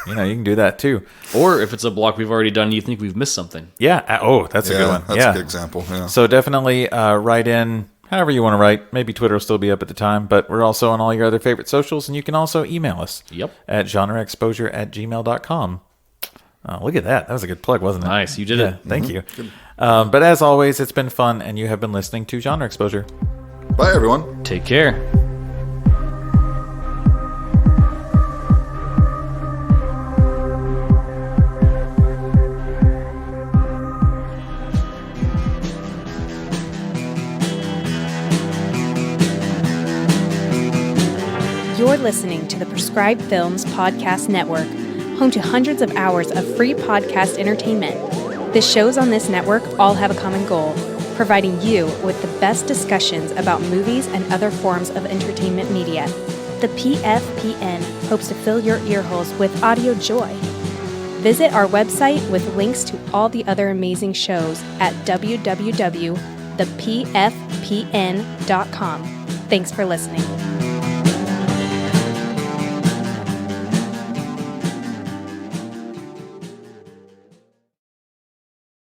you can do that too. Or if it's a block we've already done, and you think we've missed something. Yeah. Oh, that's a good one. That's a good example. Yeah. So definitely write in however you want to write. Maybe Twitter will still be up at the time, but we're also on all your other favorite socials, and you can also email us at genreexposure@gmail.com. Look at that. That was a good plug, wasn't it? Nice. You did it. Thank you. But as always, it's been fun, and you have been listening to Genre Exposure. Bye, everyone. Take care. You're listening to the Prescribed Films Podcast Network, home to hundreds of hours of free podcast entertainment. The shows on this network all have a common goal, providing you with the best discussions about movies and other forms of entertainment media. The PFPN hopes to fill your earholes with audio joy. Visit our website with links to all the other amazing shows at www.thepfpn.com. Thanks for listening.